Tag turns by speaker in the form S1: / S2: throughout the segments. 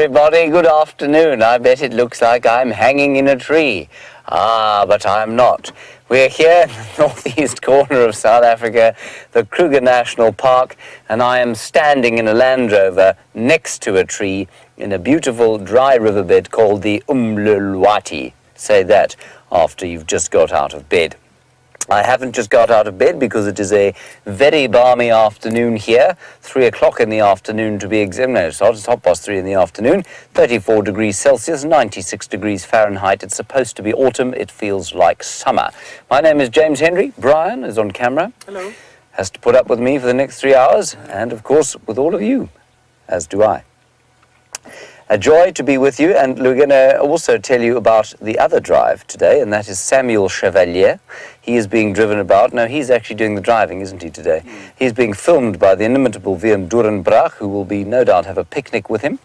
S1: everybody. Good afternoon. I bet it looks like I'm hanging in a tree. But I'm not. We're here in the northeast corner of South Africa, the Kruger National Park, and I am standing in a Land Rover next to a tree in a beautiful dry riverbed called the Umlulwati. Say that after you've just got out of bed. I haven't just got out of bed because it is a very balmy afternoon here, 3 o'clock in the afternoon to be exact. No, it's 3:30 in the afternoon, 34 degrees Celsius, 96 degrees Fahrenheit. It's supposed to be autumn. It feels like summer. My name is James Henry. Brian is on camera.
S2: Hello.
S1: Has to put up with me for the next 3 hours, and of course with all of you, as do I. A joy to be with you, and we're going to also tell you about the other drive today, and that is Samuel Chevalier. He is being driven about. No, he's actually doing the driving, isn't he, today? He's being filmed by the inimitable Vian Durenbrach, who will be, no doubt, have a picnic with him.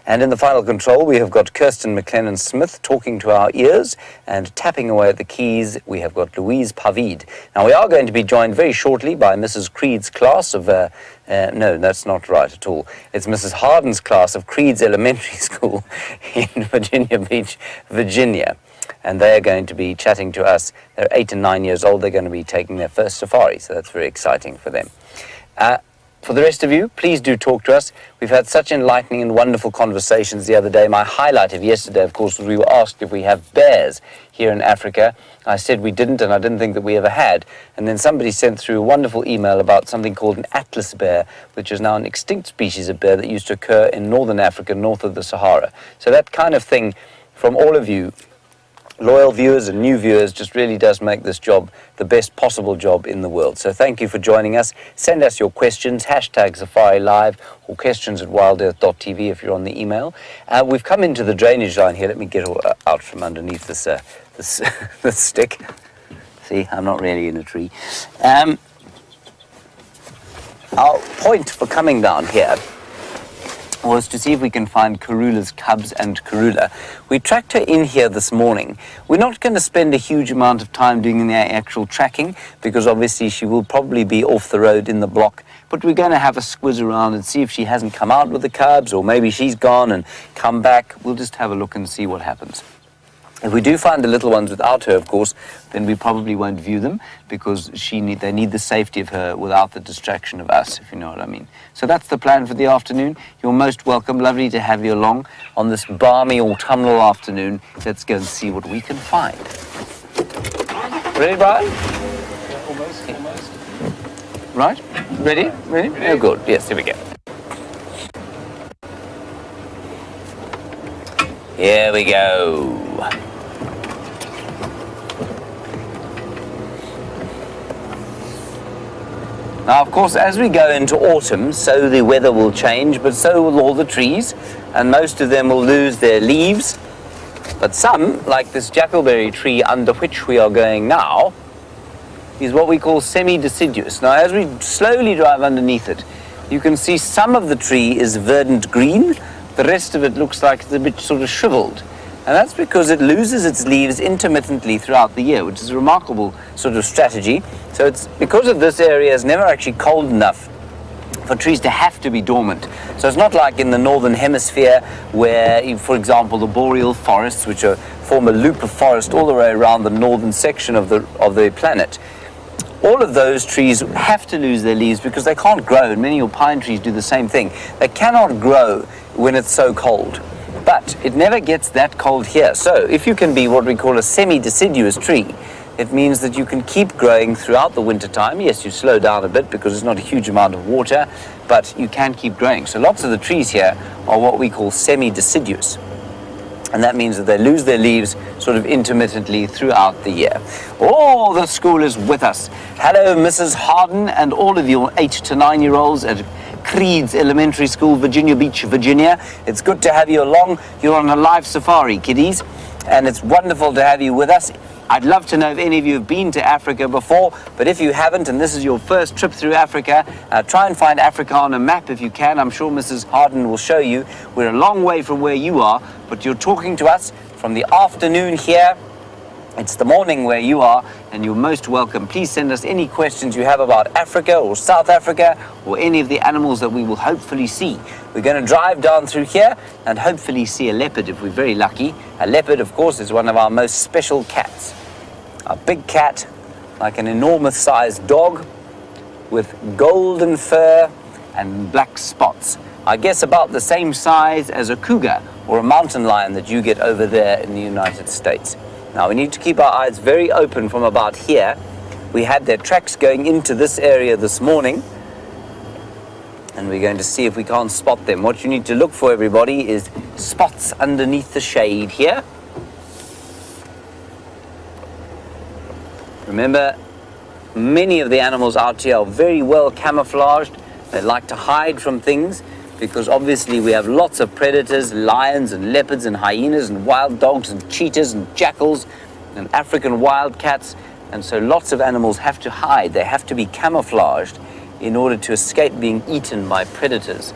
S1: And in the final control, we have got Kirsten McLennan-Smith talking to our ears and tapping away at the keys. We have got Louise Pavid. Now, we are going to be joined very shortly by Mrs. Creed's class of, no, that's not right at all. It's Mrs. Harden's class of Creed's Elementary School in Virginia Beach, Virginia. And they're going to be chatting to us. They're 8 and 9 years old. They're going to be taking their first safari, so that's very exciting for them. For the rest of you, please do talk to us. We've had such enlightening and wonderful conversations the other day. My highlight of yesterday, of course, was we were asked if we have bears here in Africa. I said we didn't, and I didn't think that we ever had. And then somebody sent through a wonderful email about something called an Atlas bear, which is now an extinct species of bear that used to occur in northern Africa, north of the Sahara. So that kind of thing from all of you, loyal viewers and new viewers, just really does make this job the best possible job in the world. So thank you for joining us. Send us your questions, hashtag Safari Live, or questions@wildearth.tv if you're on the email. We've come into the drainage line here. Let me get out from underneath this, this stick. See, I'm not really in a tree. Our point for coming down here was to see if we can find Karula's cubs and Karula. We tracked her in here this morning. We're not going to spend a huge amount of time doing the actual tracking because obviously she will probably be off the road in the block, but we're going to have a squiz around and see if she hasn't come out with the cubs, or maybe she's gone and come back. We'll just have a look and see what happens. If we do find the little ones without her, of course, then we probably won't view them because they need the safety of her without the distraction of us, if you know what I mean. So that's the plan for the afternoon. You're most welcome. Lovely to have you along on this balmy autumnal afternoon. Let's go and see what we can find. Ready, Brian?
S2: Yeah, almost.
S1: Right? Ready? Ready? Oh, good. Yes, here we go. Here we go. Now, of course, as we go into autumn, so the weather will change, but so will all the trees, and most of them will lose their leaves. But some, like this jackalberry tree under which we are going now, is what we call semi-deciduous. Now, as we slowly drive underneath it, you can see some of the tree is verdant green, the rest of it looks like it's a bit sort of shriveled. And that's because it loses its leaves intermittently throughout the year, which is a remarkable sort of strategy. So it's because of this area is never actually cold enough for trees to have to be dormant. So it's not like in the northern hemisphere where, for example, the boreal forests, which form a loop of forest all the way around the northern section of the planet. All of those trees have to lose their leaves because they can't grow, and many of your pine trees do the same thing. They cannot grow when it's so cold. But it never gets that cold here. So if you can be what we call a semi-deciduous tree, it means that you can keep growing throughout the winter time. Yes, you slow down a bit because there's not a huge amount of water, but you can keep growing. So lots of the trees here are what we call semi-deciduous. And that means that they lose their leaves sort of intermittently throughout the year. Oh, the school is with us. Hello, Mrs. Harden, and all of your 8 to 9-year-olds at Creed's Elementary School, Virginia Beach, Virginia. It's good to have you along. You're on a live safari, kiddies, and it's wonderful to have you with us. I'd love to know if any of you have been to Africa before, but if you haven't and this is your first trip through Africa, try and find Africa on a map if you can. I'm sure Mrs. Harden will show you. We're a long way from where you are, but you're talking to us from the afternoon here It's the morning where you are, and you're most welcome. Please send us any questions you have about Africa or South Africa or any of the animals that we will hopefully see. We're going to drive down through here and hopefully see a leopard if we're very lucky. A leopard, of course, is one of our most special cats. A big cat, like an enormous sized dog with golden fur and black spots. I guess about the same size as a cougar or a mountain lion that you get over there in the United States. Now we need to keep our eyes very open from about here. We had their tracks going into this area this morning, and we're going to see if we can't spot them. What you need to look for, everybody, is spots underneath the shade here. Remember, many of the animals out here are very well camouflaged. They like to hide from things because obviously we have lots of predators, lions and leopards and hyenas and wild dogs and cheetahs and jackals and African wildcats. And so lots of animals have to hide. They have to be camouflaged in order to escape being eaten by predators.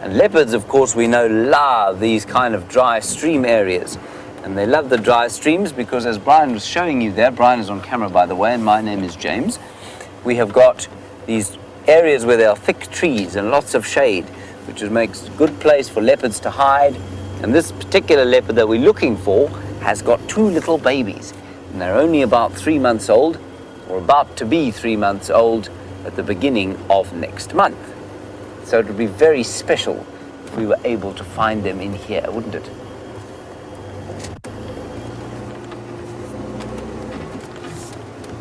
S1: And leopards, of course, we know love these kind of dry stream areas. And they love the dry streams because, as Brian was showing you there, Brian is on camera, by the way, and my name is James, we have got these areas where there are thick trees and lots of shade, which makes a good place for leopards to hide. And this particular leopard that we're looking for has got 2 little babies, and they're only about 3 months old, or about to be 3 months old at the beginning of next month. So it would be very special if we were able to find them in here, wouldn't it?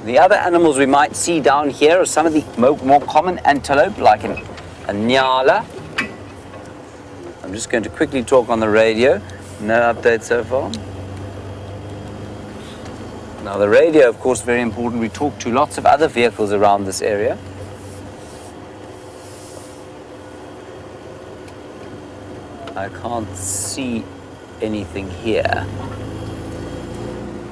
S1: The other animals we might see down here are some of the more common antelope, like a nyala. I'm just going to quickly talk on the radio. No update so far. Now the radio, of course, very important. We talk to lots of other vehicles around this area. I can't see anything here.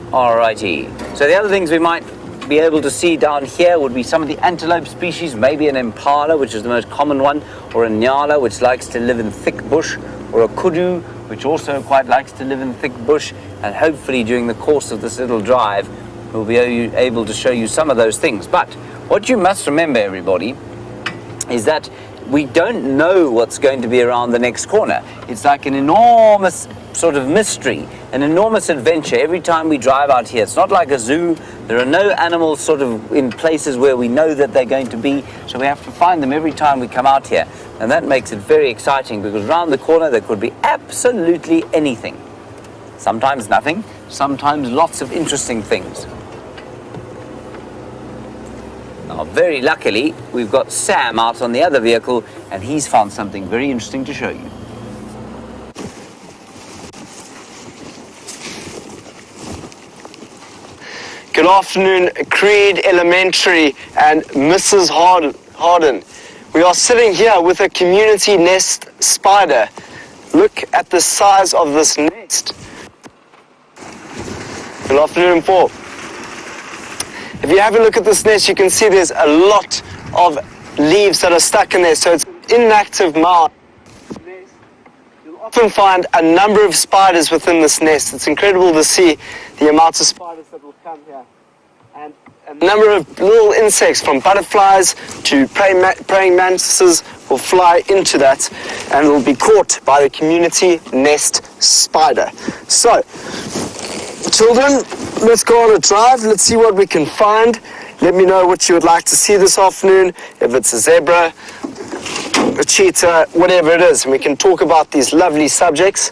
S1: Alrighty. So the other things we might be able to see down here would be some of the antelope species, maybe an impala, which is the most common one, or a nyala, which likes to live in thick bush, or a kudu, which also quite likes to live in thick bush. And hopefully during the course of this little drive we'll be able to show you some of those things. But what you must remember, everybody, is that we don't know what's going to be around the next corner. It's like an enormous sort of mystery, an enormous adventure every time we drive out here. It's not like a zoo. There are no animals sort of in places where we know that they're going to be, so we have to find them every time we come out here. And that makes it very exciting because around the corner there could be absolutely anything. Sometimes nothing, sometimes lots of interesting things. Now, very luckily, we've got Sam out on the other vehicle, and he's found something very interesting to show you.
S3: Good afternoon, Creed Elementary and Mrs. Harden. We are sitting here with a community nest spider. Look at the size of this nest. Good afternoon, Paul. If you have a look at this nest, you can see there's a lot of leaves that are stuck in there, so it's an inactive mound. You'll often find a number of spiders within this nest. It's incredible to see the amount of spiders that will come here. And a number of little insects, from butterflies to praying mantises, will fly into that and will be caught by the community nest spider. So, children, let's go on a drive. Let's see what we can find. Let me know what you would like to see this afternoon, if it's a zebra, a cheetah, whatever it is. And we can talk about these lovely subjects.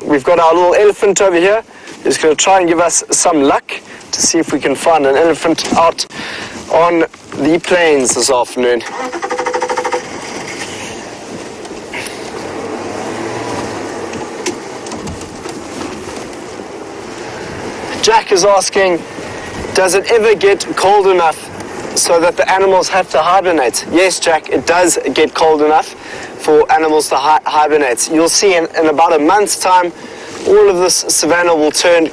S3: We've got our little elephant over here who's going to try and give us some luck to see if we can find an elephant out on the plains this afternoon. Jack is asking, does it ever get cold enough so that the animals have to hibernate? Yes, Jack, it does get cold enough for animals to hibernate. You'll see in about a month's time, all of this savanna will turn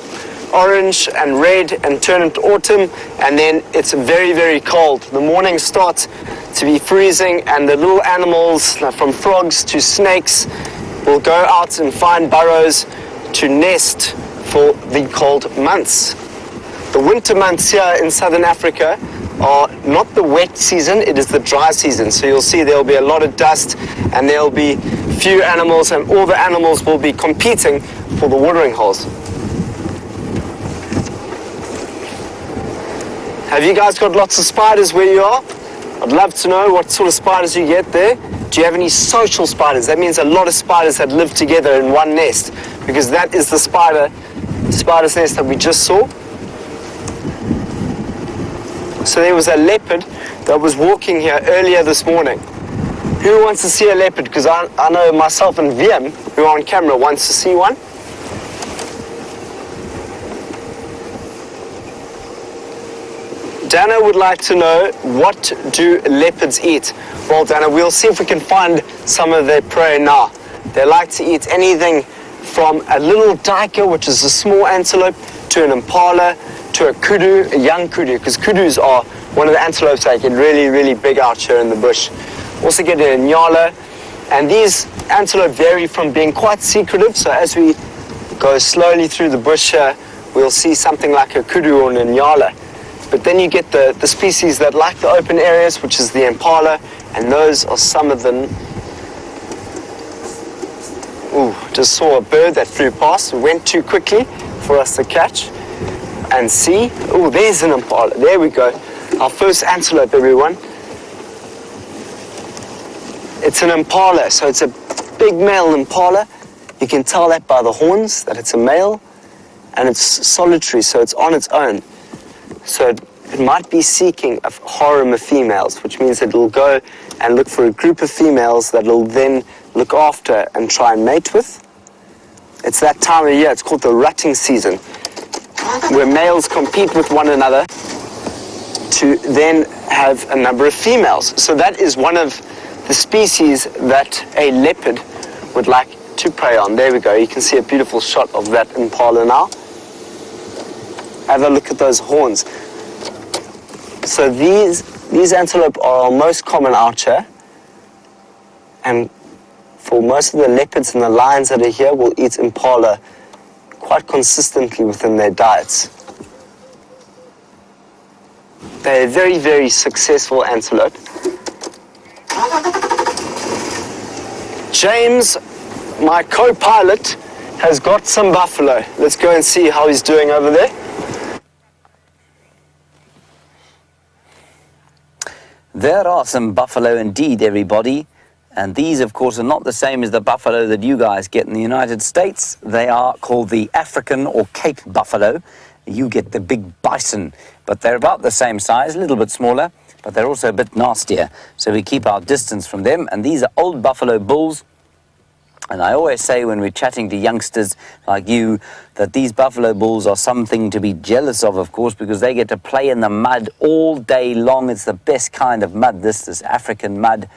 S3: orange and red and turn into autumn, and then it's very, very cold. The mornings start to be freezing, and the little animals, from frogs to snakes, will go out and find burrows to nest for the cold months. The winter months here in southern Africa are not the wet season, it is the dry season. So you'll see there'll be a lot of dust and there'll be few animals, and all the animals will be competing for the watering holes. Have you guys got lots of spiders where you are? I'd love to know what sort of spiders you get there. Do you have any social spiders? That means a lot of spiders that live together in one nest, because that is the spider's nest that we just saw. So there was a leopard that was walking here earlier this morning. Who wants to see a leopard? Because I know myself and VM, who are on camera, wants to see one. Dana would like to know, what do leopards eat? Well, Dana, we'll see if we can find some of their prey now. They like to eat anything from a little duiker, which is a small antelope, to an impala, to a kudu, a young kudu, because kudus are one of the antelopes that get really, really big out here in the bush. Also get a nyala, and these antelope vary from being quite secretive, so as we go slowly through the bush here, we'll see something like a kudu or an nyala. But then you get the species that like the open areas, which is the impala, and those are some of them. Ooh, just saw a bird that flew past. It went too quickly for us to catch and see. Oh, there's an impala. There we go. Our first antelope, everyone. It's an impala, so it's a big male impala. You can tell that by the horns, that it's a male, and it's solitary, so it's on its own. So it might be seeking a harem of females, which means it will go and look for a group of females that it'll then look after and try and mate with. It's that time of year, it's called the rutting season, where males compete with one another to then have a number of females. So that is one of the species that a leopard would like to prey on. There we go, you can see a beautiful shot of that impala now. Have a look at those horns. So these antelope are our most common out here, and for most of the leopards and the lions that are here will eat impala quite consistently within their diets. They're a very, very successful antelope. James, my co-pilot, has got some buffalo. Let's go and see how he's doing over there.
S1: There are some buffalo indeed, everybody. And these, of course, are not the same as the buffalo that you guys get in the United States. They are called the African or Cape buffalo. You get the big bison, but they're about the same size, a little bit smaller, but they're also a bit nastier. So we keep our distance from them. And these are old buffalo bulls. And I always say when we're chatting to youngsters like you that these buffalo bulls are something to be jealous of course, because they get to play in the mud all day long. It's the best kind of mud, this African mud.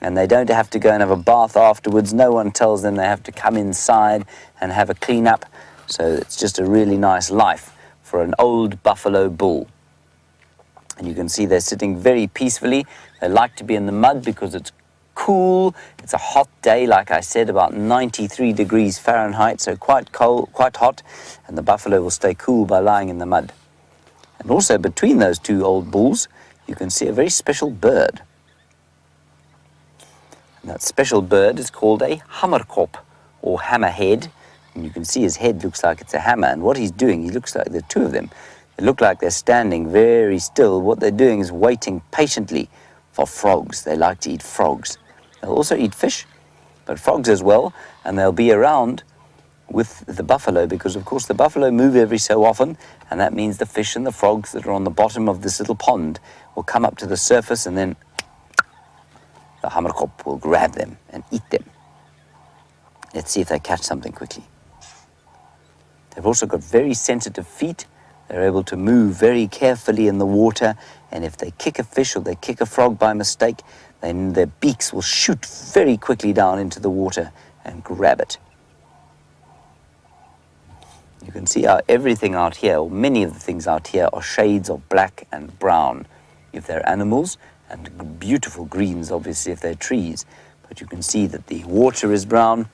S1: And they don't have to go and have a bath afterwards. No one tells them they have to come inside and have a clean up. So it's just a really nice life for an old buffalo bull. And you can see they're sitting very peacefully. They like to be in the mud because it's cool. It's a hot day, like I said, about 93 degrees Fahrenheit, so quite cold, quite hot, and the buffalo will stay cool by lying in the mud. And also between those two old bulls, you can see a very special bird. And that special bird is called a hammerkop, or hammerhead. And you can see his head looks like it's a hammer, and what he's doing, he looks like, there are two of them. They look like they're standing very still. What they're doing is waiting patiently for frogs. They like to eat frogs. They'll also eat fish, but frogs as well, and they'll be around with the buffalo because, of course, the buffalo move every so often, and that means the fish and the frogs that are on the bottom of this little pond will come up to the surface, and then the hammerkop will grab them and eat them. Let's see if they catch something quickly. They've also got very sensitive feet. They're able to move very carefully in the water, and if they kick a fish or they kick a frog by mistake, then their beaks will shoot very quickly down into the water and grab it. You can see how everything out here, or many of the things out here, are shades of black and brown if they're animals, and beautiful greens, obviously, if they're trees. But you can see that the water is brown,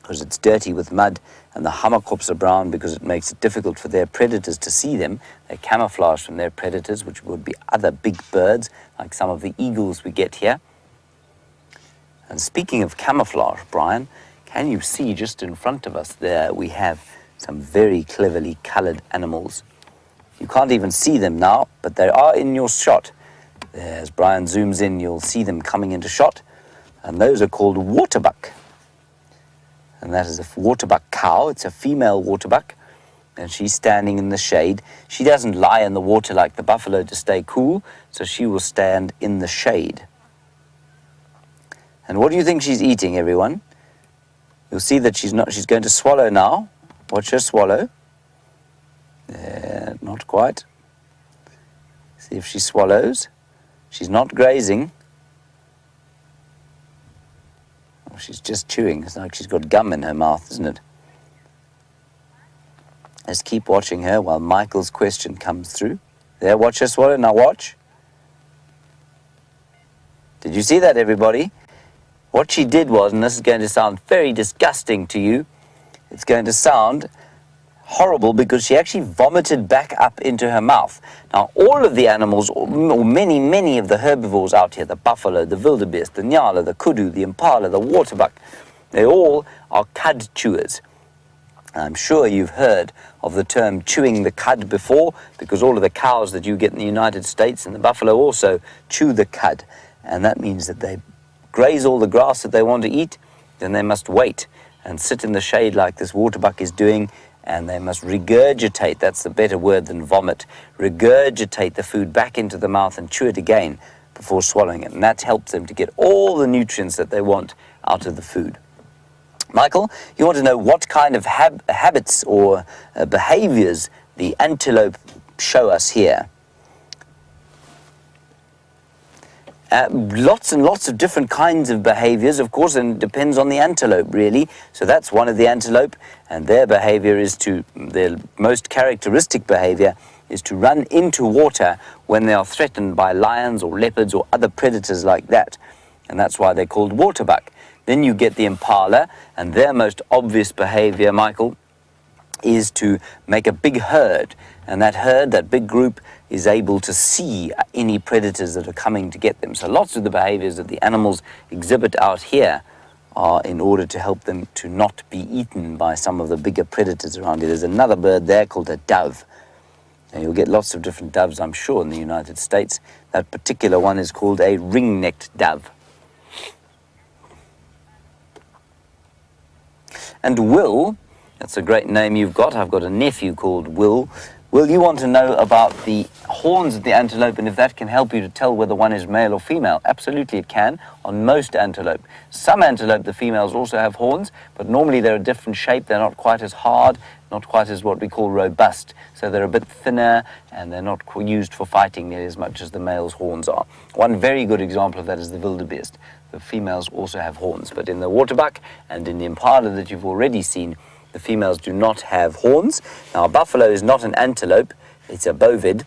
S1: because it's dirty with mud, and the hammerkops are brown because it makes it difficult for their predators to see them. They camouflage from their predators, which would be other big birds, like some of the eagles we get here. And speaking of camouflage, Brian, can you see just in front of us there we have some very cleverly colored animals. You can't even see them now, but they are in your shot. As Brian zooms in, you'll see them coming into shot, and those are called waterbuck. And that is a waterbuck cow. It's a female waterbuck, and she's standing in the shade. She doesn't lie in the water like the buffalo to stay cool, so she will stand in the shade. And what do you think she's eating, everyone? You'll see that she's going to swallow now. Watch her swallow. Not quite. See if she swallows. She's not grazing. Oh, she's just chewing. It's like she's got gum in her mouth, isn't it? Let's keep watching her while Michael's question comes through. There, watch her swallow. Now watch. Did you see that, everybody? What she did was, and this is going to sound very disgusting to you, it's going to sound horrible because she actually vomited back up into her mouth. Now, all of the animals, or many of the herbivores out here, the buffalo, the wildebeest, the nyala, the kudu, the impala, the waterbuck, they all are cud chewers. And I'm sure you've heard of the term chewing the cud before, because all of the cows that you get in the United States and the buffalo also chew the cud. And that means that they graze all the grass that they want to eat, then they must wait and sit in the shade like this waterbuck is doing, and they must regurgitate, that's the better word than vomit, regurgitate the food back into the mouth and chew it again before swallowing it. And that helps them to get all the nutrients that they want out of the food. Michael, you want to know what kind of habits or behaviors the antelope show us here. Lots and lots of different kinds of behaviors, of course, and it depends on the antelope, really. So that's one of the antelope, and their behavior is their most characteristic behavior is to run into water when they are threatened by lions or leopards or other predators like that. And that's why they're called waterbuck. Then you get the impala, and their most obvious behavior, Michael, is to make a big herd. And that herd, that big group, is able to see any predators that are coming to get them. So lots of the behaviors that the animals exhibit out here are in order to help them to not be eaten by some of the bigger predators around here. There's another bird there called a dove. And you'll get lots of different doves, I'm sure, in the United States. That particular one is called a ring-necked dove. And Will, that's a great name you've got. I've got a nephew called Will. Will, you want to know about the horns of the antelope and if that can help you to tell whether one is male or female? Absolutely it can, on most antelope. Some antelope, the females also have horns, but normally they're a different shape. They're not quite as hard, not quite as what we call robust. So they're a bit thinner and they're not used for fighting nearly as much as the male's horns are. One very good example of that is the wildebeest. The females also have horns, but in the waterbuck and in the impala that you've already seen, the females do not have horns. Now, a buffalo is not an antelope, it's a bovid,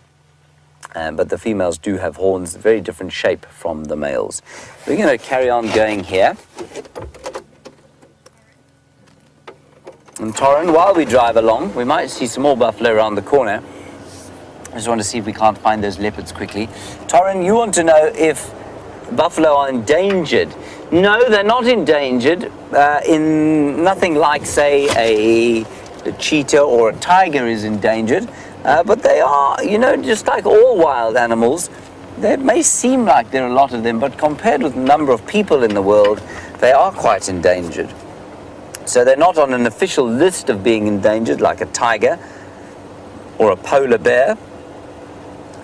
S1: but the females do have horns, very different shape from the males. We're going to carry on going here. And Torrin, while we drive along, we might see some more buffalo around the corner. I just want to see if we can't find those leopards quickly. Torrin, you want to know if buffalo are endangered. No, they're not endangered in nothing like, say, a cheetah or a tiger is endangered, but they are, just like all wild animals. They may seem like there are a lot of them, but compared with the number of people in the world, they are quite endangered. So they're not on an official list of being endangered like a tiger or a polar bear,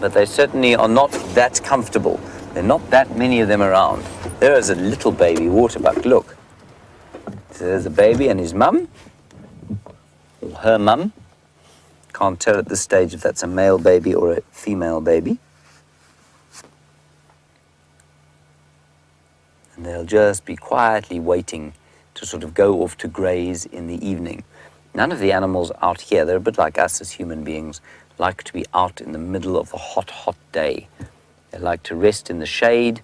S1: but they certainly are not that comfortable. There are not that many of them around. There is a little baby waterbuck, look. So there's a baby and his mum, or her mum. Can't tell at this stage if that's a male baby or a female baby. And they'll just be quietly waiting to sort of go off to graze in the evening. None of the animals out here, they're a bit like us as human beings, like to be out in the middle of a hot, hot day. They like to rest in the shade,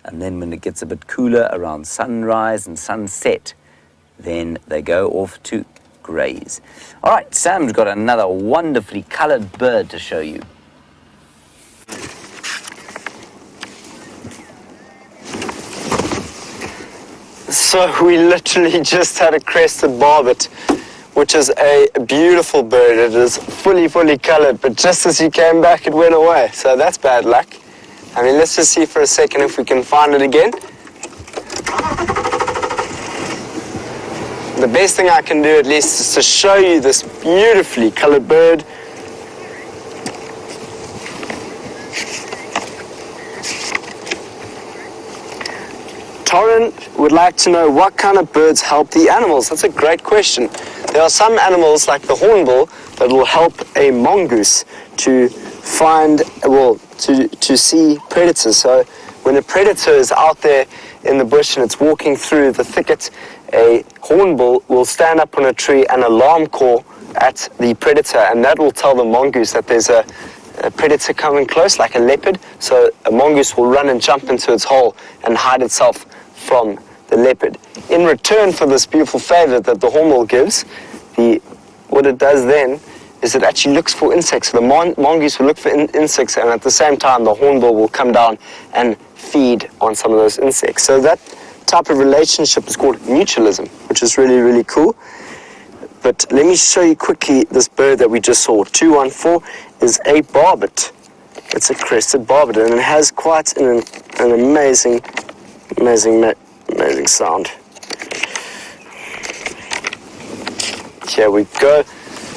S1: and then when it gets a bit cooler around sunrise and sunset, then they go off to graze. All right, Sam's got another wonderfully coloured bird to show you.
S3: So we literally just had a crested barbet, which is a beautiful bird. It is fully coloured, but just as you came back, it went away. So that's bad luck. I mean, let's just see for a second if we can find it again. The best thing I can do, at least, is to show you this beautifully coloured bird. Torrin would like to know what kind of birds help the animals. That's a great question. There are some animals like the hornbill that will help a mongoose to find, well, to see predators. So when a predator is out there in the bush and it's walking through the thicket, a hornbill will stand up on a tree and alarm call at the predator, and that will tell the mongoose that there's a predator coming close, like a leopard. So a mongoose will run and jump into its hole and hide itself from the leopard. In return for this beautiful favor that the hornbill gives, what it does then is it actually looks for insects. So the mongoose will look for insects, and at the same time the hornbill will come down and feed on some of those insects. So that type of relationship is called mutualism, which is really cool. But let me show you quickly this bird that we just saw. 214 is a barbet. It's a crested barbet, and it has quite an amazing sound. Here we go,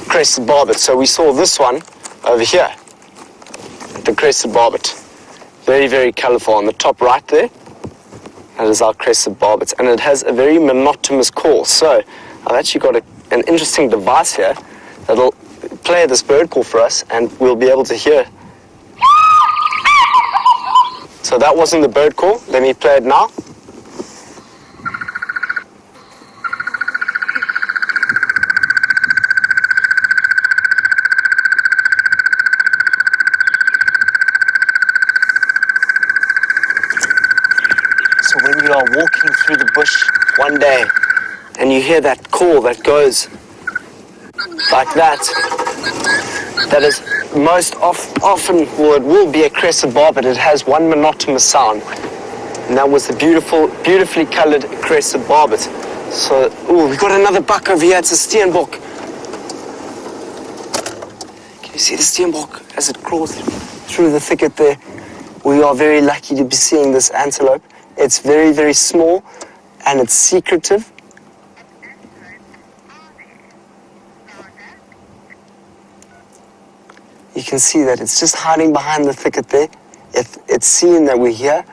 S3: crested barbet. So we saw this one over here, the crested barbet. Very colourful on the top right there. That is our crested barbet, and it has a very monotonous call. So I've actually got an interesting device here that'll play this bird call for us, and we'll be able to hear. So that wasn't the bird call. Let me play it now. So when you are walking through the bush one day and you hear that call that goes like that, that is most often, well, it will be a crested barbet. It has one monotonous sound, and that was the beautifully coloured crested barbet. So, we've got another buck over here. It's a steenbok. Can you see the steenbok as it crawls through the thicket there? We are very lucky to be seeing this antelope. It's very small, and it's secretive. You can see that it's just hiding behind the thicket there. It's seen that we're here,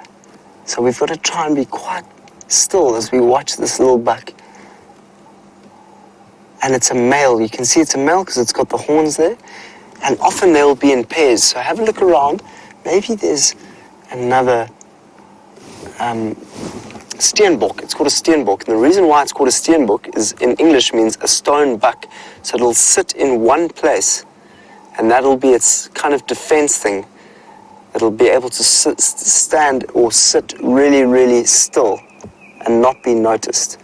S3: so we've got to try and be quite still as we watch this little buck. And it's a male. You can see it's a male because it's got the horns there, and often they'll be in pairs. So have a look around. Maybe there's another steenbok. It's called a steenbok, and the reason why it's called a steenbok is in English means a stone buck. So it'll sit in one place, and that'll be its kind of defense thing. It'll be able to stand or sit really still and not be noticed.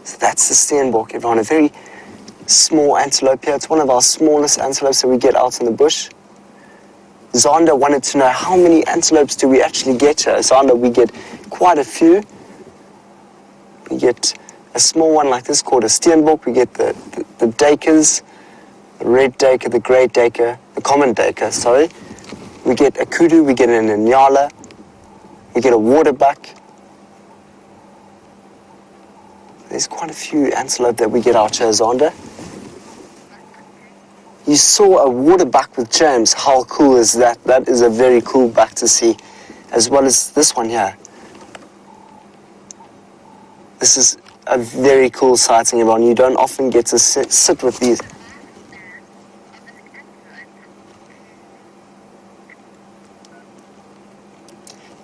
S3: So that's the steenbok, everyone. A very small antelope here. It's one of our smallest antelopes that we get out in the bush. Zander wanted to know how many antelopes do we actually get here. Zander, we get quite a few. We get a small one like this called a steenbok. We get the duikers, the red duiker, the grey duiker, the common duiker, sorry. We get a kudu, we get an inyala, we get a waterbuck. There's quite a few antelope that we get out here, Zander. You saw a waterbuck with James. How cool is that? That is a very cool buck to see, as well as this one here. This is a very cool sighting, everyone. You don't often get to sit with these.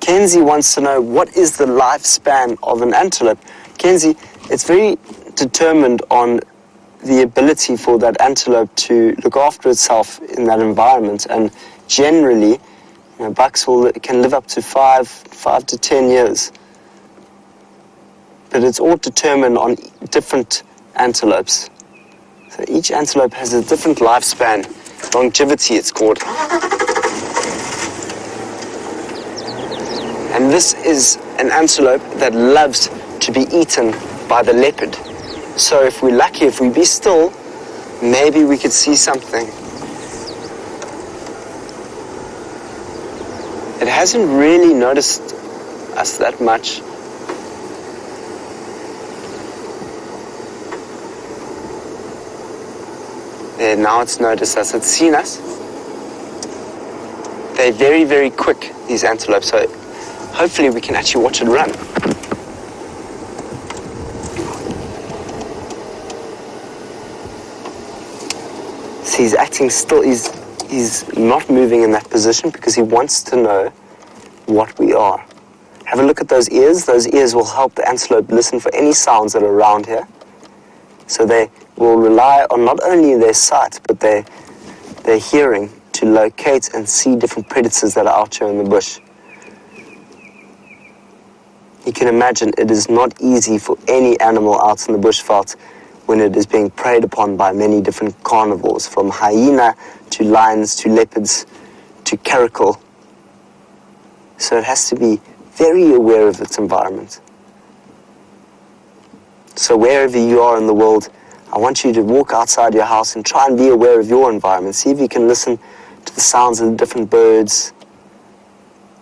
S3: Kenzie wants to know, what is the lifespan of an antelope? Kenzie, it's very determined on the ability for that antelope to look after itself in that environment, and generally, bucks can live up to 5 to 10 years. but it's all determined on different antelopes. So each antelope has a different lifespan, longevity it's called. And this is an antelope that loves to be eaten by the leopard. So if we're lucky, if we be still, maybe we could see something. It hasn't really noticed us that much. There, now it's noticed us, it's seen us. They're very, very quick, these antelopes, so hopefully we can actually watch it run. See, he's acting still, he's not moving in that position because he wants to know what we are. Have a look at those ears. Those ears will help the antelope listen for any sounds that are around here. So they will rely on not only their sight, but their hearing to locate and see different predators that are out here in the bush. You can imagine it is not easy for any animal out in the bushveld when it is being preyed upon by many different carnivores, from hyena to lions to leopards to caracal. So it has to be very aware of its environment. So wherever you are in the world, I want you to walk outside your house and try and be aware of your environment. See if you can listen to the sounds of the different birds,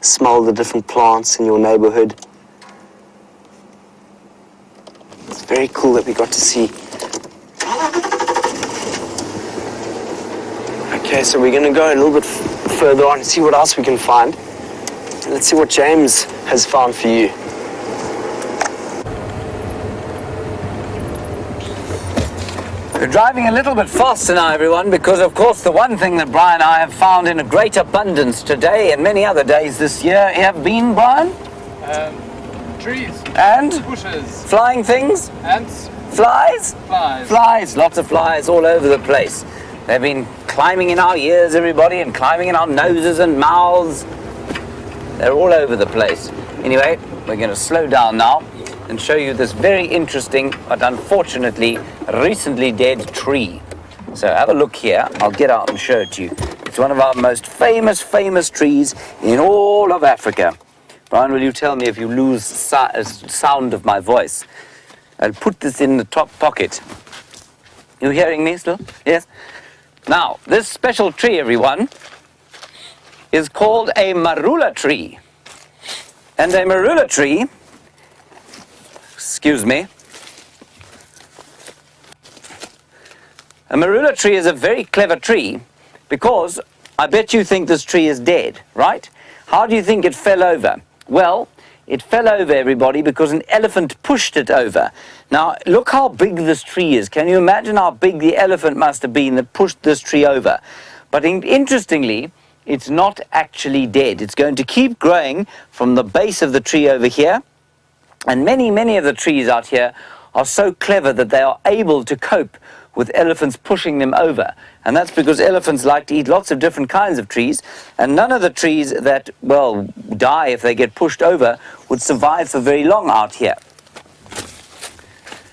S3: smell the different plants in your neighborhood. It's very cool that we got to see. Okay, so we're going to go a little bit further on and see what else we can find. Let's see what James has found for you.
S1: We're driving a little bit faster now, everyone, because of course the one thing that Brian and I have found in a great abundance today and many other days this year have been, Brian?
S2: Trees.
S1: And?
S2: Bushes.
S1: Flying things?
S2: Ants.
S1: Flies?
S2: Flies.
S1: Flies, lots of flies all over the place. They've been climbing in our ears, everybody, and climbing in our noses and mouths. They're all over the place. Anyway, we're going to slow down now and show you this very interesting, but unfortunately, recently dead tree. So have a look here. I'll get out and show it to you. It's one of our most famous trees in all of Africa. Brian, will you tell me if you lose sound of my voice? I'll put this in the top pocket. You hearing me still? Yes? Now, this special tree, everyone, is called a marula tree. And a marula tree, excuse me, a marula tree is a very clever tree because I bet you think this tree is dead, right? How do you think it fell over? Well, it fell over, everybody, because an elephant pushed it over. Now, look how big this tree is. Can you imagine how big the elephant must have been that pushed this tree over? But interestingly, it's not actually dead. It's going to keep growing from the base of the tree over here. And many of the trees out here are so clever that they are able to cope with elephants pushing them over. And that's because elephants like to eat lots of different kinds of trees, and none of the trees that, well, die if they get pushed over would survive for very long out here.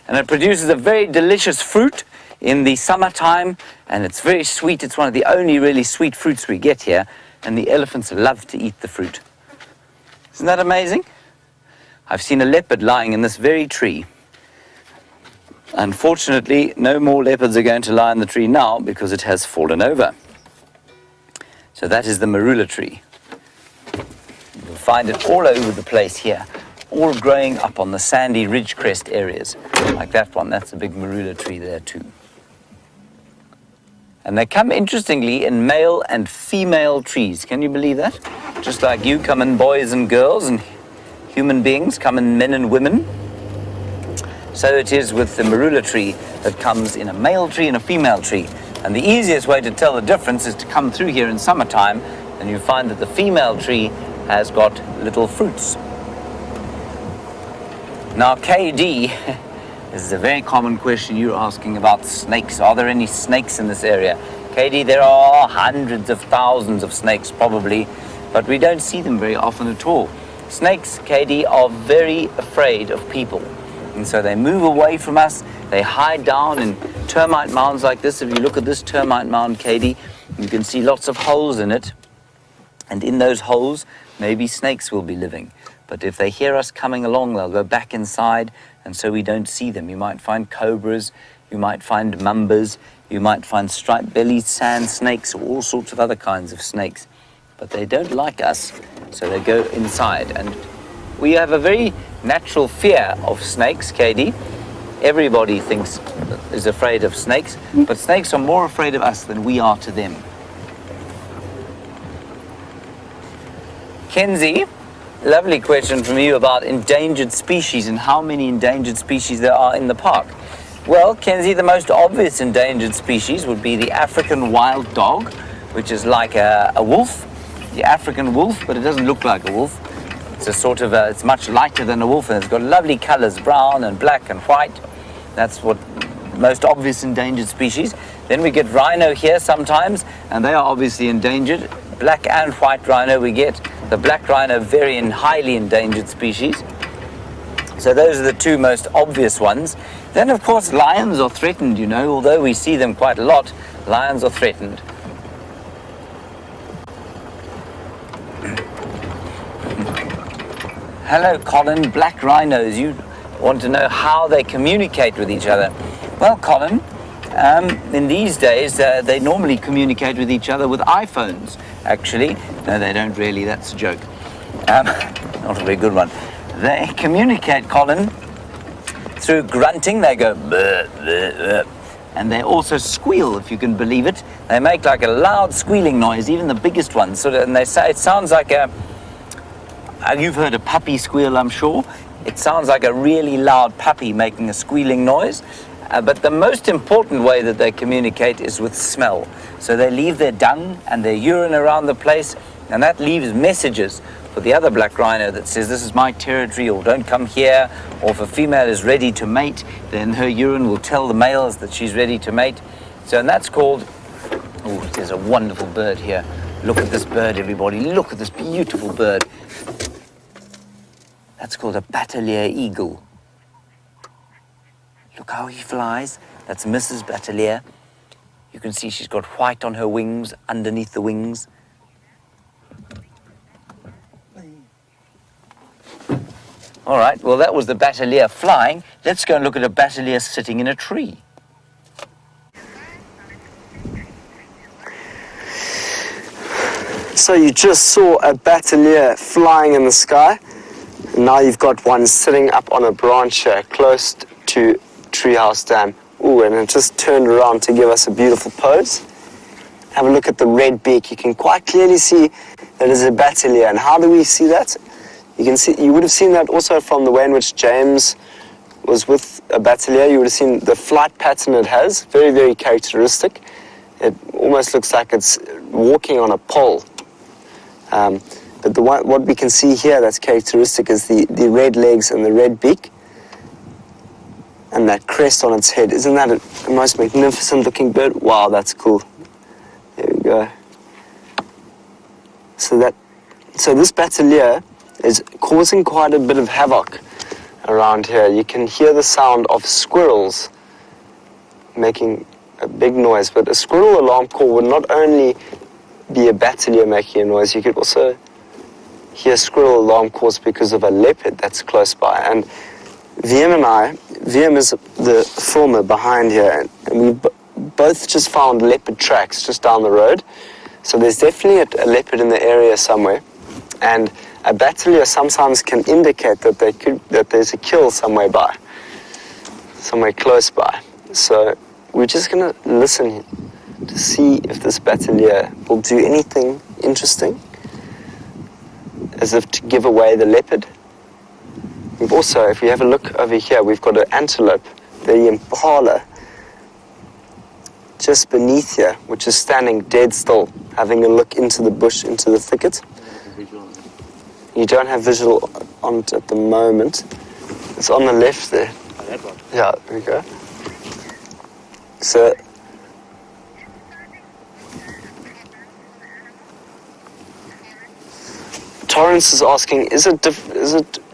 S1: And it produces a very delicious fruit in the summertime, and it's very sweet. It's one of the only really sweet fruits we get here, and the elephants love to eat the fruit. Isn't that amazing? I've seen a leopard lying in this very tree. Unfortunately, no more leopards are going to lie in the tree now because it has fallen over. So that is the marula tree. You'll find it all over the place here, all growing up on the sandy ridgecrest areas, like that one. That's a big marula tree there too. And they come, interestingly, in male and female trees. Can you believe that? Just like you come in boys and girls, and human beings come in men and women. So it is with the marula tree that comes in a male tree and a female tree. And the easiest way to tell the difference is to come through here in summertime, and you find that the female tree has got little fruits. Now, KD, this is a very common question you're asking about snakes. Are there any snakes in this area? KD, there are hundreds of thousands of snakes probably, but we don't see them very often at all. Snakes, KD, are very afraid of people. And so they move away from us. They hide down in termite mounds like this. If you look at this termite mound, Katie, you can see lots of holes in it. And in those holes, maybe snakes will be living. But if they hear us coming along, they'll go back inside, and so we don't see them. You might find cobras, you might find mambas, you might find striped-bellied sand snakes, or all sorts of other kinds of snakes. But they don't like us, so they go inside. And we have a very natural fear of snakes, Katie. Everybody is afraid of snakes, but snakes are more afraid of us than we are to them. Kenzie, lovely question from you about endangered species and how many endangered species there are in the park. Well, Kenzie, the most obvious endangered species would be the African wild dog, which is like a wolf, the African wolf, but it doesn't look like a wolf. It's a sort of it's much lighter than a wolf, and it's got lovely colors, brown and black and white. That's what most obvious endangered species. Then we get rhino here sometimes, and they are obviously endangered. Black and white rhino we get. The black rhino, very highly endangered species. So those are the two most obvious ones. Then, of course, lions are threatened, you know. Although we see them quite a lot, lions are threatened. Hello, Colin. Black rhinos. You want to know how they communicate with each other. Well, Colin, in these days, they normally communicate with each other with iPhones, actually. No, they don't really. That's a joke. Not a very good one. They communicate, Colin, through grunting. They go, bleh, bleh, bleh. And they also squeal, if you can believe it. They make like a loud squealing noise, even the biggest ones. And they say it sounds like you've heard a puppy squeal, I'm sure. It sounds like a really loud puppy making a squealing noise. But the most important way that they communicate is with smell. So they leave their dung and their urine around the place, and that leaves messages for the other black rhino that says, this is my territory, or don't come here. Or if a female is ready to mate, then her urine will tell the males that she's ready to mate. So, and that's called, oh, there's a wonderful bird here. Look at this bird, everybody. Look at this beautiful bird. That's called a Batelier eagle. Look how he flies. That's Mrs. Batelier. You can see she's got white on her wings, underneath the wings. All right, well, that was the Batelier flying. Let's go and look at a Batelier sitting in a tree.
S3: So you just saw a Batelier flying in the sky. And now you've got one sitting up on a branch here, close to Treehouse Dam. Ooh, and it just turned around to give us a beautiful pose. Have a look at the red beak. You can quite clearly see that it's a Batelier. And how do we see that? You can see, you would have seen that also from the way in which James was with a Batelier. You would have seen the flight pattern it has, very, very characteristic. It almost looks like it's walking on a pole. But what we can see here that's characteristic is the red legs and the red beak and that crest on its head. Isn't that a most magnificent looking bird? Wow, that's cool. There we go. So this Batelier is causing quite a bit of havoc around here. You can hear the sound of squirrels making a big noise, but a squirrel alarm call would not only be a Batelier making a noise, you could also hear squirrel alarm calls because of a leopard that's close by. And VM is the filmer behind here, and we both just found leopard tracks just down the road. So there's definitely a leopard in the area somewhere. And a Batelier sometimes can indicate that there's a kill somewhere close by. So we're just going to listen to see if this Batelier will do anything interesting, as if to give away the leopard. We've also, if you have a look over here, we've got an antelope, the impala, just beneath here, which is standing dead still, having a look into the bush, into the thicket. You don't have visual on it at the moment. It's on the left there. Yeah, there we go. So, Torrance is asking, is it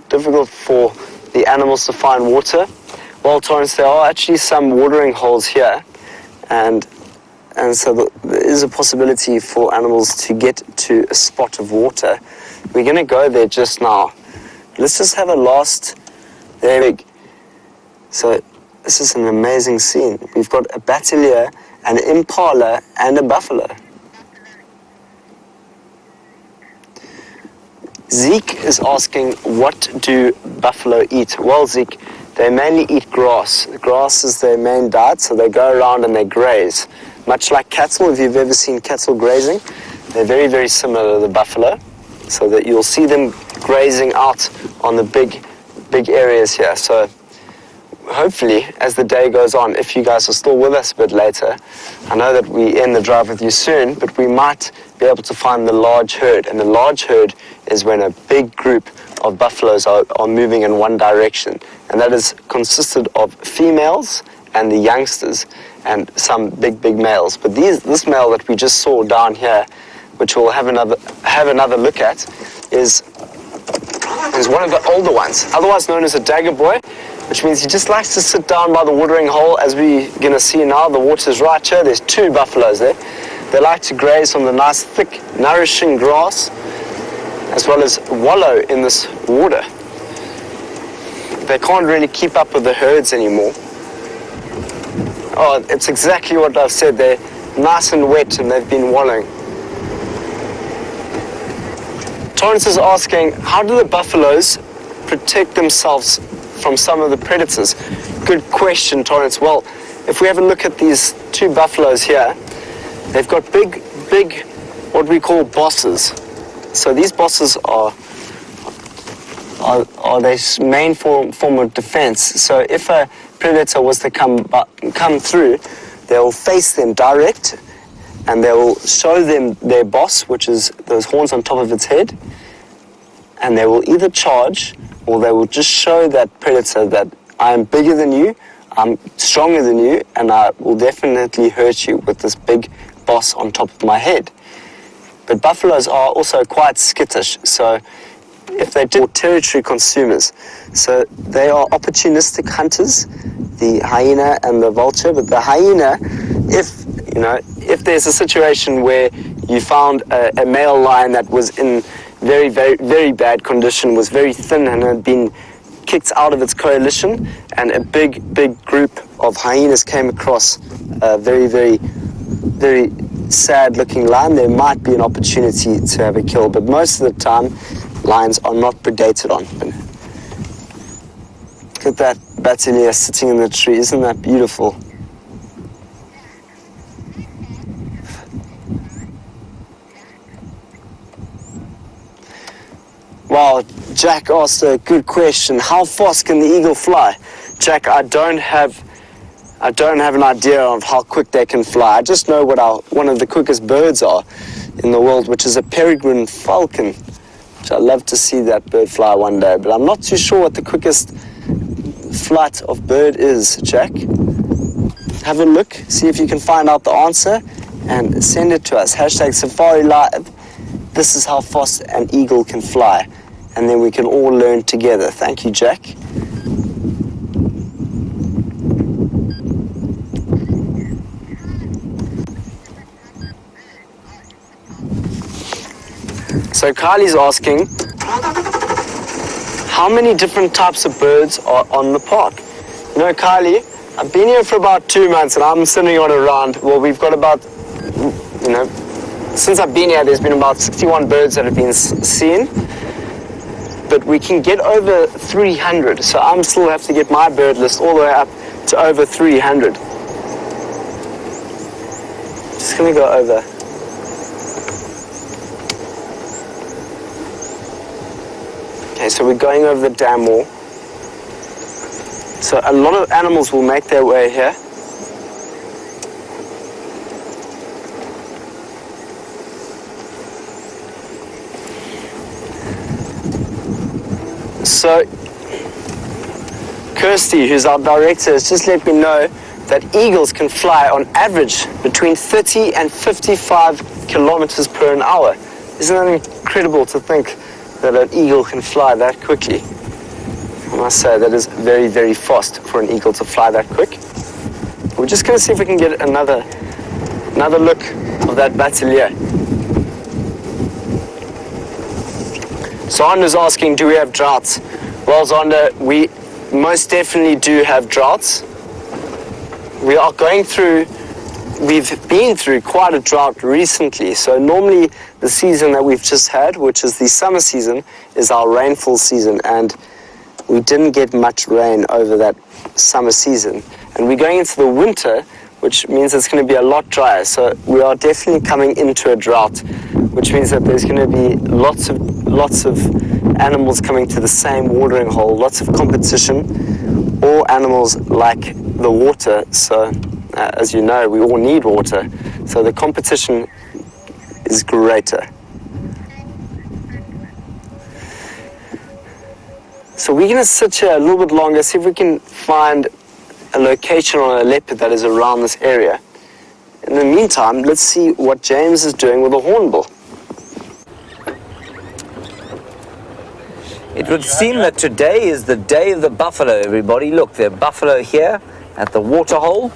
S3: difficult for the animals to find water? Well, Torrance, there are actually some watering holes here, and so there is a possibility for animals to get to a spot of water. We're going to go there just now. Let's just have a last. There we go. So this is an amazing scene. We've got a bateleur, an impala, and a buffalo. Zeke is asking, what do buffalo eat? Well, Zeke, they mainly eat grass. Grass is their main diet, so they go around and they graze. Much like cattle, if you've ever seen cattle grazing, they're very, very similar to the buffalo, so that you'll see them grazing out on the big areas here. So hopefully, as the day goes on, if you guys are still with us a bit later, I know that we end the drive with you soon, but we might be able to find the large herd. And the large herd is when a big group of buffaloes are moving in one direction. And that is consisted of females and the youngsters and some big males. But this male that we just saw down here, which we'll have another look at, is one of the older ones, otherwise known as a dagger boy, which means he just likes to sit down by the watering hole. As we're going to see now, the water's right here. There's 2 buffaloes there. They like to graze on the nice, thick, nourishing grass, as well as wallow in this water. They can't really keep up with the herds anymore. Oh, it's exactly what I've said. They're nice and wet and they've been wallowing. Torrance is asking, how do the buffaloes protect themselves from some of the predators? Good question, Torrance. Well, if we have a look at these 2 buffaloes here, they've got big, what we call bosses. So these bosses are their main form of defense. So if a predator was to come through, they'll face them direct, and they will show them their boss, which is those horns on top of its head, and they will either charge, or they will just show that predator that I am bigger than you, I'm stronger than you, and I will definitely hurt you with this big boss on top of my head. But buffaloes are also quite skittish, so if they do, territory consumers. So they are opportunistic hunters, the hyena and the vulture. But the hyena, if there's a situation where you found a male lion that was in very, very, very bad condition, was very thin and had been kicked out of its coalition, and a big group of hyenas came across a very, very, very sad-looking lion, there might be an opportunity to have a kill. But most of the time, lions are not predated on. Look at that bateleur sitting in the tree. Isn't that beautiful? Wow, Jack asked a good question. How fast can the eagle fly? Jack, I don't have an idea of how quick they can fly. I just know what one of the quickest birds are in the world, which is a peregrine falcon. Which I'd love to see that bird fly one day, but I'm not too sure what the quickest flight of bird is, Jack. Have a look, see if you can find out the answer, and send it to us. #SafariLive. This is how fast an eagle can fly, and then we can all learn together. Thank you, Jack. So Kylie's asking, how many different types of birds are on the park? You know, Kylie, I've been here for about 2 months and I'm sitting on around, well, we've got about, since I've been here, there's been about 61 birds that have been seen, but we can get over 300. So I'm still have to get my bird list all the way up to over 300. Just gonna go over. Okay, so we're going over the dam wall. So a lot of animals will make their way here. So Kirsty, who's our director, has just let me know that eagles can fly on average between 30 and 55 kilometers per hour. Isn't that incredible to think that an eagle can fly that quickly? I must say, that is very, very fast for an eagle to fly that quick. We're just going to see if we can get another look of that batelier. Zonda's asking, do we have droughts? Well, Zonda, we most definitely do have droughts. We are we've been through quite a drought recently. So normally the season that we've just had, which is the summer season, is our rainfall season. And we didn't get much rain over that summer season. And we're going into the winter, which means it's going to be a lot drier. So we are definitely coming into a drought, which means that there's going to be lots of animals coming to the same watering hole, lots of competition. All animals like the water, so as you know, we all need water, so the competition is greater. So we're going to sit here a little bit longer, see if we can find a location on a leopard that is around this area. In the meantime, let's see what James is doing with the hornbill.
S1: It would seem that today is the day of the buffalo, everybody. Look, there are buffalo here at the waterhole.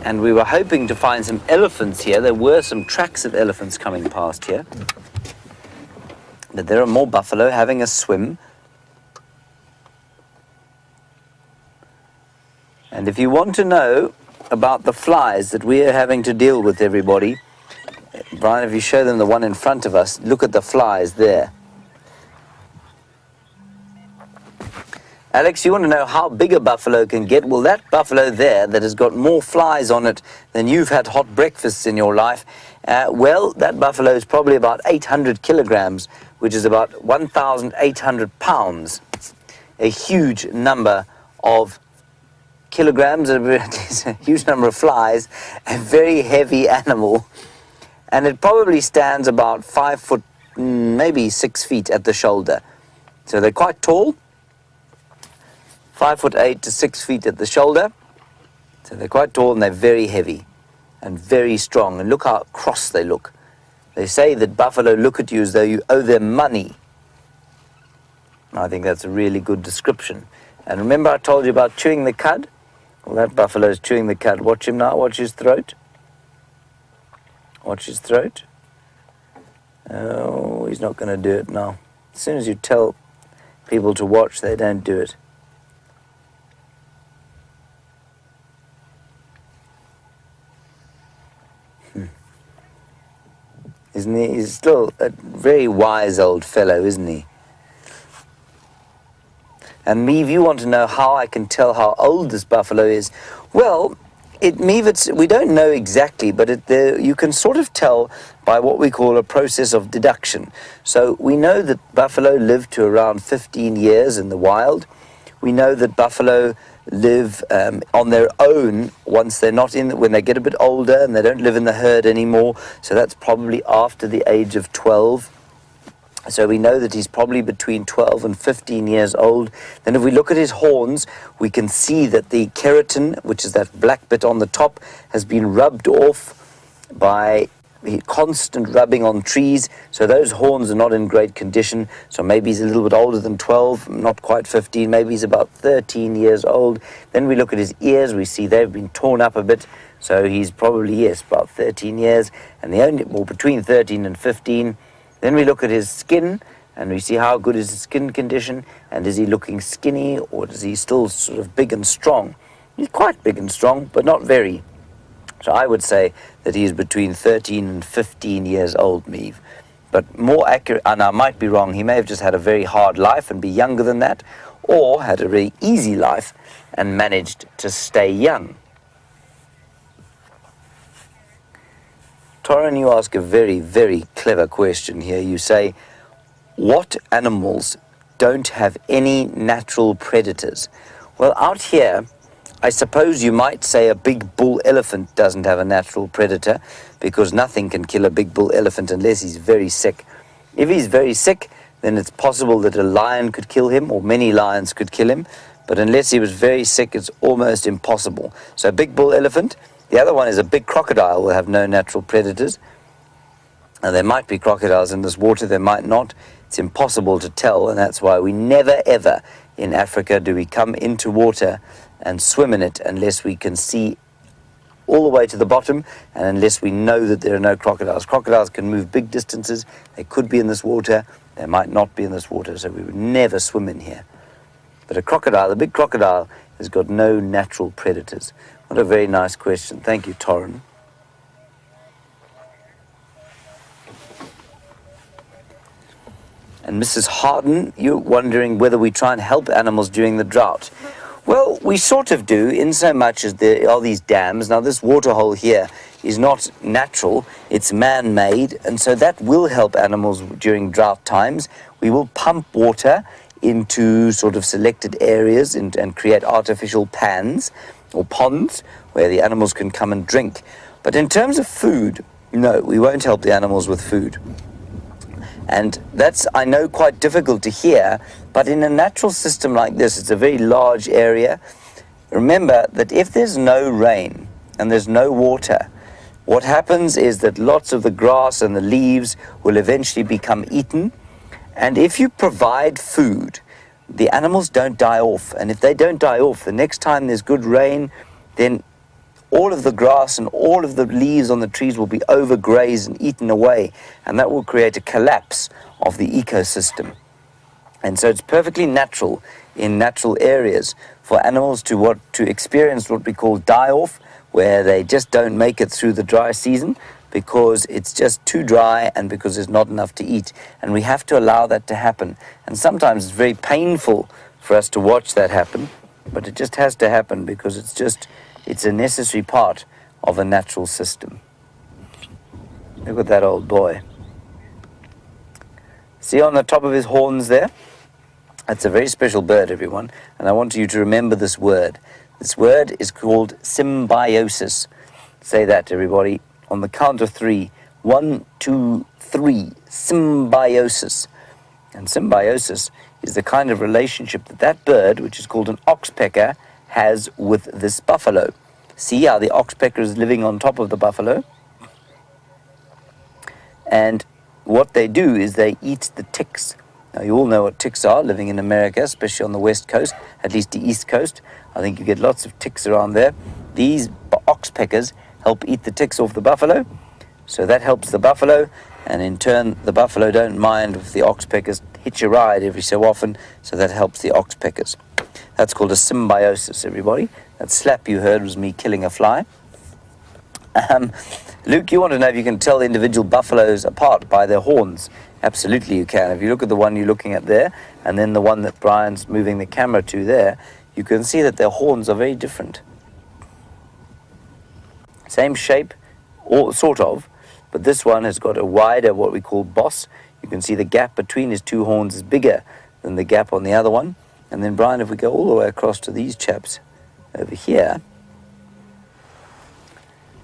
S1: And we were hoping to find some elephants here. There were some tracks of elephants coming past here. But there are more buffalo having a swim. And if you want to know about the flies that we are having to deal with, everybody, Brian, if you show them the one in front of us, look at the flies there. Alex, you want to know how big a buffalo can get? Well, that buffalo there that has got more flies on it than you've had hot breakfasts in your life, well, that buffalo is probably about 800 kilograms, which is about 1,800 pounds. A huge number of kilograms, a huge number of flies, a very heavy animal. And it probably stands about 5 foot, maybe 6 feet at the shoulder. So they're quite tall. 5'8" to 6 feet at the shoulder. So they're quite tall and they're very heavy and very strong. And look how cross they look. They say that buffalo look at you as though you owe them money. I think that's a really good description. And remember I told you about chewing the cud? Well, that buffalo is chewing the cud. Watch him now. Watch his throat. Watch his throat. Oh, he's not going to do it now. As soon as you tell people to watch, they don't do it. Isn't he? He's still a very wise old fellow, isn't he? And Meave, you want to know how I can tell how old this buffalo is? Well, Meave, we don't know exactly, but you can sort of tell by what we call a process of deduction. So we know that buffalo live to around 15 years in the wild. We know that buffalo live on their own once they're not in, when they get a bit older and they don't live in the herd anymore. So that's probably after the age of 12. So we know that he's probably between 12 and 15 years old. Then if we look at his horns, we can see that the keratin, which is that black bit on the top, has been rubbed off by constant rubbing on trees. So those horns are not in great condition. So maybe he's a little bit older than 12, not quite 15. Maybe he's about 13 years old. Then we look at his ears. We see they've been torn up a bit. So he's probably, yes, about 13 years. And between 13 and 15. Then we look at his skin, and we see how good is his skin condition, and is he looking skinny, or is he still sort of big and strong? He's quite big and strong, but not very. So I would say that he is between 13 and 15 years old, Meave. But more accurate, and I might be wrong, he may have just had a very hard life and be younger than that, or had a very easy life and managed to stay young. Torren, you ask a very, very clever question here. You say, what animals don't have any natural predators? Well, out here, I suppose you might say a big bull elephant doesn't have a natural predator, because nothing can kill a big bull elephant unless he's very sick. If he's very sick, then it's possible that a lion could kill him, or many lions could kill him. But unless he was very sick, it's almost impossible. So a big bull elephant. The other one is a big crocodile will have no natural predators. And there might be crocodiles in this water, there might not. It's impossible to tell, and that's why we never ever in Africa do we come into water and swim in it unless we can see all the way to the bottom and unless we know that there are no crocodiles. Crocodiles can move big distances. They could be in this water. They might not be in this water, so we would never swim in here. But a crocodile, a big crocodile, has got no natural predators. What a very nice question. Thank you, Torrin. And Mrs. Harden, you're wondering whether we try and help animals during the drought. Well, we sort of do, in so much as there are these dams. Now, this waterhole here is not natural, it's man-made, and so that will help animals during drought times. We will pump water into sort of selected areas and create artificial pans or ponds where the animals can come and drink. But in terms of food, no, we won't help the animals with food. And that's, I know, quite difficult to hear, but in a natural system like this, it's a very large area. Remember that if there's no rain and there's no water, what happens is that lots of the grass and the leaves will eventually become eaten. And if you provide food, the animals don't die off. And if they don't die off, the next time there's good rain, then all of the grass and all of the leaves on the trees will be overgrazed and eaten away, and that will create a collapse of the ecosystem. And so it's perfectly natural in natural areas for animals to experience what we call die-off, where they just don't make it through the dry season because it's just too dry and because there's not enough to eat. And we have to allow that to happen. And sometimes it's very painful for us to watch that happen, but it just has to happen because it's a necessary part of a natural system. Look at that old boy. See on the top of his horns there? That's a very special bird, everyone. And I want you to remember this word. This word is called symbiosis. Say that, everybody, on the count of 3. 1, 2, 3. Symbiosis. And symbiosis is the kind of relationship that bird, which is called an oxpecker, has with this buffalo. See how the oxpecker is living on top of the buffalo? And what they do is they eat the ticks. Now, you all know what ticks are, living in America, especially on the west coast, at least the east coast. I think you get lots of ticks around there. These oxpeckers help eat the ticks off the buffalo. So that helps the buffalo, and in turn, the buffalo don't mind if the oxpeckers hitch a ride every so often, so that helps the oxpeckers. That's called a symbiosis, everybody. That slap you heard was me killing a fly. Luke, you want to know if you can tell individual buffaloes apart by their horns. Absolutely you can. If you look at the one you're looking at there, and then the one that Brian's moving the camera to there, you can see that their horns are very different. Same shape, or sort of, but this one has got a wider, what we call boss. You can see the gap between his two horns is bigger than the gap on the other one. And then, Brian, if we go all the way across to these chaps over here,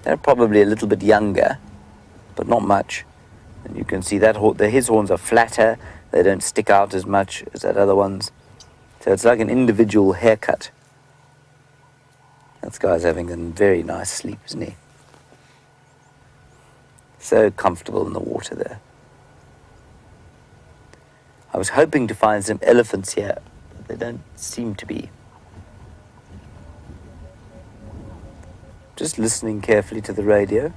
S1: they're probably a little bit younger, but not much. And you can see that his horns are flatter. They don't stick out as much as that other one's. So it's like an individual haircut. That guy's having a very nice sleep, isn't he? So comfortable in the water there. I was hoping to find some elephants here. They don't seem to be. Just listening carefully to the radio.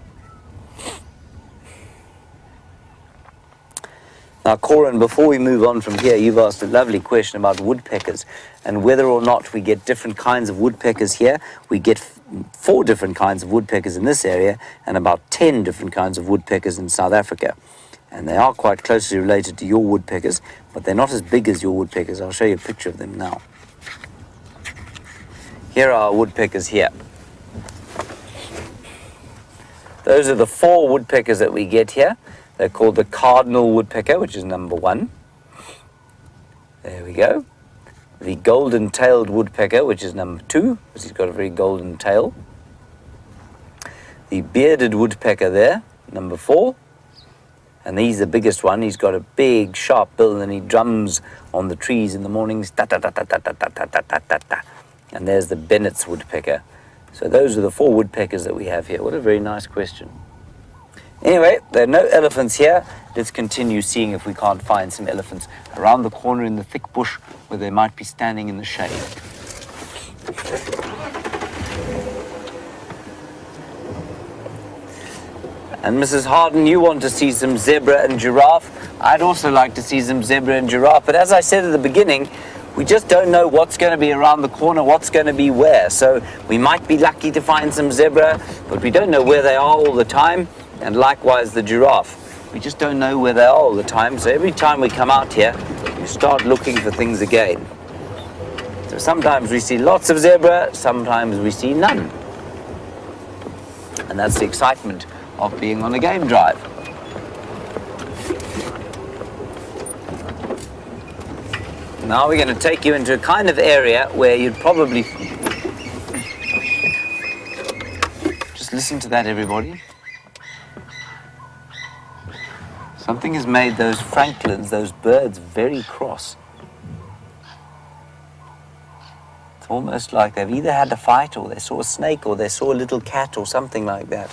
S1: Now, Corin, before we move on from here, you've asked a lovely question about woodpeckers and whether or not we get different kinds of woodpeckers here. We get 4 different kinds of woodpeckers in this area and about 10 different kinds of woodpeckers in South Africa. And they are quite closely related to your woodpeckers, but they're not as big as your woodpeckers. I'll show you a picture of them now. Here are our woodpeckers here. Those are the 4 woodpeckers that we get here. They're called the cardinal woodpecker, which is number 1. There we go. The golden-tailed woodpecker, which is number 2, because he's got a very golden tail. The bearded woodpecker there, number 4. And he's the biggest one. He's got a big, sharp bill, and he drums on the trees in the mornings. Ta-ta-ta-ta-ta-ta-ta-ta-ta-ta. And there's the Bennett's woodpecker. So those are the 4 woodpeckers that we have here. What a very nice question. Anyway, there are no elephants here, let's continue seeing if we can't find some elephants around the corner in the thick bush where they might be standing in the shade. And Mrs. Harden, you want to see some zebra and giraffe. I'd also like to see some zebra and giraffe. But as I said at the beginning, we just don't know what's going to be around the corner, what's going to be where. So we might be lucky to find some zebra, but we don't know where they are all the time. And likewise the giraffe. We just don't know where they are all the time. So every time we come out here, we start looking for things again. So sometimes we see lots of zebra, sometimes we see none. And that's the excitement of being on a game drive. Now we're going to take you into a kind of area where you'd probably... Just listen to that, everybody. Something has made those francolins, those birds, very cross. It's almost like they've either had a fight or they saw a snake or they saw a little cat or something like that.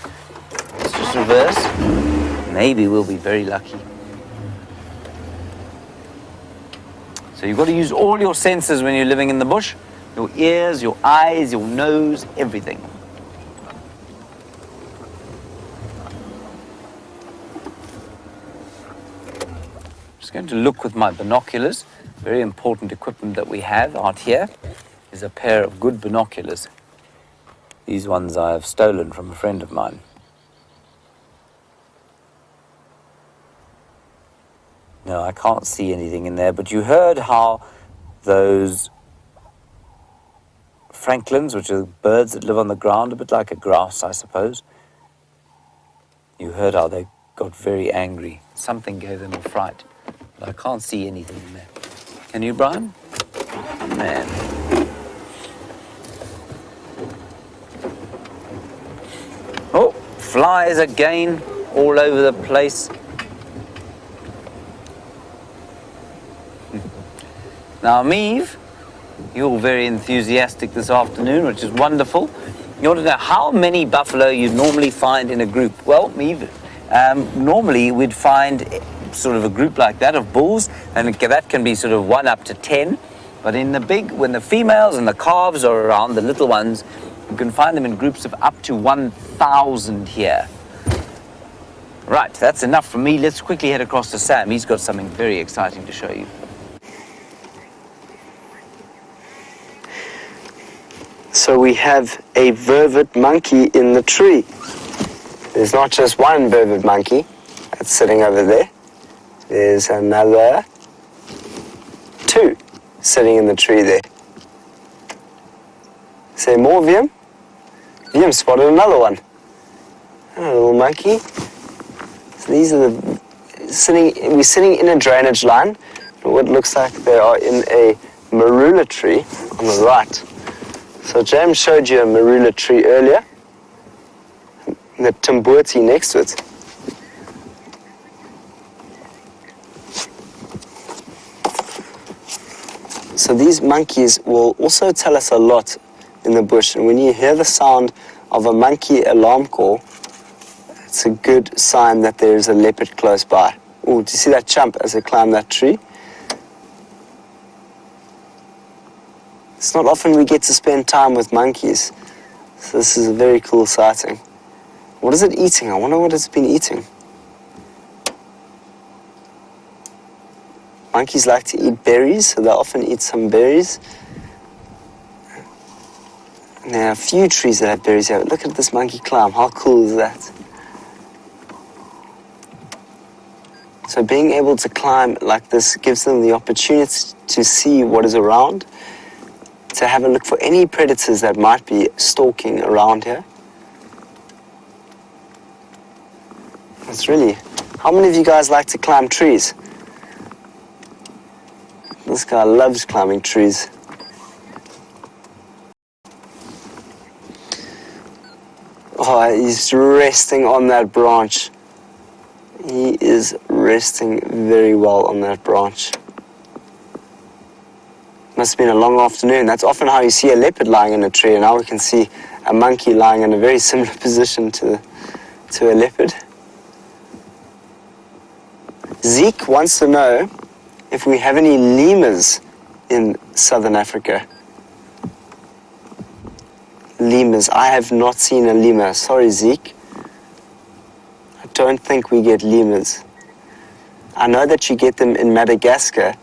S1: Let's just reverse. Maybe we'll be very lucky. So you've got to use all your senses when you're living in the bush. Your ears, your eyes, your nose, everything. Just going to look with my binoculars. Very important equipment that we have out here is a pair of good binoculars. These ones I have stolen from a friend of mine. No, I can't see anything in there, but you heard how those francolins, which are birds that live on the ground, a bit like a grouse, I suppose. You heard how they got very angry. Something gave them a fright, but I can't see anything in there. Can you, Brian? Man. Oh, flies again, all over the place. Now, Meave, you're very enthusiastic this afternoon, which is wonderful. You want to know how many buffalo you normally find in a group? Well, Meave, normally we'd find sort of a group like that of bulls, and that can be sort of 1 up to 10. But in the big, when the females and the calves are around, the little ones, you can find them in groups of up to 1,000 here. Right, that's enough from me. Let's quickly head across to Sam. He's got something very exciting to show you.
S3: So we have a vervet monkey in the tree. There's not just one vervet monkey that's sitting over there. There's another 2 sitting in the tree there. Is there more, Viam? Viam spotted another one. Hello, little monkey. So these are we're sitting in a drainage line. What looks like they are in a marula tree on the right. So James showed you a marula tree earlier, and the timbuti next to it. So these monkeys will also tell us a lot in the bush, and when you hear the sound of a monkey alarm call, it's a good sign that there is a leopard close by. Oh, do you see that jump as they climb that tree? It's not often we get to spend time with monkeys, so this is a very cool sighting. What is it eating? I wonder what it's been eating. Monkeys like to eat berries, so they often eat some berries. And there are a few trees that have berries here. Look at this monkey climb. How cool is that? So being able to climb like this gives them the opportunity to see what is around, to have a look for any predators that might be stalking around here. It's really... How many of you guys like to climb trees? This guy loves climbing trees. Oh, he's resting on that branch. He is resting very well on that branch. Must have been a long afternoon. That's often how you see a leopard lying in a tree, and now we can see a monkey lying in a very similar position to a leopard. Zeke wants to know if we have any lemurs in southern Africa. Lemurs. I have not seen a lemur. Sorry, Zeke. I don't think we get lemurs. I know that you get them in Madagascar,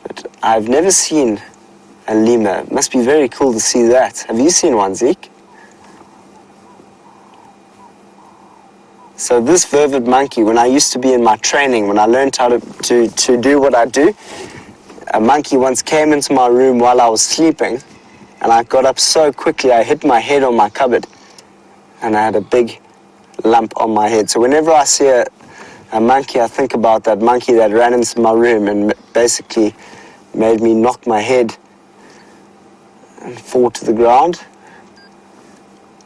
S3: but I've never seen a lemur. It must be very cool to see that. Have you seen one, Zeke? So this vervet monkey, when I used to be in my training, when I learned how to do what I do, a monkey once came into my room while I was sleeping, and I got up so quickly I hit my head on my cupboard, and I had a big lump on my head. So whenever I see a monkey, I think about that monkey that ran into my room and basically made me knock my head and fall to the ground.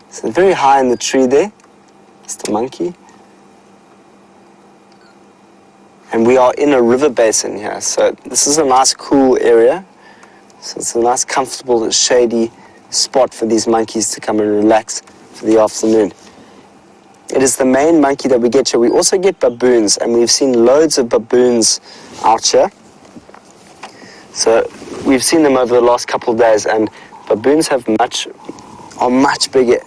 S3: So very high in the tree there, it's the monkey. And we are in a river basin here, so this is a nice cool area. So it's a nice comfortable shady spot for these monkeys to come and relax for the afternoon. It is the main monkey that we get here. We also get baboons, and we've seen loads of baboons out here. So we've seen them over the last couple of days, and baboons have much bigger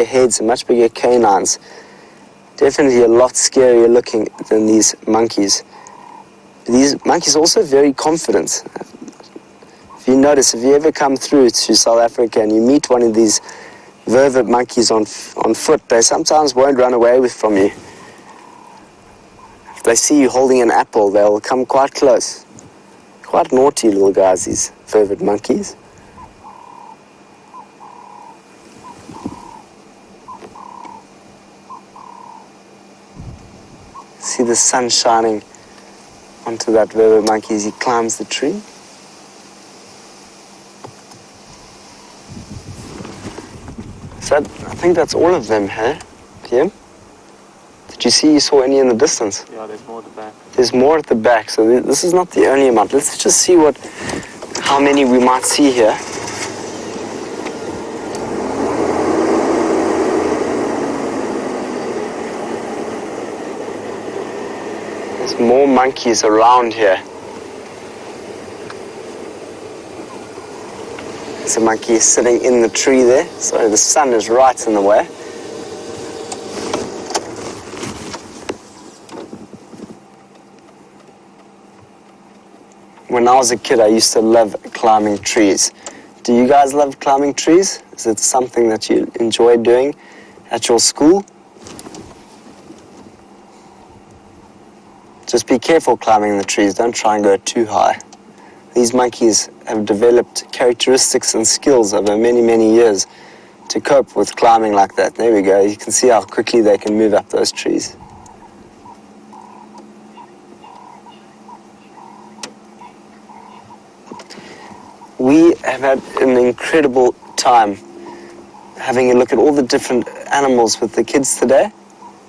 S3: heads and much bigger canines. Definitely a lot scarier looking than these monkeys. These monkeys are also very confident. If you notice, if you ever come through to South Africa and you meet one of these vervet monkeys on foot, they sometimes won't run away from you. If they see you holding an apple, they'll come quite close. Quite naughty little guys, these vervet monkeys. See the sun shining onto that vervet monkey as he climbs the tree. So I think that's all of them, huh, PM? Did you saw any in the distance?
S2: Yeah, there's more at the back.
S3: There's more at the back, so this is not the only amount. Let's just see how many we might see here. There's more monkeys around here. There's a monkey sitting in the tree there, so the sun is right in the way. When I was a kid, I used to love climbing trees. Do you guys love climbing trees? Is it something that you enjoy doing at your school? Just be careful climbing the trees. Don't try and go too high. These monkeys have developed characteristics and skills over many, many years to cope with climbing like that. There we go. You can see how quickly they can move up those trees. We have had an incredible time having a look at all the different animals with the kids today.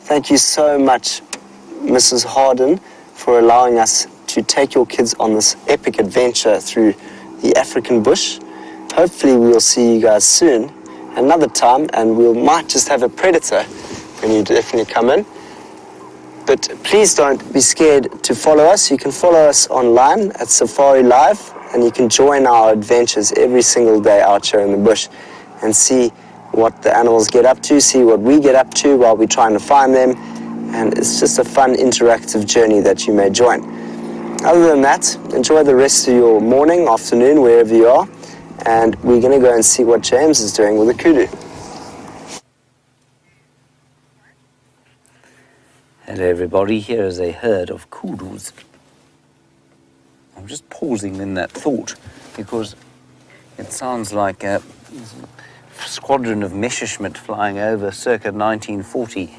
S3: Thank you so much, Mrs. Harden, for allowing us to take your kids on this epic adventure through the African bush. Hopefully we'll see you guys soon, another time, and we might just have a predator when you definitely come in. But please don't be scared to follow us. You can follow us online at Safari Live, and you can join our adventures every single day out here in the bush and see what the animals get up to, see what we get up to while we're trying to find them. And it's just a fun, interactive journey that you may join. Other than that, enjoy the rest of your morning, afternoon, wherever you are. And we're going to go and see what James is doing with the kudu.
S1: Hello everybody, here is a herd of kudus. I'm just pausing in that thought because it sounds like a squadron of Messerschmitt flying over circa 1940.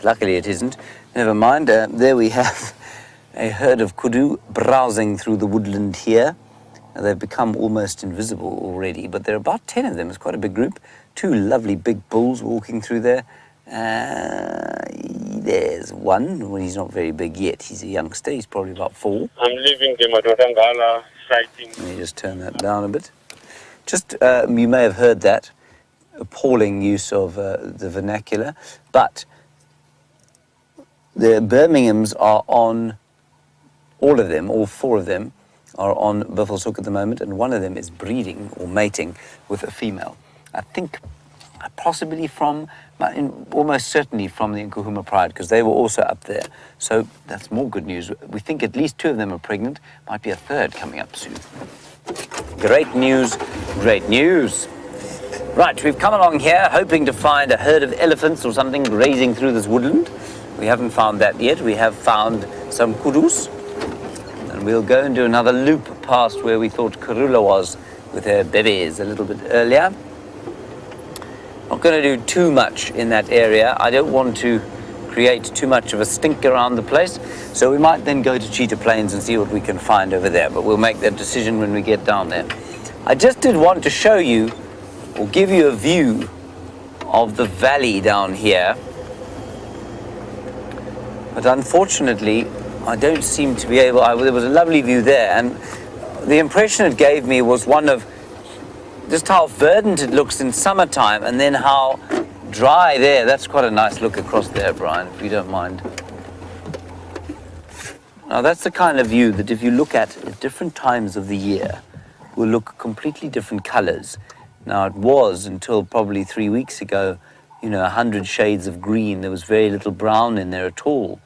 S1: Luckily it isn't. Never mind, there we have a herd of kudu browsing through the woodland here. They've become almost invisible already, but there are about 10 of them. It's quite a big group. 2 lovely big bulls walking through there. There's one. Well, he's not very big yet. He's a youngster. He's probably about 4.
S4: I'm leaving the Madodangala sighting.
S1: Let me just turn that down a bit. Just, you may have heard that appalling use of the vernacular, but The Birminghams are on, all of them, all four of them, are on Buffelshoek at the moment, and one of them is breeding or mating with a female. I think possibly almost certainly from the Nkuhuma Pride, because they were also up there. So that's more good news. We think at least two of them are pregnant. Might be a third coming up soon. Great news, great news. Right, we've come along here hoping to find a herd of elephants or something grazing through this woodland. We haven't found that yet. We have found some kudus. And we'll go and do another loop past where we thought Karula was with her babies a little bit earlier. Not going to do too much in that area. I don't want to create too much of a stink around the place. So we might then go to Cheetah Plains and see what we can find over there. But we'll make that decision when we get down there. I just did want to show you or give you a view of the valley down here. But unfortunately, I don't seem to be able... there was a lovely view there. And the impression it gave me was one of just how verdant it looks in summertime, and then how dry there. That's quite a nice look across there, Brian, if you don't mind. Now, that's the kind of view that if you look at different times of the year, will look completely different colors. Now, it was until probably 3 weeks ago, 100 shades of green. There was very little brown in there at all.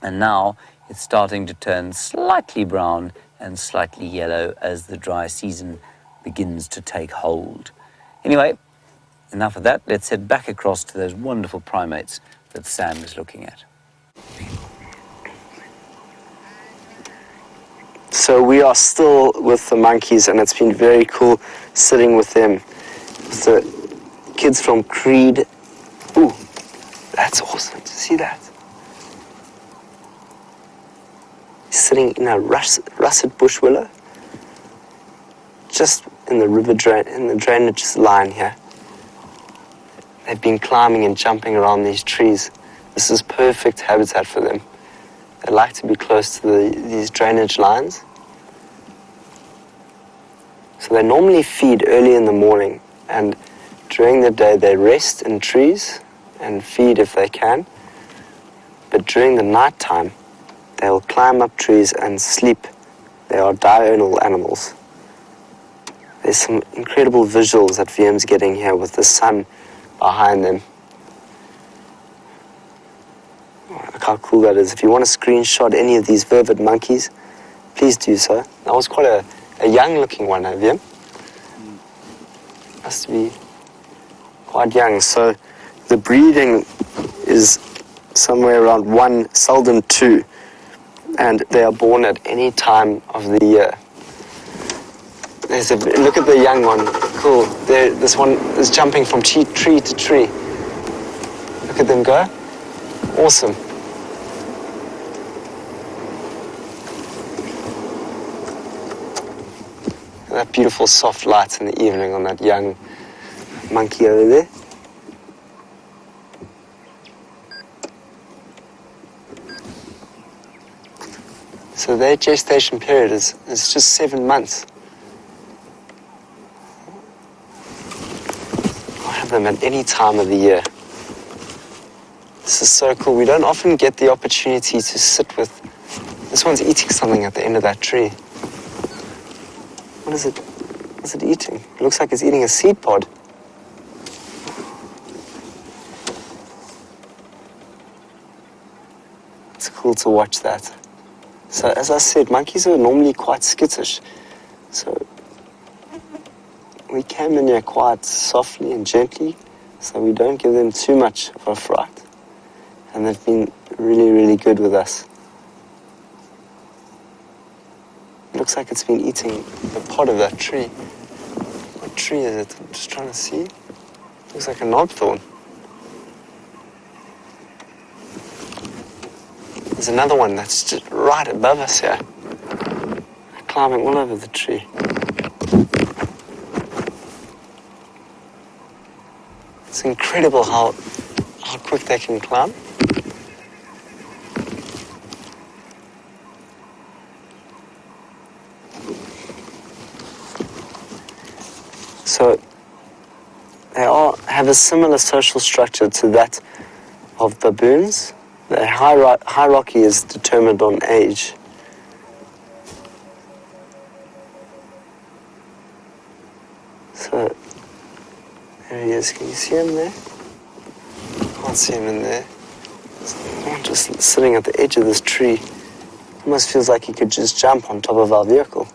S1: And now it's starting to turn slightly brown and slightly yellow as the dry season begins to take hold. Anyway, enough of that. Let's head back across to those wonderful primates that Sam is looking at.
S3: So we are still with the monkeys, and it's been very cool sitting with them. With the kids from Creed. Ooh, that's awesome to see that. Sitting in a russet bush willow, just in the river drain, in the drainage line here. They've been climbing and jumping around these trees. This is perfect habitat for them. They like to be close to these drainage lines. So they normally feed early in the morning, and during the day they rest in trees and feed if they can. But during the night time, they'll climb up trees and sleep. They are diurnal animals. There's some incredible visuals that VM's getting here with the sun behind them. Look how cool that is. If you want to screenshot any of these vervet monkeys, please do so. That was quite a young looking one, VM. Must be quite young. So the breeding is somewhere around 1, seldom 2. And they are born at any time of the year. Look at the young one. Cool. This one is jumping from tree to tree. Look at them go. Awesome. That beautiful soft light in the evening on that young monkey over there. So their gestation period is just 7 months. I'll have them at any time of the year. This is so cool. We don't often get the opportunity to sit with... This one's eating something at the end of that tree. What is it? What's it eating? It looks like it's eating a seed pod. It's cool to watch that. So as I said, monkeys are normally quite skittish. So we came in here quite softly and gently, so we don't give them too much of a fright. And they've been really, really good with us. It looks like it's been eating the pod of that tree. What tree is it? I'm just trying to see. Looks like a knobthorn. There's another one that's just right above us here. Climbing all over the tree. It's incredible how quick they can climb. So they all have a similar social structure to that of baboons. The hierarchy is determined on age. So, there he is. Can you see him there? Can't see him in there. One just sitting at the edge of this tree. Almost feels like he could just jump on top of our vehicle.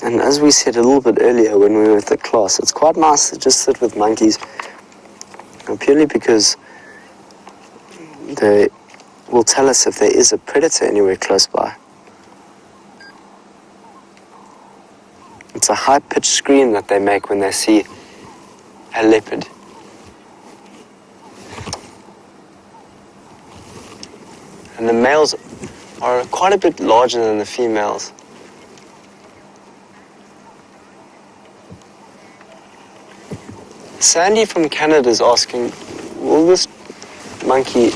S3: And as we said a little bit earlier when we were at the class, it's quite nice to just sit with monkeys, purely because they will tell us if there is a predator anywhere close by. It's a high-pitched scream that they make when they see a leopard. And the males are quite a bit larger than the females. Sandy from Canada is asking, will this monkey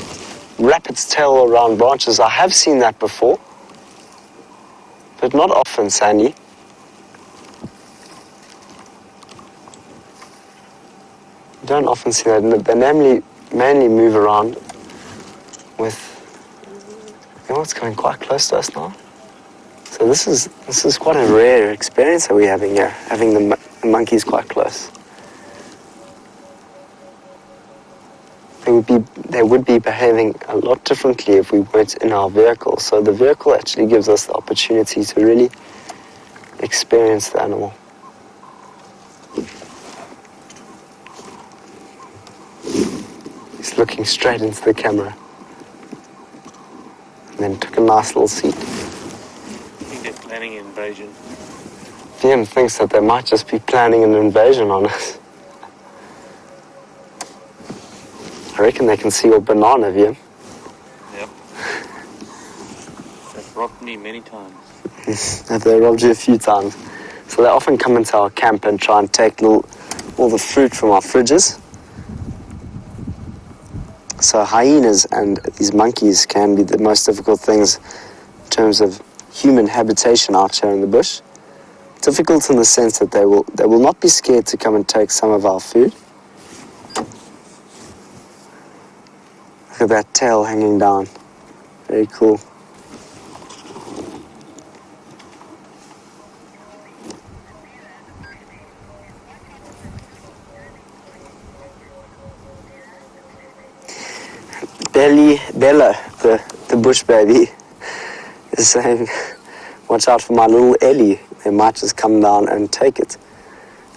S3: wrap its tail around branches? I have seen that before, but not often, Sandy. You don't often see that. They mainly move around with, you know, it's coming quite close to us now. So this is quite a rare experience that we're having here, having the monkeys quite close. They would be behaving a lot differently if we weren't in our vehicle. So the vehicle actually gives us the opportunity to really experience the animal. He's looking straight into the camera. And then took a nice little seat.
S4: I think they're planning an invasion.
S3: VM thinks that they might just be planning an invasion on us. I reckon they can see your banana, VM.
S4: Yep. They've robbed me many times.
S3: They robbed you a few times. So they often come into our camp and try and take all the fruit from our fridges. So hyenas and these monkeys can be the most difficult things in terms of human habitation out here in the bush. Difficult in the sense that they will not be scared to come and take some of our food. Look at that tail hanging down. Very cool. Bella, the bush baby, is saying, watch out for my little Ellie. They might just come down and take it.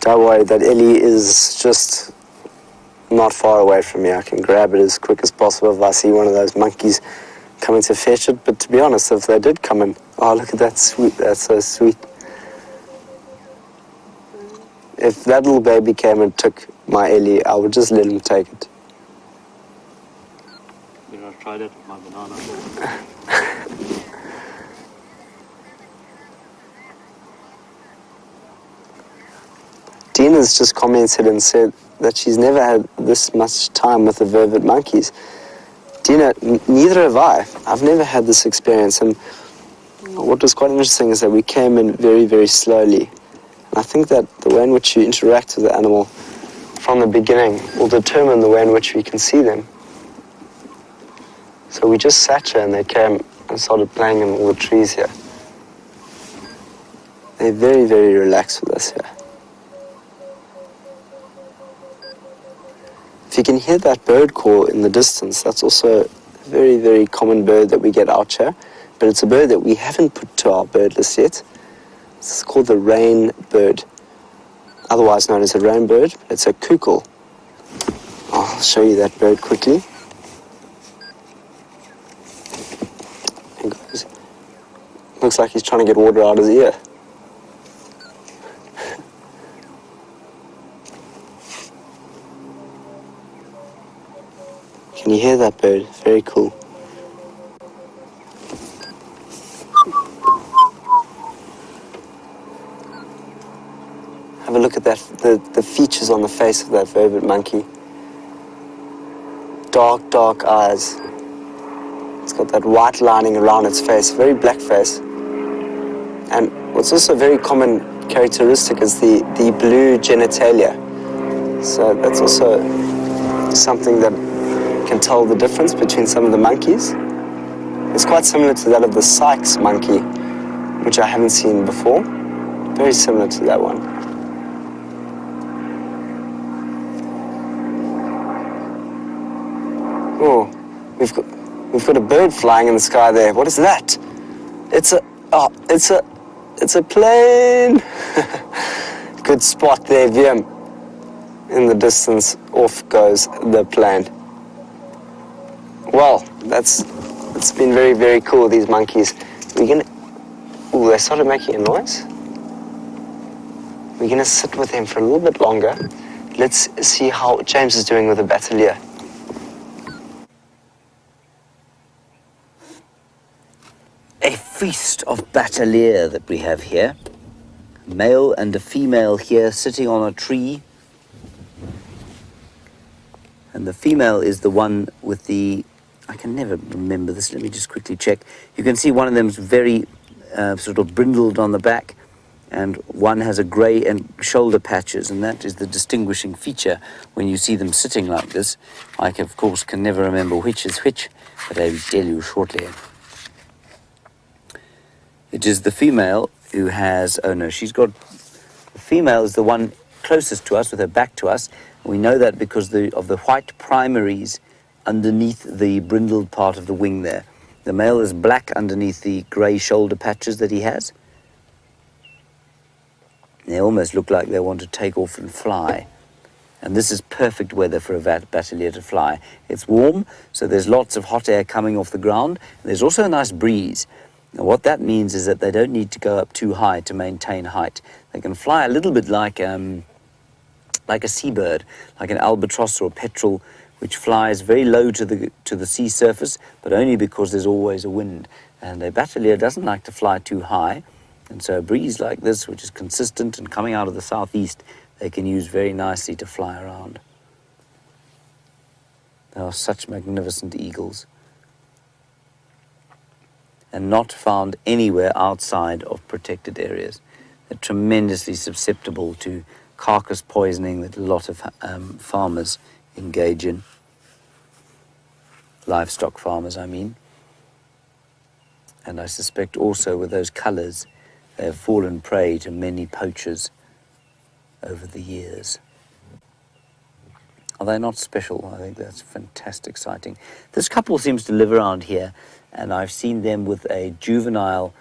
S3: Don't worry, that Ellie is just not far away from me. I can grab it as quick as possible if I see one of those monkeys coming to fetch it. But to be honest, if they did come in, oh, look at that sweet, that's so sweet. If that little baby came and took my Ellie, I would just let him take it.
S4: Maybe I'll try that with my banana.
S3: Dina's just commented and said that she's never had this much time with the vervet monkeys. Dina, neither have I. I've never had this experience, and what was quite interesting is that we came in very, very slowly. And I think that the way in which you interact with the animal from the beginning will determine the way in which we can see them. So we just sat here and they came and started playing in all the trees here. They're very, very relaxed with us here. If you can hear that bird call in the distance, that's also a very, very common bird that we get out here, but it's a bird that we haven't put to our bird list yet. It's called the rain bird, otherwise known as a rain bird. It's a kukul. I'll show you that bird quickly. There goes. Looks like he's trying to get water out of his ear. Can you hear that bird? Very cool. Have a look at that, the features on the face of that vervet monkey. Dark, dark eyes. It's got that white lining around its face, very black face. And what's also a very common characteristic is the blue genitalia. So that's also something that can tell the difference between some of the monkeys. It's quite similar to that of the Sykes monkey, which I haven't seen before. Very similar to that one. Oh, we've got a bird flying in the sky there. What is that? It's a plane. Good spot there, Wiem. In the distance, off goes the plane. Well, it's been very, very cool, these monkeys. Ooh, they started making a noise. We're gonna sit with them for a little bit longer. Let's see how James is doing with the batelier.
S1: A feast of batelier that we have here. A male and a female here sitting on a tree. And the female is the one with the, I can never remember this, let me just quickly check. You can see one of them's very sort of brindled on the back, and one has a grey and shoulder patches, and that is the distinguishing feature when you see them sitting like this. I, of course, can never remember which is which, but I will tell you shortly. It is the female who has, oh no, the female is the one closest to us with her back to us. We know that because of the white primaries underneath the brindled part of the wing there. The male is black underneath the grey shoulder patches that he has. They almost look like they want to take off and fly. And this is perfect weather for a batelier to fly. It's warm, so there's lots of hot air coming off the ground. There's also a nice breeze. Now, what that means is that they don't need to go up too high to maintain height. They can fly a little bit like a seabird, like an albatross or a petrel, which flies very low to the sea surface, but only because there's always a wind. And a batelier doesn't like to fly too high, and so a breeze like this, which is consistent and coming out of the southeast, they can use very nicely to fly around. They are such magnificent eagles, and not found anywhere outside of protected areas. They're tremendously susceptible to carcass poisoning that a lot of farmers engage in. Livestock farmers, I mean. And I suspect also with those colours, they have fallen prey to many poachers over the years. Are they not special? I think that's fantastic sighting. This couple seems to live around here, and I've seen them with a juvenile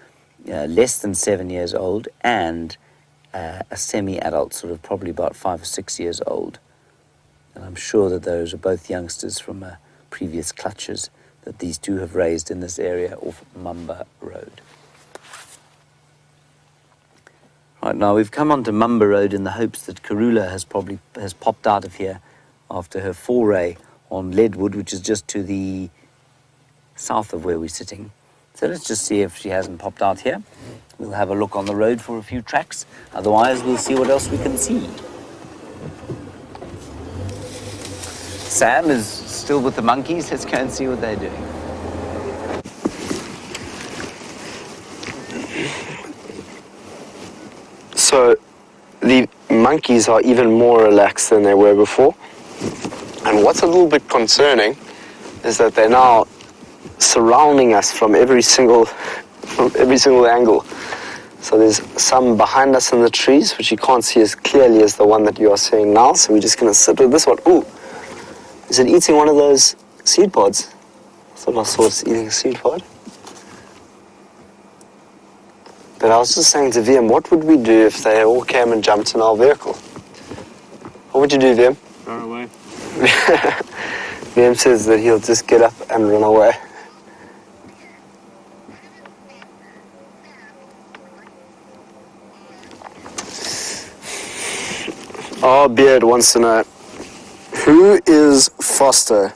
S1: less than 7 years old and a semi-adult, sort of probably about 5 or 6 years old. And I'm sure that those are both youngsters from previous clutches that these two have raised in this area off Mumba Road. Right, now we've come onto Mumba Road in the hopes that Karula has popped out of here after her foray on Leadwood, which is just to the south of where we're sitting. So let's just see if she hasn't popped out here. We'll have a look on the road for a few tracks. Otherwise, we'll see what else we can see. Sam is still with the monkeys. Let's go and see what they're doing.
S3: So the monkeys are even more relaxed than they were before. And what's a little bit concerning is that they're now surrounding us from every single angle. So there's some behind us in the trees, which you can't see as clearly as the one that you are seeing now. So we're just going to sit with this one. Ooh, is it eating one of those seed pods? I thought I saw it eating a seed pod. But I was just saying to Wiem, what would we do if they all came and jumped in our vehicle? What would you do, Wiem?
S4: Run away.
S3: Wiem says that he'll just get up and run away. Our beard wants to know, who is faster,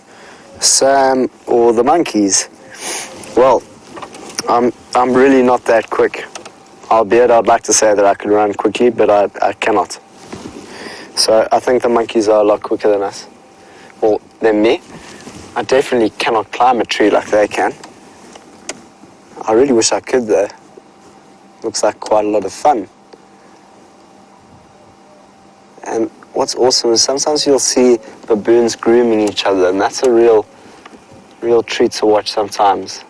S3: Sam or the monkeys? Well, I'm really not that quick. Albeit I'd like to say that I could run quickly, but I cannot. So I think the monkeys are a lot quicker than us. Well, than me. I definitely cannot climb a tree like they can. I really wish I could though. Looks like quite a lot of fun. And what's awesome is sometimes you'll see baboons grooming each other, and that's a real treat to watch sometimes.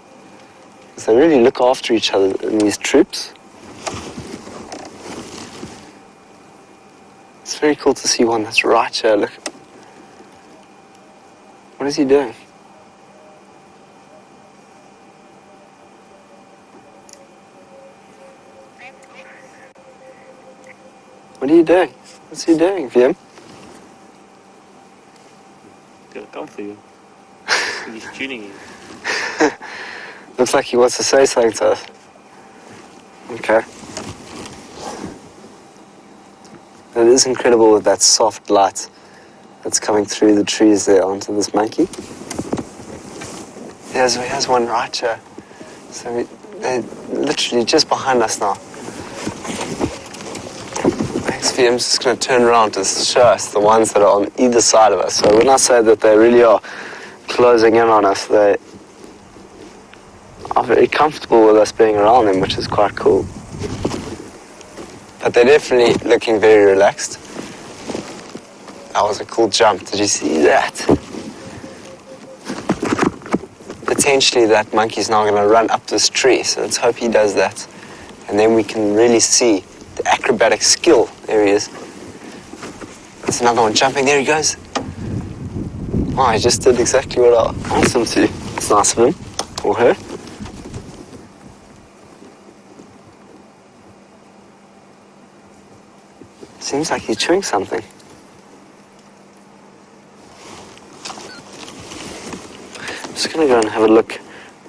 S3: They really look after each other in these troops. It's very cool to see one that's right here. Look. What is he doing? What are you doing? What's he doing, Wiem?
S4: Gonna come for you. He's tuning you.
S3: Looks like he wants to say something to us. Okay. It is incredible with that soft light that's coming through the trees there onto this monkey. Here's one right here. So they're literally just behind us now. Thanks, I'm just going to turn around to show us the ones that are on either side of us. So when I say that they really are closing in on us, they are very comfortable with us being around them, which is quite cool. But they're definitely looking very relaxed. That was a cool jump. Did you see that? Potentially that monkey's now going to run up this tree, so let's hope he does that. And then we can really see the acrobatic skill. There he is. There's another one jumping. There he goes. Oh, he just did exactly what I asked him to. It's nice of him, or her. Seems like he's chewing something. I'm just going to go and have a look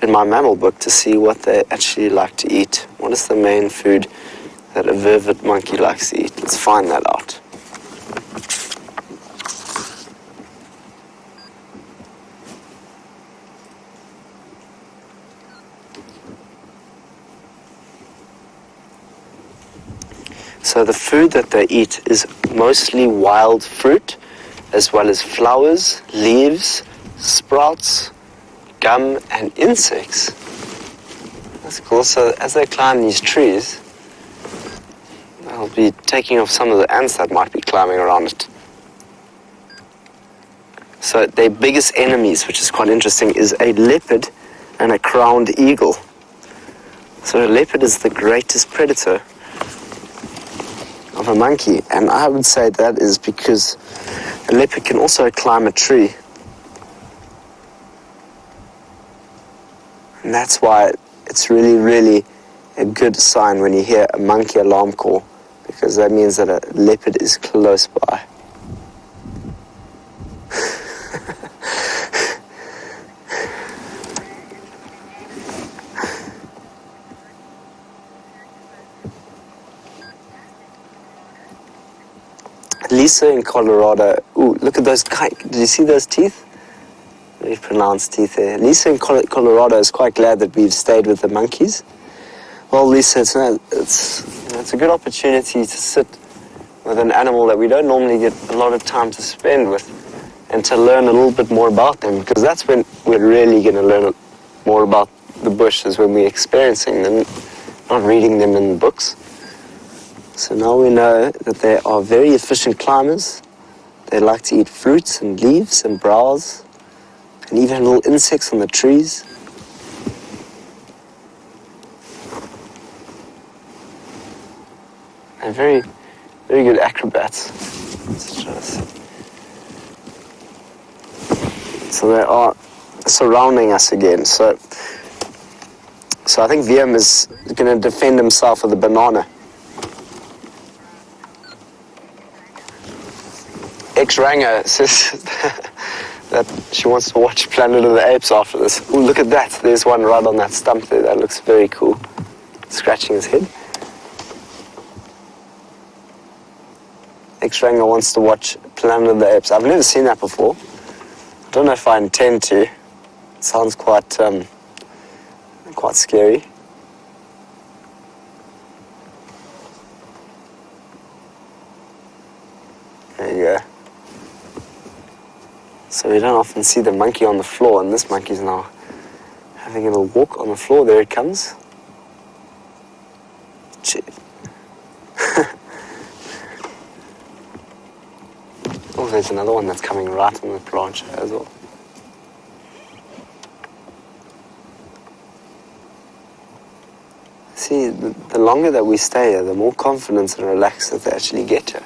S3: in my mammal book to see what they actually like to eat. What is the main food that a vervet monkey likes to eat? Let's find that out. So the food that they eat is mostly wild fruit, as well as flowers, leaves, sprouts, gum, and insects. That's cool. So as they climb these trees, they'll be taking off some of the ants that might be climbing around it. So their biggest enemies, which is quite interesting, is a leopard and a crowned eagle. So a leopard is the greatest predator of a monkey, and I would say that is because a leopard can also climb a tree. And that's why it's really, really a good sign when you hear a monkey alarm call, because that means that a leopard is close by. Lisa in Colorado, ooh, look at those, did you see those teeth? Very pronounced teeth there. Lisa in Colorado is quite glad that we've stayed with the monkeys. Well, Lisa, it's a good opportunity to sit with an animal that we don't normally get a lot of time to spend with, and to learn a little bit more about them, because that's when we're really going to learn more about the bush, is when we're experiencing them, not reading them in books. So now we know that they are very efficient climbers. They like to eat fruits and leaves and browse, and even little insects on the trees. And very, very good acrobats. So they are surrounding us again. So I think Wiem is going to defend himself with a banana. Ex-Ranger says that she wants to watch Planet of the Apes after this. Ooh, look at that. There's one right on that stump there. That looks very cool. Scratching his head. Ex-Ranger wants to watch Planet of the Apes. I've never seen that before. I don't know if I intend to. It sounds quite scary. There you go. So we don't often see the monkey on the floor, and this monkey's now having a little walk on the floor. There it comes. Oh, there's another one that's coming right on the branch as well. See, the longer that we stay here, the more confidence and relaxed that they actually get here.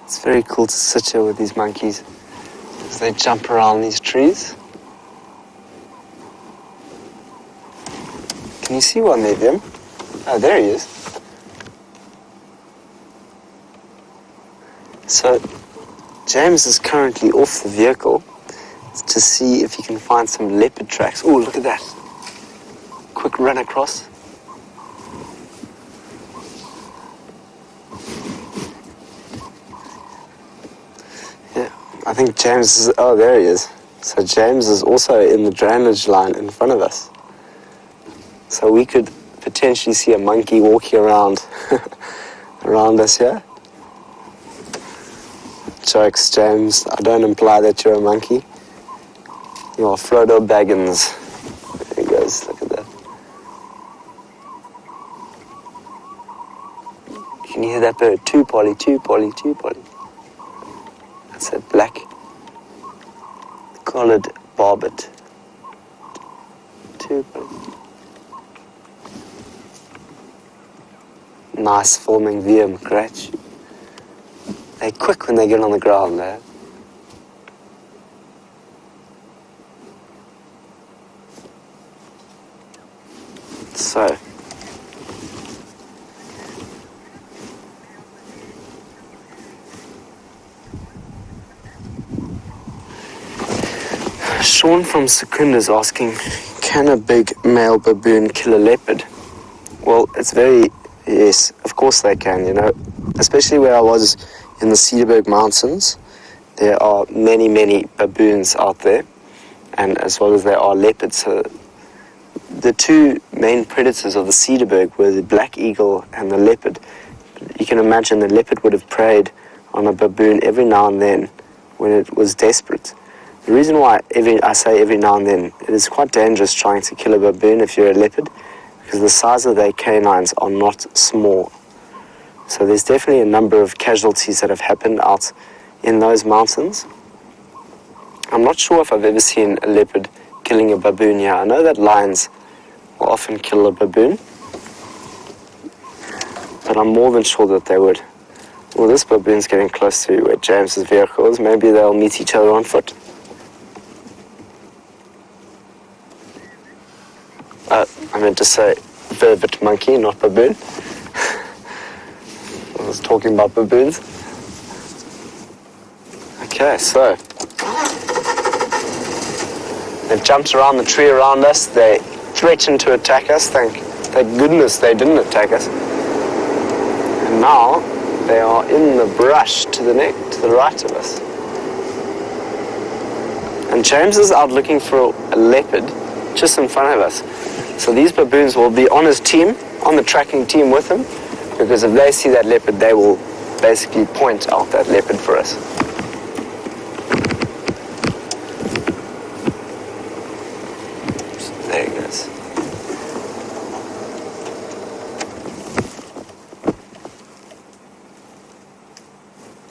S3: It's very cool to sit here with these monkeys as they jump around these trees. Can you see one there, Vim? Oh, there he is. So, James is currently off the vehicle to see if he can find some leopard tracks. Oh, look at that. Quick run across. Yeah, I think James is, oh, there he is. So James is also in the drainage line in front of us. So we could potentially see a monkey walking around around us here. Jokes, James. I don't imply that you're a monkey. You're Frodo Baggins. There he goes. Look at that. Can you hear that bird? Two Polly, two Polly, two Polly. That's that black collared barbet. Two Polly. Nice filming VM, great. They're quick when they get on the ground there. So, Sean from Secunda is asking, can a big male baboon kill a leopard? Well, it's very, yes, of course they can, you know. Especially where I was in the Cederberg Mountains, there are many, many baboons out there, and as well as there are leopards. So the two main predators of the Cederberg were the black eagle and the leopard. You can imagine the leopard would have preyed on a baboon every now and then when it was desperate. The reason why I say every now and then, it is quite dangerous trying to kill a baboon if you're a leopard, because the size of their canines are not small. So there's definitely a number of casualties that have happened out in those mountains. I'm not sure if I've ever seen a leopard killing a baboon here. I know that lions will often kill a baboon, but I'm more than sure that they would. Well, this baboon's getting close to where James's vehicle is. Maybe they'll meet each other on foot. I meant to say vervet monkey, not baboon. I was talking about baboons. Okay, so they've jumped around the tree around us. They threatened to attack us. Thank goodness they didn't attack us. And now they are in the brush to the right of us. And James is out looking for a leopard just in front of us. So these baboons will be on his team, on the tracking team with him, because if they see that leopard, they will basically point out that leopard for us. So there he goes.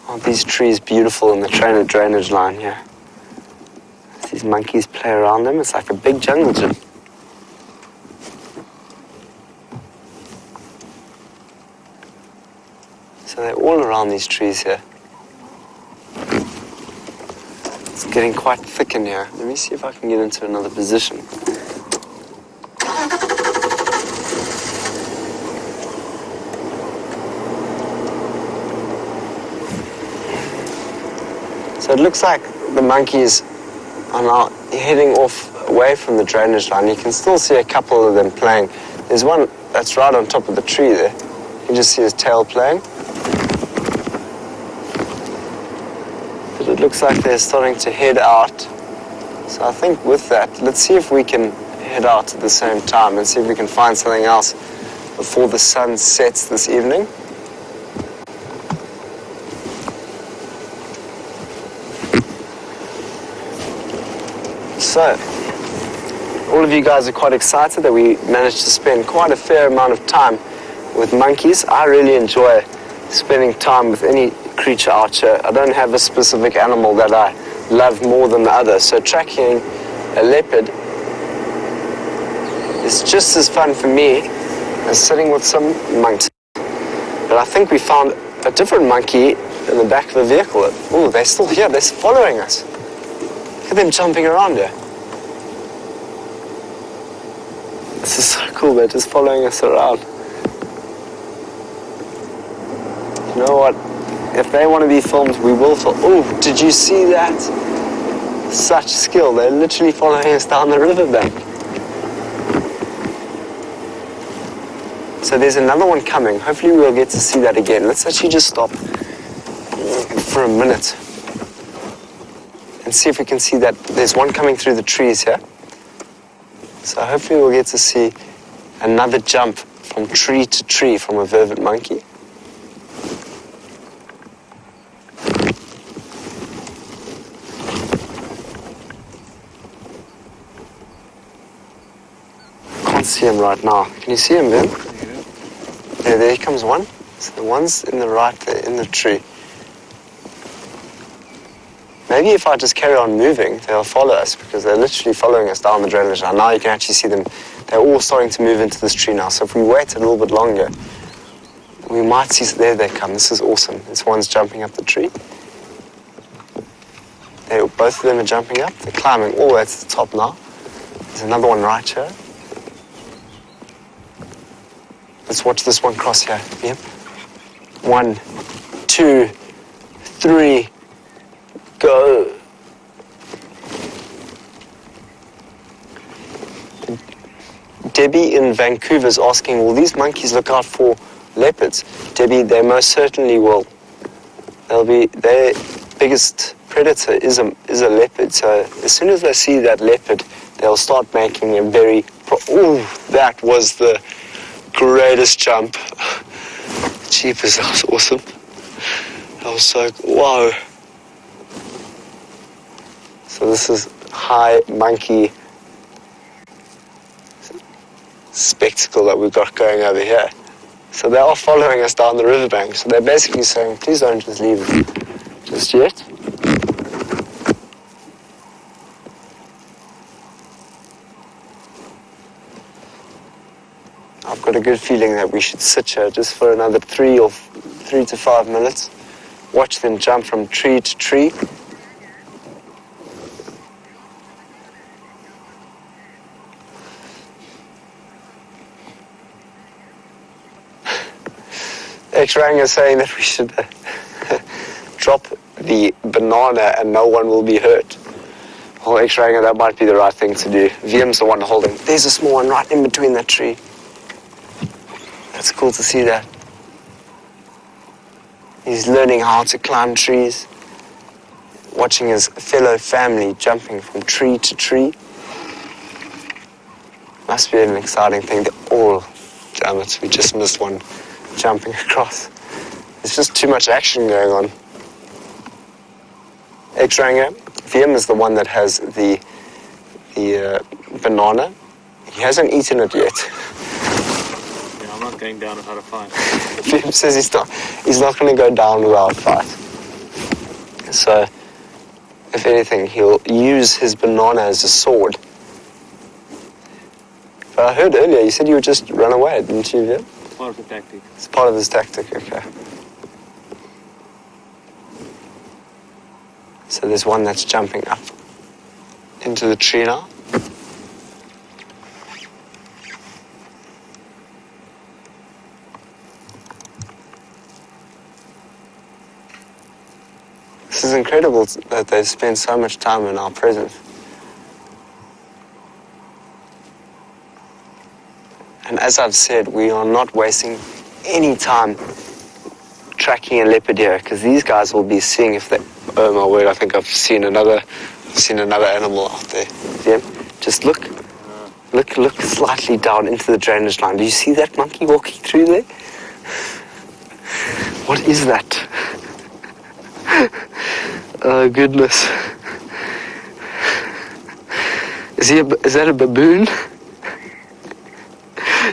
S3: Aren't these trees beautiful in the drainage line here? These monkeys play around them. It's like a big jungle gym. So they're all around these trees here. It's getting quite thick in here. Let me see if I can get into another position. So it looks like the monkeys are now heading off away from the drainage line. You can still see a couple of them playing. There's one that's right on top of the tree there. You can just see his tail playing. But it looks like they're starting to head out. So I think with that, let's see if we can head out at the same time and see if we can find something else before the sun sets this evening. So, all of you guys are quite excited that we managed to spend quite a fair amount of time with monkeys. I really enjoy spending time with any creature out here. I don't have a specific animal that I love more than the other. So tracking a leopard is just as fun for me as sitting with some monkeys. But I think we found a different monkey in the back of the vehicle. Oh, they're still here. They're following us. Look at them jumping around here. This is so cool. They're just following us around. You know what? If they want to be filmed, we will film. Oh, did you see that? Such skill. They're literally following us down the riverbank. So there's another one coming. Hopefully we'll get to see that again. Let's actually just stop for a minute and see if we can see that. There's one coming through the trees here. So hopefully we'll get to see another jump from tree to tree from a vervet monkey. Can't see him right now. Can you see him, Ben? Yeah, there comes one. So the one's in the right there, in the tree. Maybe if I just carry on moving, they'll follow us because they're literally following us down the drainage line. Now you can actually see them. They're all starting to move into this tree now. So if we wait a little bit longer, we might see, there they come. This is awesome. This one's jumping up the tree. Both of them are jumping up. They're climbing all the way to the top now. There's another one right here. Let's watch this one cross here. Yep. 1, 2, 3, go. Debbie in Vancouver is asking, will these monkeys look out for leopards? Debbie, they most certainly will. Their biggest predator is a leopard. So as soon as they see that leopard, they'll start making a very... that was the greatest jump. Jeepers, that was awesome. That was so... Wow. So this is high monkey spectacle that we've got going over here. So they are following us down the riverbank. So they're basically saying, please don't just leave just yet. I've got a good feeling that we should sit here just for another 3 to 5 minutes. Watch them jump from tree to tree. X-Rang is saying that we should drop the banana and no one will be hurt. Well, X-Rang, that might be the right thing to do. VM's the one holding. There's a small one right in between that tree. It's cool to see that. He's learning how to climb trees, watching his fellow family jumping from tree to tree. Must be an exciting thing. Damn it, we just missed one jumping across. There's just too much action going on. X-Ranger, VM is the one that has the banana. He hasn't eaten it yet.
S4: Yeah, I'm not going down without a fight.
S3: VM says he's not going to go down without a fight. So, if anything, he'll use his banana as a sword. But I heard earlier, you said you would just run away, didn't you, VM?
S4: It's part of the tactic.
S3: It's part of his tactic, okay. So there's one that's jumping up into the tree now. This is incredible that they spend so much time in our presence. And as I've said, we are not wasting any time tracking a leopard here, because these guys will be seeing if they... Oh my word, I think I've seen another animal out there. Yeah? Just look slightly down into the drainage line. Do you see that monkey walking through there? What is that? Oh goodness. Is that a baboon?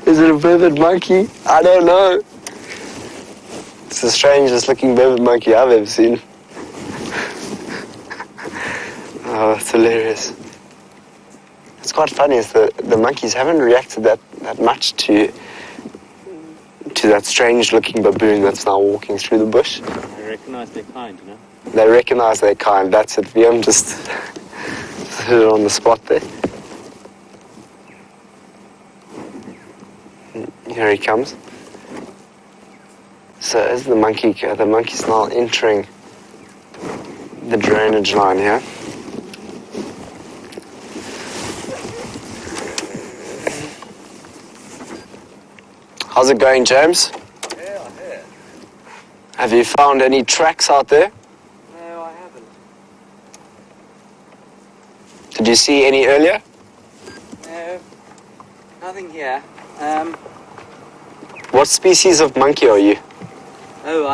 S3: Is it a vivid monkey? I don't know. It's the strangest looking vivid monkey I've ever seen. Oh, that's hilarious. It's quite funny is the monkeys haven't reacted that much to that strange looking baboon that's now walking through the bush.
S4: I recognise their kind, you know.
S3: They recognize their kind. That's it. VM just hit it on the spot there. Here he comes. So as the monkey's now entering the drainage line here. How's it going, James?
S1: Yeah, yeah.
S3: Have you found any tracks out there?
S1: No, I haven't.
S3: Did you see any earlier?
S1: No, nothing here.
S3: What species of monkey are you?
S1: Oh, I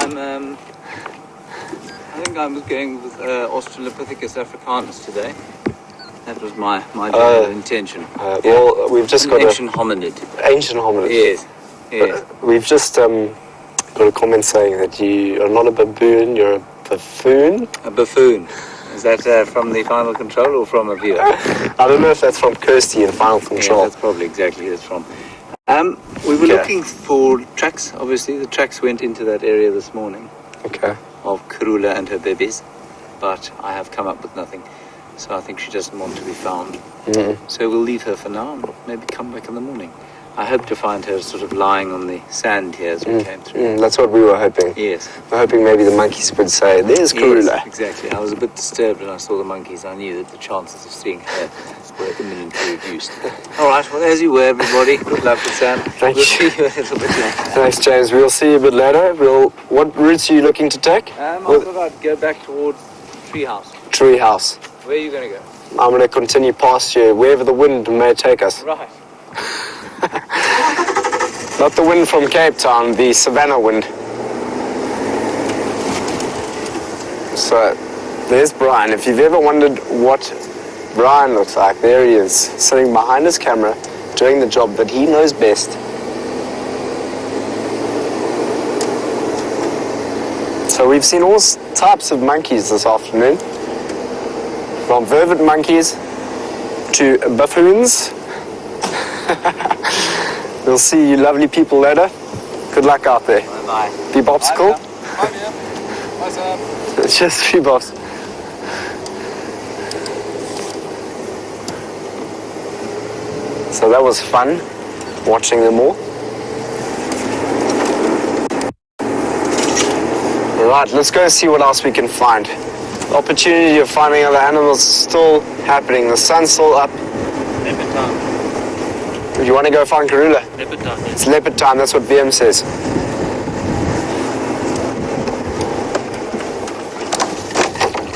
S1: think I was going with Australopithecus africanus today. That was my general intention.
S3: Well, we've just got
S1: Ancient hominid.
S3: ancient hominid.
S1: Yes, yes.
S3: We've just got a comment saying that you are not a baboon, you're a buffoon.
S1: A buffoon. Is that from the Final Control or from a viewer?
S3: I don't know if that's from Kirsty in Final Control.
S1: Yeah, that's probably exactly who it's from. We were looking for tracks. Obviously, the tracks went into that area this morning
S3: Okay.
S1: of Karula and her babies, but I have come up with nothing. So I think she doesn't want to be found. So we'll leave her for now and maybe come back in the morning. I hope to find her sort of lying on the sand here as we came through.
S3: That's what we were hoping.
S1: Yes.
S3: We're hoping maybe the monkeys would say, there's Karula.
S1: Yes, exactly. I was a bit disturbed when I saw the monkeys. I knew that the chances of seeing her were imminently reduced. All right, well, as you were, everybody. Good luck with Sam.
S3: Thank
S1: We'll
S3: you.
S1: see you a little bit later.
S3: Thanks, James. We'll see you a bit later. What routes are you looking to take?
S1: I thought I'd go back towards Treehouse.
S3: Treehouse.
S1: Where are you going to go?
S3: I'm going to continue past you, wherever the wind may take us.
S1: Right.
S3: Not the wind from Cape Town, the Savannah wind. So, there's Brian. If you've ever wondered what Brian looks like, there he is, sitting behind his camera, doing the job that he knows best. So we've seen all types of monkeys this afternoon. From vervet monkeys to buffoons. We'll see you lovely people later. Good luck out there.
S1: Bye-bye.
S3: Bebopsicle.
S2: Bye, Liam. Bye, Sam.
S3: It's just bebops. So that was fun, watching them all. Right, let's go see what else we can find. The opportunity of finding other animals is still happening. The sun's still up.
S4: Leopard time.
S3: You want to go find Karula?
S4: Leopard time.
S3: It's leopard time, that's what VM says.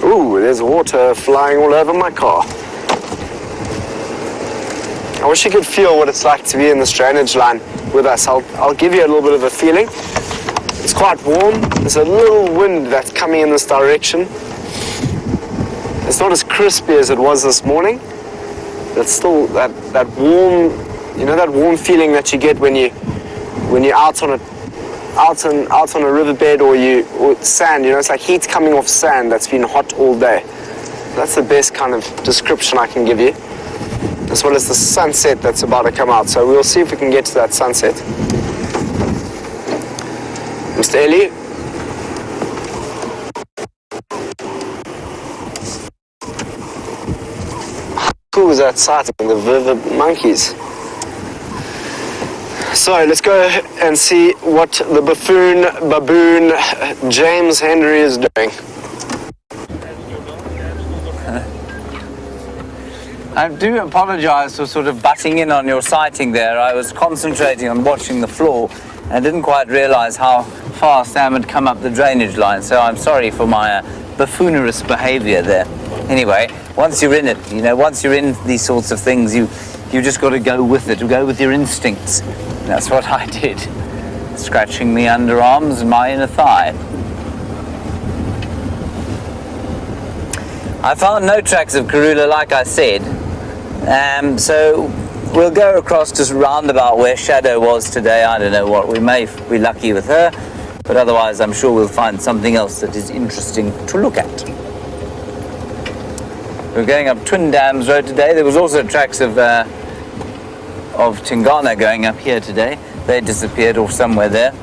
S3: Ooh, there's water flying all over my car. I wish you could feel what it's like to be in this drainage line with us. I'll give you a little bit of a feeling. It's quite warm. There's a little wind that's coming in this direction. It's not as crispy as it was this morning. It's still that warm, you know, that warm feeling that you get when you're out on a riverbed or sand. You know, it's like heat coming off sand that's been hot all day. That's the best kind of description I can give you. As well as the sunset that's about to come out. So we'll see if we can get to that sunset. Mr. Ellie. How cool was that sighting, the vivid monkeys? So let's go and see what the baboon James Henry is doing.
S1: I do apologize for sort of butting in on your sighting there. I was concentrating on watching the floor and didn't quite realize how far Sam had come up the drainage line, so I'm sorry for my buffoonerous behavior there. Anyway, once you're in it, you know, once you're in these sorts of things, you just got to go with it, go with your instincts. And that's what I did, scratching the underarms and my inner thigh. I found no tracks of Karula, like I said. So we'll go across just roundabout where Shadow was today. I don't know what, we may be lucky with her, but otherwise I'm sure we'll find something else that is interesting to look at. We're going up Twin Dams Road today. There was also tracks of Tingana going up here today. They disappeared off somewhere there.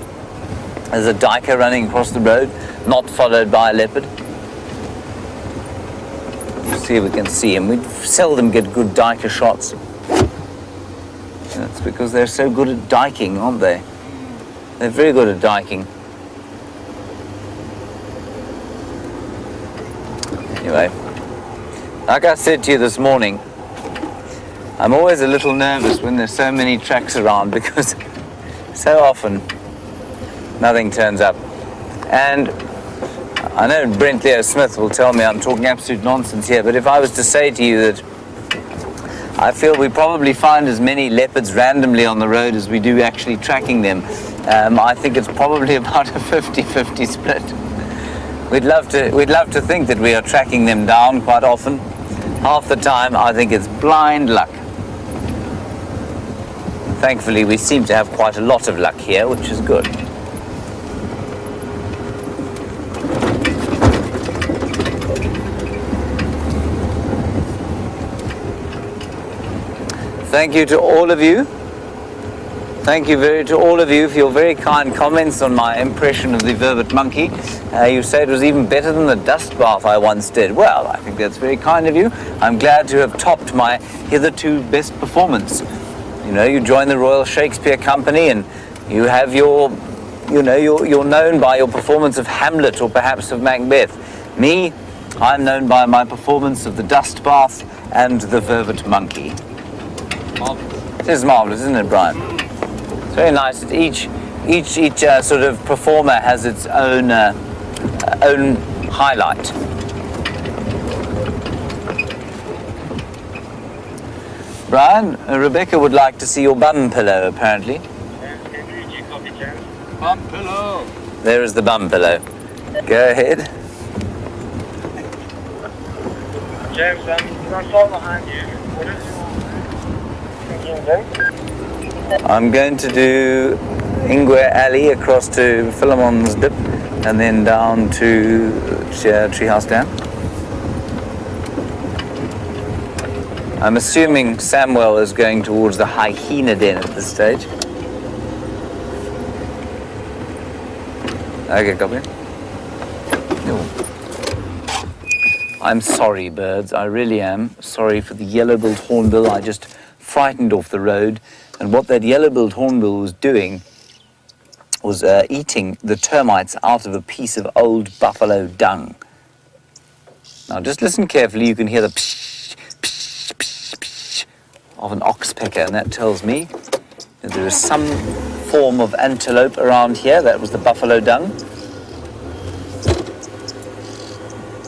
S1: There's a duiker running across the road, not followed by a leopard. See if we can see him. We seldom get good duiker shots. That's because they're so good at diking, aren't they? They're very good at diking. Anyway, like I said to you this morning, I'm always a little nervous when there's so many tracks around because so often nothing turns up. And I know Brent Leo Smith will tell me I'm talking absolute nonsense here, but if I was to say to you that I feel we probably find as many leopards randomly on the road as we do actually tracking them, I think it's probably about a 50-50 split. We'd love to think that we are tracking them down quite often. Half the time I think it's blind luck. Thankfully we seem to have quite a lot of luck here, which is good. Thank you to all of you. Thank you to all of you for your very kind comments on my impression of the vervet monkey. You say it was even better than the dust bath I once did. Well, I think that's very kind of you. I'm glad to have topped my hitherto best performance. You know, you join the Royal Shakespeare Company and you have you're known by your performance of Hamlet or perhaps of Macbeth. Me, I'm known by my performance of the dust bath and the vervet monkey. It is marvelous, isn't it, Brian? It's very nice that each sort of performer has its own highlight. Brian, Rebecca would like to see your bum pillow, apparently.
S2: Bum pillow.
S1: There is the bum pillow. Go ahead.
S5: James, I'm fall behind you. What is
S1: I'm going to do Ingwer Alley across to Philemon's Dip and then down to Treehouse Dam. I'm assuming Samuel is going towards the hyena den at this stage. Okay, copy. No. I'm sorry, birds. I really am sorry for the yellow-billed hornbill. I just frightened off the road, and what that yellow-billed hornbill was doing was eating the termites out of a piece of old buffalo dung. Now just listen carefully. You can hear the psh, psh, psh, psh of an oxpecker, and that tells me that there is some form of antelope around here. That was the buffalo dung.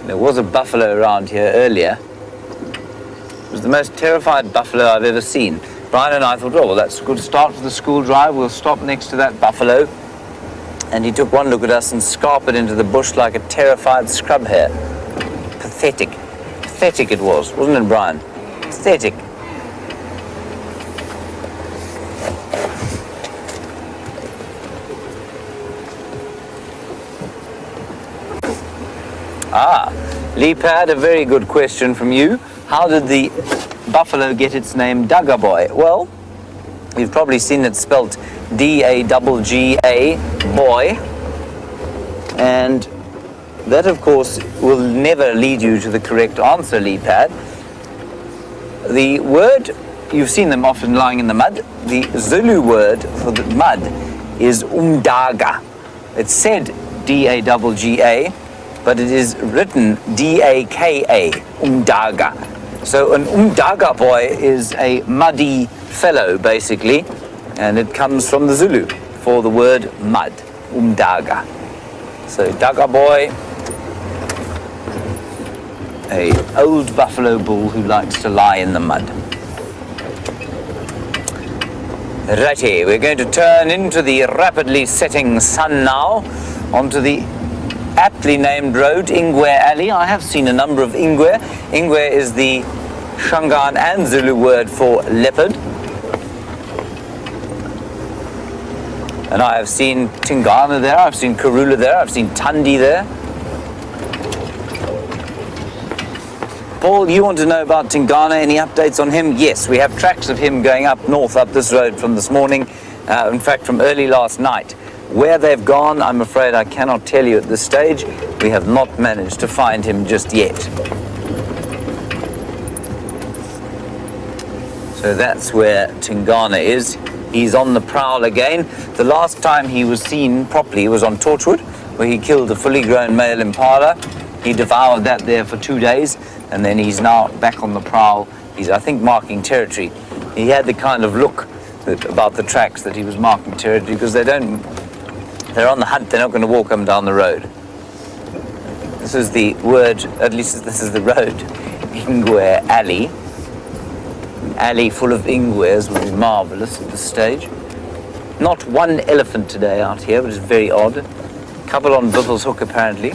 S1: There was a buffalo around here earlier. It was the most terrified buffalo I've ever seen. Brian and I thought, oh, well, that's a good start for the school drive. We'll stop next to that buffalo. And he took one look at us and scarpered into the bush like a terrified scrub hare. Pathetic. Pathetic it was, wasn't it, Brian? Pathetic. Leapad, a very good question from you. How did the buffalo get its name Daggaboy? Well, you've probably seen it spelt D-A-G-G-A, boy. And that, of course, will never lead you to the correct answer, Leapad. The word, you've seen them often lying in the mud. The Zulu word for the mud is umdaga. It's said D-A-G-G-A, but it is written D-A-K-A, umdaga. So an umdaga boy is a muddy fellow, basically, and it comes from the Zulu for the word mud, umdaga. So daga boy, a old buffalo bull who likes to lie in the mud. Righty, we're going to turn into the rapidly setting sun now, onto the aptly named road, Ingwer Alley. I have seen a number of Ingwer. Ingwer is the Shangaan and Zulu word for leopard. And I have seen Tingana there, I've seen Karula there, I've seen Tundi there. Paul, you want to know about Tingana? Any updates on him? Yes, we have tracks of him going up north, up this road from this morning. In fact, from early last night. Where they've gone, I'm afraid I cannot tell you at this stage. We have not managed to find him just yet. So that's where Tingana is. He's on the prowl again. The last time he was seen properly was on Torchwood, where he killed a fully grown male impala. He devoured that there for 2 days, and then he's now back on the prowl. He's, I think, marking territory. He had the kind of look about the tracks that he was marking territory, because they're on the hunt, they're not going to walk them down the road. This is the word, at least this is the road, Ingwe Alley. Alley full of ingwes would be marvellous at this stage. Not one elephant today out here, which is very odd. A couple on Biffle's Hook apparently.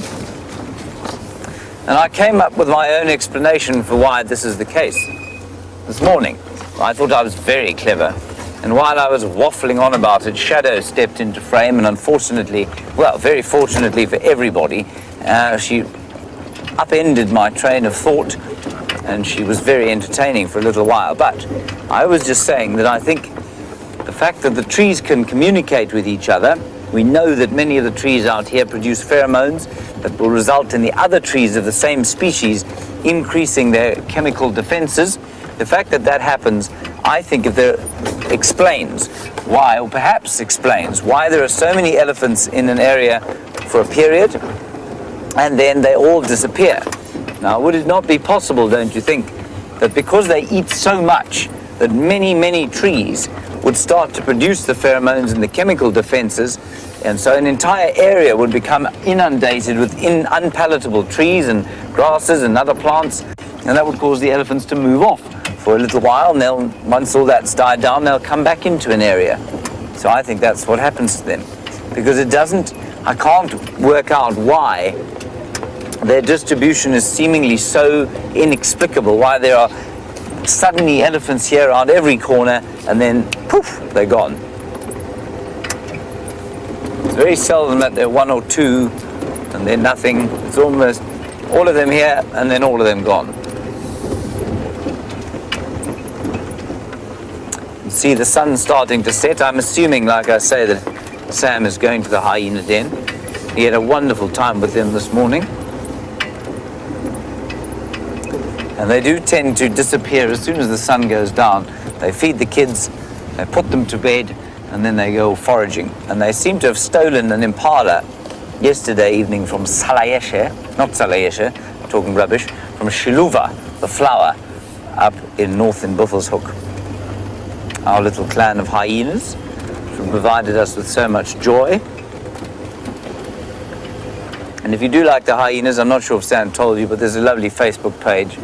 S1: And I came up with my own explanation for why this is the case this morning. I thought I was very clever. And while I was waffling on about it, Shadow stepped into frame, and unfortunately, well, very fortunately for everybody, she upended my train of thought, and she was very entertaining for a little while. But I was just saying that I think the fact that the trees can communicate with each other, we know that many of the trees out here produce pheromones that will result in the other trees of the same species increasing their chemical defenses. The fact that that happens, I think, if there explains why, or perhaps explains why there are so many elephants in an area for a period and then they all disappear. Now, would it not be possible, don't you think, that because they eat so much, that many, many trees would start to produce the pheromones and the chemical defenses, and so an entire area would become inundated with unpalatable trees and grasses and other plants, and that would cause the elephants to move off for a little while, and they'll, once all that's died down, they'll come back into an area. So I think that's what happens to them, because I can't work out why their distribution is seemingly so inexplicable, why there are suddenly elephants here around every corner, and then poof, they're gone. It's very seldom that there are one or two and then nothing. It's almost all of them here and then all of them gone. You see the sun starting to set. I'm assuming, like I say, that Sam is going to the hyena den. He had a wonderful time with them this morning. And they do tend to disappear as soon as the sun goes down. They feed the kids, they put them to bed, and then they go foraging. And they seem to have stolen an impala yesterday evening from Salayeshe, not Salayeshe, talking rubbish, from Shiluva, the flower, up in north in Buffels Hook. Our little clan of hyenas, who provided us with so much joy. And if you do like the hyenas, I'm not sure if Sam told you, but there's a lovely Facebook page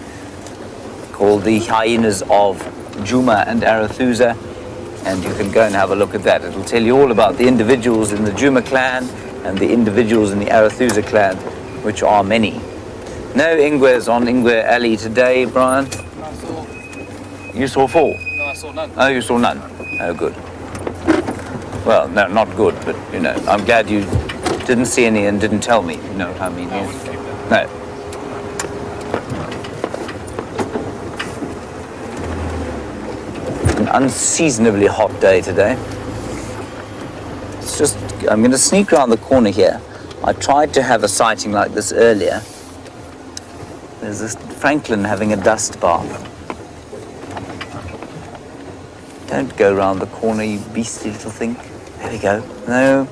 S1: called the Hyenas of Djuma and Arathusa, and you can go and have a look at that. It'll tell you all about the individuals in the Djuma clan and the individuals in the Arathusa clan, which are many. No Ingwes on Ingwe Alley today, Brian?
S2: No, I saw.
S1: You saw 4?
S2: No, I saw none.
S1: Oh, you saw none? Oh, good. Well, no, not good, but, you know, I'm glad you didn't see any and didn't tell me, you know what I mean?
S2: No, I
S1: Yes.
S2: wouldn't keep them.
S1: No. An unseasonably hot day today. It's just, I'm going to sneak around the corner here. I tried to have a sighting like this earlier. There's this Franklin having a dust bath. Don't go round the corner, you beastly little thing. There we go. No.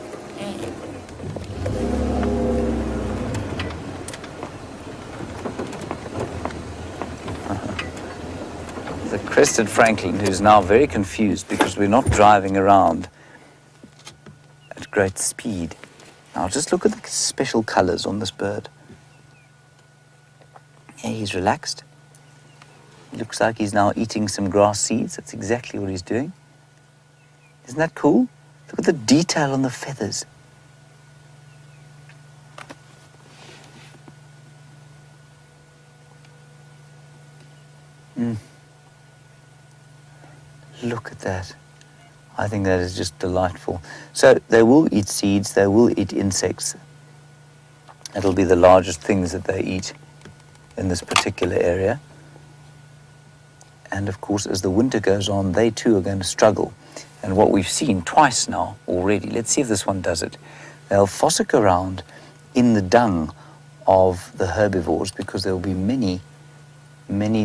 S1: The crested Franklin, who's now very confused because we're not driving around at great speed. Now just look at the special colors on this bird. Yeah, he's relaxed. Looks like he's now eating some grass seeds. That's exactly what he's doing. Isn't that cool? Look at the detail on the feathers. Look at that. I think that is just delightful. So they will eat seeds, they will eat insects. It'll be the largest things that they eat in this particular area. And of course, as the winter goes on, they too are going to struggle. And what we've seen twice now already, let's see if this one does it. They'll fossick around in the dung of the herbivores because there will be many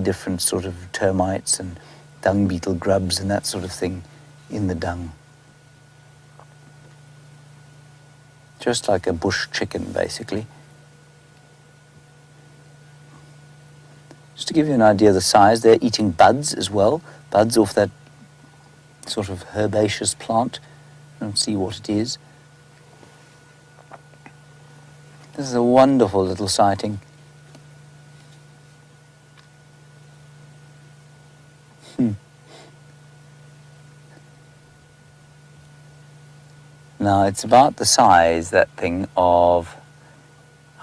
S1: different sort of termites and dung beetle grubs and that sort of thing in the dung. Just like a bush chicken, basically. Just to give you an idea of the size, they're eating buds as well, buds off that sort of herbaceous plant. Let's see what it is. This is a wonderful little sighting. Now, it's about the size, that thing, of,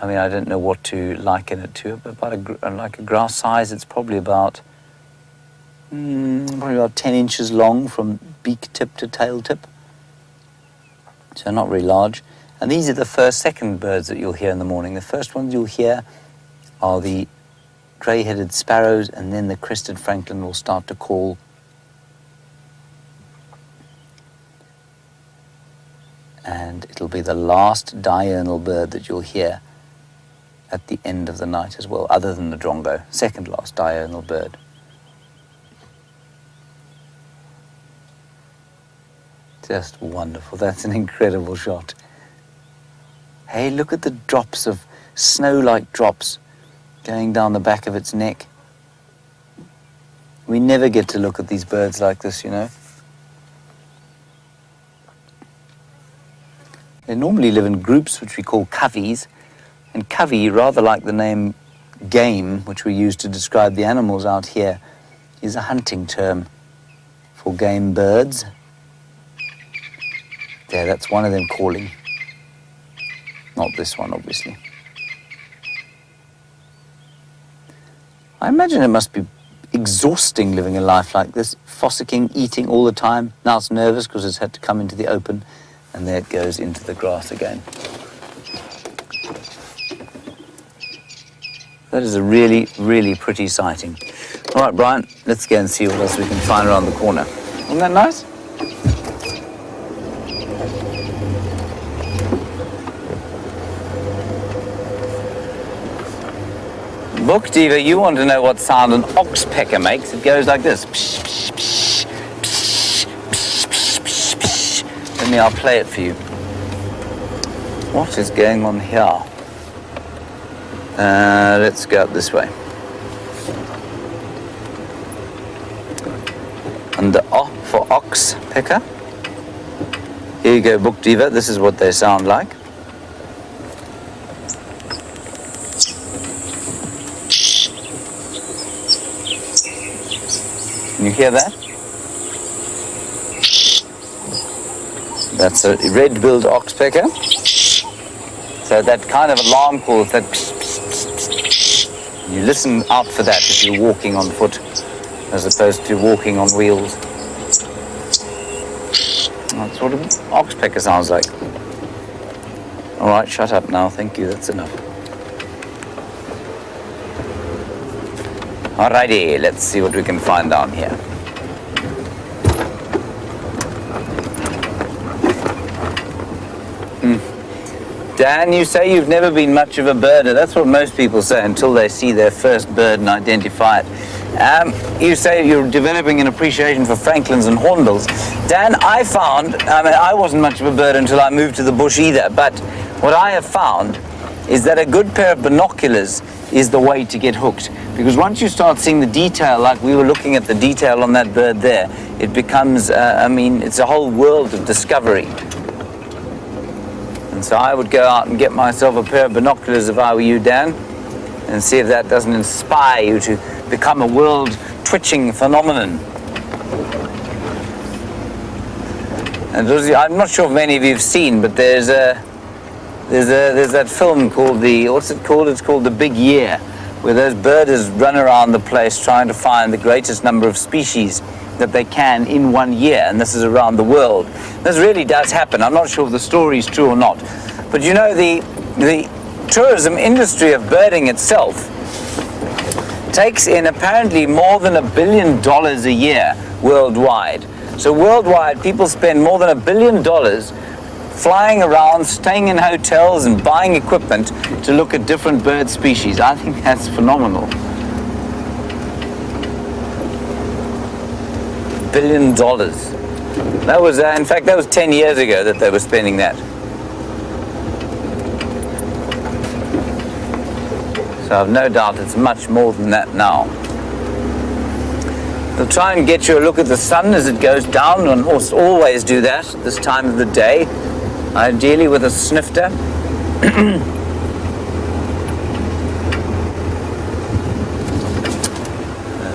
S1: I mean, I don't know what to liken it to, but about like a grass size. It's probably about 10 inches long from beak tip to tail tip. So not very large. And these are the second birds that you'll hear in the morning. The first ones you'll hear are the grey-headed sparrows, and then the crested francolin will start to call. And it'll be the last diurnal bird that you'll hear at the end of the night as well, other than the drongo, second last diurnal bird. Just wonderful. That's an incredible shot. Hey, look at the drops of snow-like drops going down the back of its neck. We never get to look at these birds like this, you know. They normally live in groups which we call coveys, and covey, rather like the name game, which we use to describe the animals out here, is a hunting term for game birds. There, that's one of them calling. Not this one, obviously. I imagine it must be exhausting living a life like this, fossicking, eating all the time. Now it's nervous because it's had to come into the open, and there it goes into the grass again. That is a really, really pretty sighting. All right, Brian, let's go and see what else we can find around the corner. Isn't that nice? Book Diva, you want to know what sound an oxpecker makes? It goes like this. Psh, psh, psh, psh, psh, psh, psh, psh. Let me, I'll play it for you. What is going on here? Let's go up this way. And the O for oxpecker. Here you go, Book Diva. This is what they sound like. Can you hear that? That's a red-billed oxpecker. So that kind of alarm call, that psh, psh, psh, psh. You listen out for that if you're walking on foot as opposed to walking on wheels. That's what an oxpecker sounds like. All right, shut up now. Thank you. That's enough. Alrighty, let's see what we can find down here. Dan, you say you've never been much of a birder. That's what most people say until they see their first bird and identify it. You say you're developing an appreciation for francolins and hornbills. Dan, I wasn't much of a birder until I moved to the bush either, but what I have found is that a good pair of binoculars is the way to get hooked. Because once you start seeing the detail, like we were looking at the detail on that bird there, it becomes, it's a whole world of discovery. And so I would go out and get myself a pair of binoculars if I were you, Dan, and see if that doesn't inspire you to become a world twitching phenomenon. And I'm not sure if many of you have seen, but there's that film called what's it called? It's called The Big Year, where those birders run around the place trying to find the greatest number of species that they can in 1 year, and this is around the world. This really does happen. I'm not sure if the story is true or not, but you know, the tourism industry of birding itself takes in apparently more than $1 billion a year worldwide. So worldwide, people spend more than $1 billion flying around, staying in hotels and buying equipment to look at different bird species. I think that's phenomenal. $1 billion. That was, in fact, that was 10 years ago that they were spending that. So I've no doubt it's much more than that now. They'll try and get you a look at the sun as it goes down, and always do that at this time of the day, ideally with a snifter.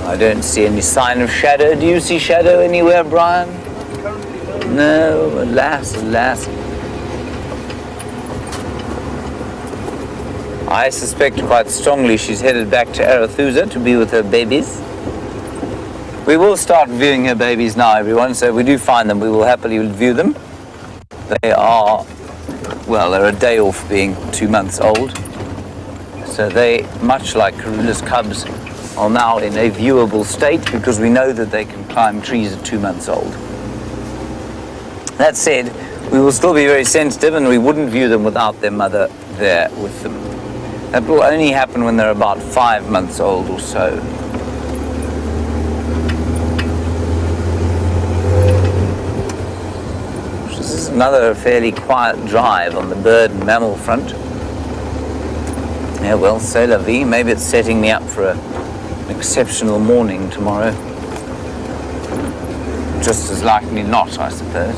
S1: I don't see any sign of shadow. Do you see shadow anywhere, Brian? No, alas, alas. I suspect quite strongly she's headed back to Arathusa to be with her babies. We will start viewing her babies now, everyone, so if we do find them, we will happily view them. They are, well, they're a day off being 2 months old. So they, much like Karula's cubs, are now in a viewable state because we know that they can climb trees at 2 months old. That said, we will still be very sensitive and we wouldn't view them without their mother there with them. That will only happen when they're about 5 months old or so. This is another fairly quiet drive on the bird and mammal front. Yeah, well, c'est la vie. Maybe it's setting me up for an exceptional morning tomorrow. Just as likely not, I suppose.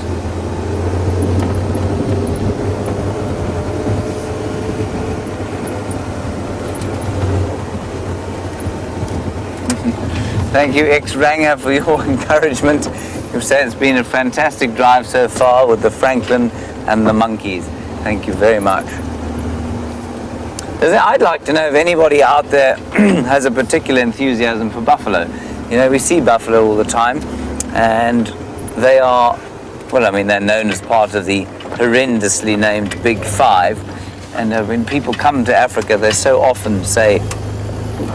S1: Thank you, X-Ranger, for your encouragement. You say it's been a fantastic drive so far with the Franklin and the monkeys. Thank you very much. I'd like to know if anybody out there has a particular enthusiasm for buffalo. You know, we see buffalo all the time, and they are, well, I mean, they're known as part of the horrendously named Big Five. And when people come to Africa, they so often say,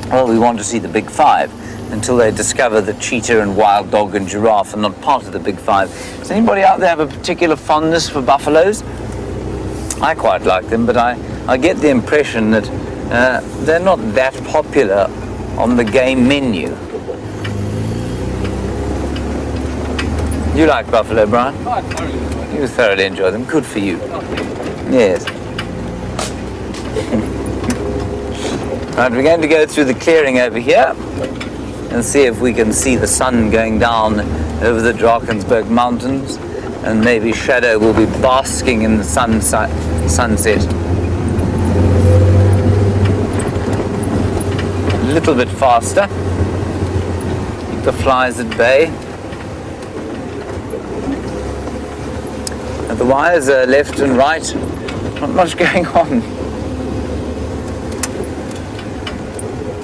S1: well, we want to see the Big Five, until they discover that cheetah and wild dog and giraffe are not part of the Big Five. Does anybody out there have a particular fondness for buffaloes? I quite like them, but I get the impression that they're not that popular on the game menu. You like buffalo, Brian?
S2: Oh, I thoroughly enjoy it.
S1: You thoroughly enjoy them. Good for you. Yes. Right, we're going to go through the clearing over here and see if we can see the sun going down over the Drakensberg Mountains, and maybe Shadow will be basking in the sunset. A little bit faster. Keep the flies at bay. And the wires are left and right. Not much going on.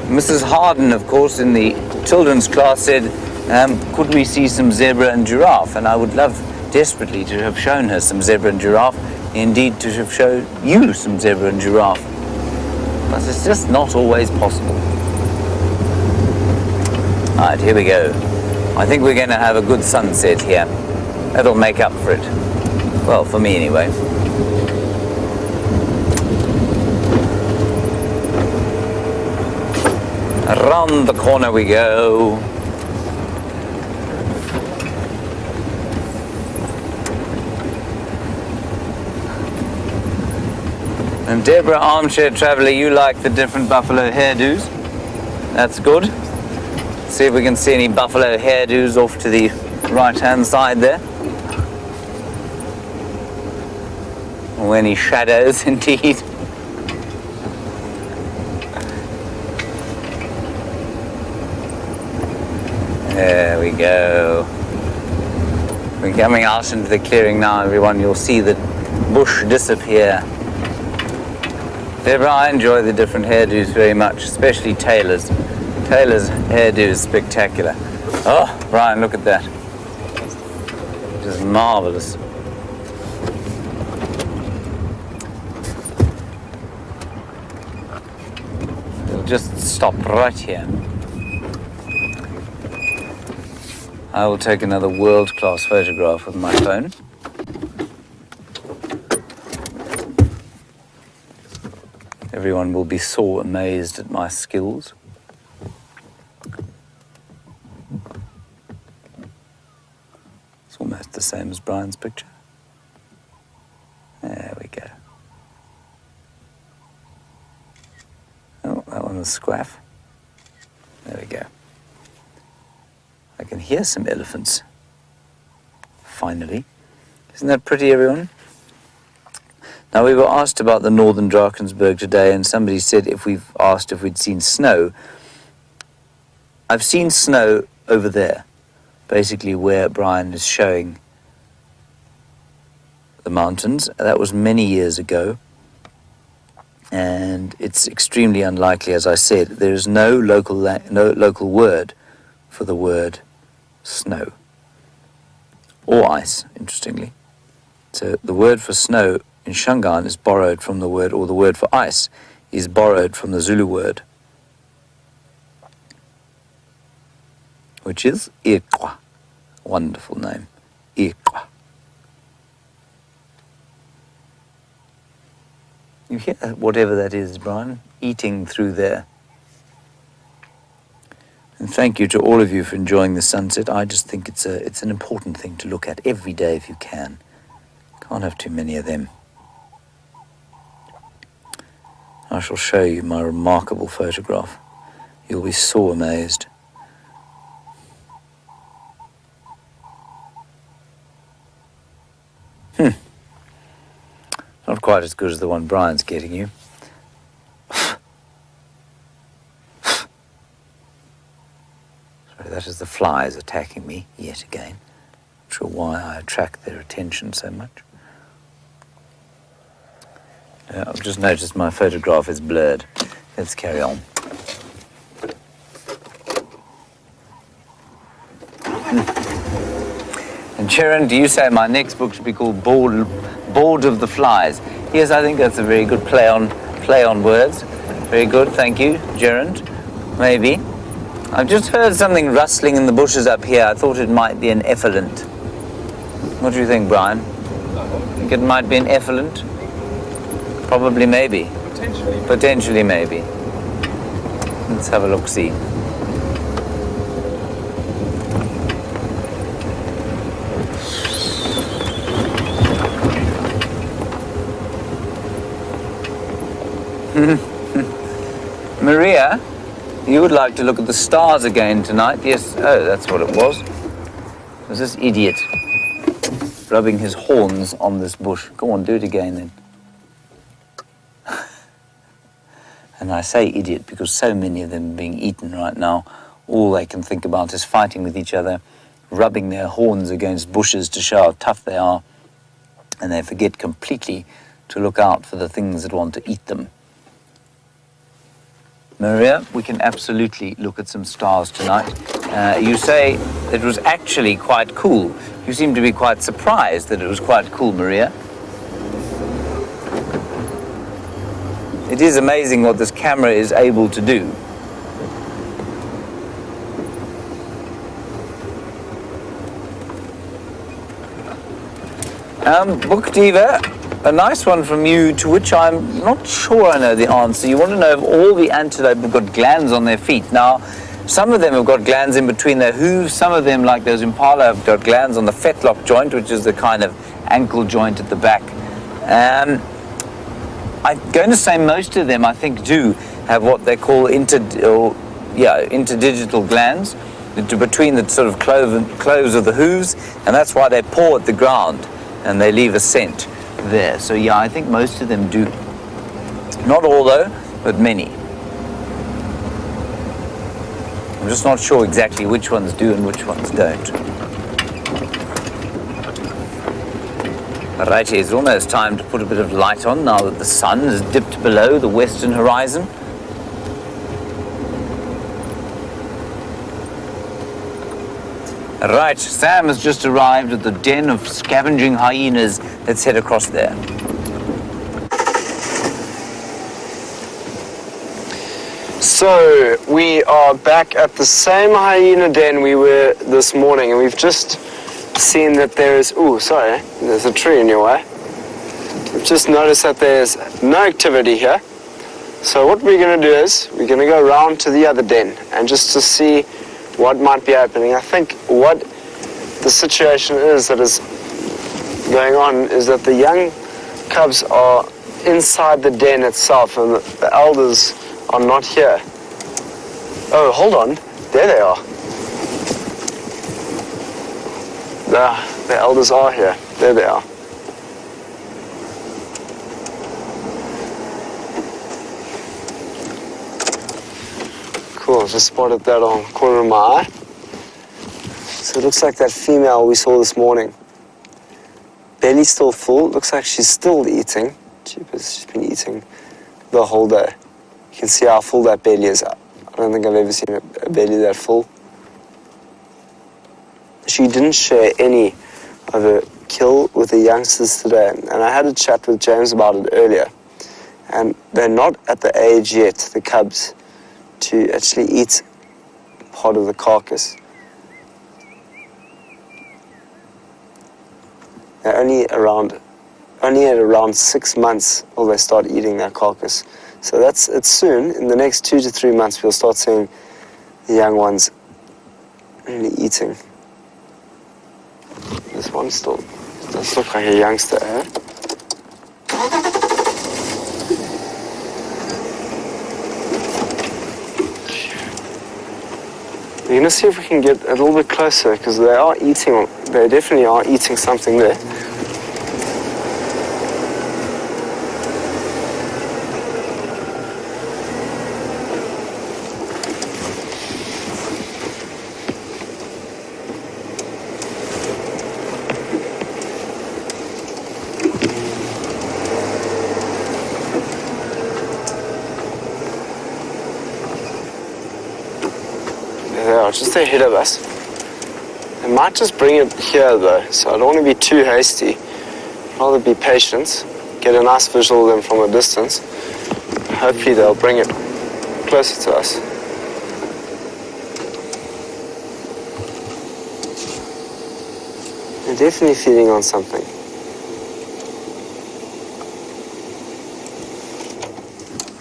S1: Mrs. Harden, of course, in the children's class said, could we see some zebra and giraffe? And I would love desperately to have shown her some zebra and giraffe, indeed to have shown you some zebra and giraffe. But it's just not always possible. All right, here we go. I think we're going to have a good sunset here. That'll make up for it. Well, for me anyway. Around the corner we go. And Deborah, armchair traveler, you like the different buffalo hairdos. That's good. See if we can see any buffalo hairdos off to the right-hand side there. Or any shadows, indeed. There we go. We're coming out into the clearing now, everyone. You'll see the bush disappear. Deborah, I enjoy the different hairdos very much, especially Taylor's. Taylor's hairdo is spectacular. Oh, Brian, look at that. Just marvelous. We'll just stop right here. I will take another world-class photograph with my phone. Everyone will be so amazed at my skills. It's almost the same as Brian's picture. There we go. Oh, that one was squaff. There we go. I can hear some elephants. Finally. Isn't that pretty, everyone? Now, we were asked about the northern Drakensberg today, and somebody said if we've asked if we'd seen snow. I've seen snow over there, basically where Brian is showing the mountains. That was many years ago, and it's extremely unlikely, as I said. There is no local word for the word snow, or ice, interestingly. So the word for snow in Shangaan is borrowed from the word, or the word for ice is borrowed from the Zulu word, which is Iqwa. Wonderful name, Iqwa. You hear whatever that is, Brian, eating through there. And thank you to all of you for enjoying the sunset. I just think it's an important thing to look at every day if you can. Can't have too many of them. I shall show you my remarkable photograph. You'll be so amazed. Not quite as good as the one Brian's getting you. Sorry, that is the flies attacking me yet again. Not sure why I attract their attention so much. I've just noticed my photograph is blurred. Let's carry on. And Sharon, do you say my next book should be called Bored of the Flies? Yes, I think that's a very good play on words. Very good, thank you, Gerard. Maybe. I've just heard something rustling in the bushes up here. I thought it might be an effluent. What do you think, Brian? Think it might be an effluent? Probably, maybe. Potentially, maybe. Let's have a look-see. Maria, you would like to look at the stars again tonight? Yes. Oh, that's what it was. It was this idiot rubbing his horns on this bush. Go on, do it again then. And I say idiot because so many of them are being eaten right now. All they can think about is fighting with each other, rubbing their horns against bushes to show how tough they are, and they forget completely to look out for the things that want to eat them. Maria, we can absolutely look at some stars tonight. You say it was actually quite cool. You seem to be quite surprised that it was quite cool, Maria. It is amazing what this camera is able to do. Book Diva, a nice one from you to which I'm not sure I know the answer. You want to know if all the antelope have got glands on their feet. Now, some of them have got glands in between their hooves. Some of them, like those impala, have got glands on the fetlock joint, which is the kind of ankle joint at the back. I'm going to say most of them, I think, do have what they call interdigital glands between the sort of cloves of the hooves, and that's why they paw at the ground and they leave a scent there. So yeah, I think most of them do. Not all though, but many. I'm just not sure exactly which ones do and which ones don't. Right, it's almost time to put a bit of light on now that the sun has dipped below the western horizon. Right, Sam has just arrived at the den of scavenging hyenas. Let's head across there.
S3: So, we are back at the same hyena den we were this morning, and we've just seen that there's a tree in your way. We've just noticed that there's no activity here. So what we're going to do is we're going to go around to the other den and just to see what might be happening. I think what the situation is that is going on is that the young cubs are inside the den itself and the elders are not here. Oh, hold on. There they are. The elders are here. There they are. Cool, just spotted that on the corner of my eye. So it looks like that female we saw this morning. Belly's still full. Looks like she's still eating. Jeepers, she's been eating the whole day. You can see how full that belly is. I don't think I've ever seen a belly that full. She didn't share any of her kill with the youngsters today. And I had a chat with James about it earlier. And they're not at the age yet, the cubs, to actually eat part of the carcass. They're only at around 6 months will they start eating that carcass. So it's soon. In the next 2 to 3 months, we'll start seeing the young ones really eating. This one still does look like a youngster, eh? We're going to see if we can get a little bit closer because they definitely are eating something there. Just ahead of us. I might just bring it here though, so I don't want to be too hasty. I'd rather be patient, get a nice visual of them from a distance. Hopefully they'll bring it closer to us. They're definitely feeding on something.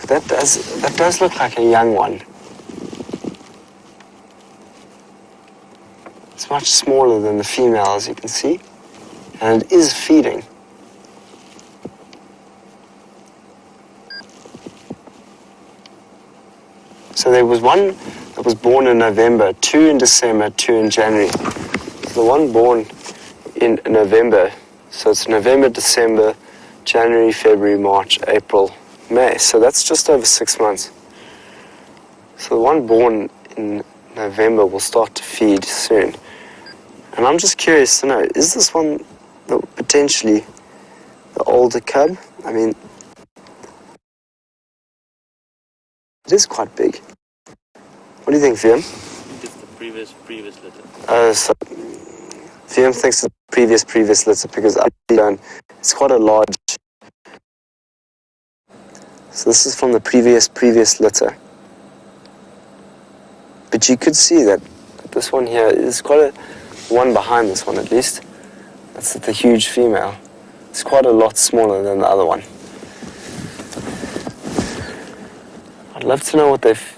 S3: That does look like a young one. It's much smaller than the female, as you can see, and it is feeding. So there was one that was born in November, 2 in December, 2 in January. So the one born in November, so it's November, December, January, February, March, April, May. So that's just over 6 months. So the one born in November will start to feed soon. And I'm just curious to know, is this one potentially the older cub? I mean, it is quite big. What do you think, Fiam?
S4: It's the previous litter.
S3: So Fiam thinks it's the previous litter because I don't. It's quite a large. So this is from the previous litter. But you could see that this one here is quite a one behind this one at least. That's the huge female. It's quite a lot smaller than the other one. I'd love to know what they've...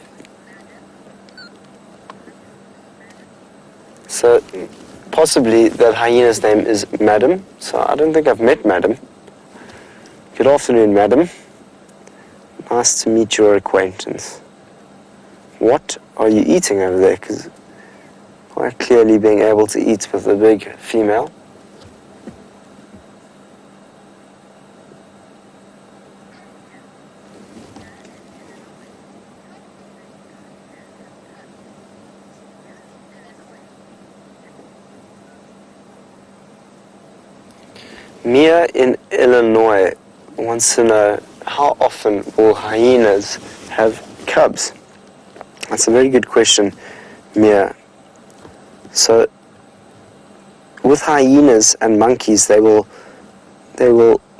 S3: So possibly that hyena's name is Madam. So I don't think I've met Madam. Good afternoon, Madam. Nice to meet your acquaintance. What are you eating over there? Because quite clearly being able to eat with a big female. Mia in Illinois wants to know, how often will hyenas have cubs? That's a very good question, Mia. So, with hyenas and monkeys, they will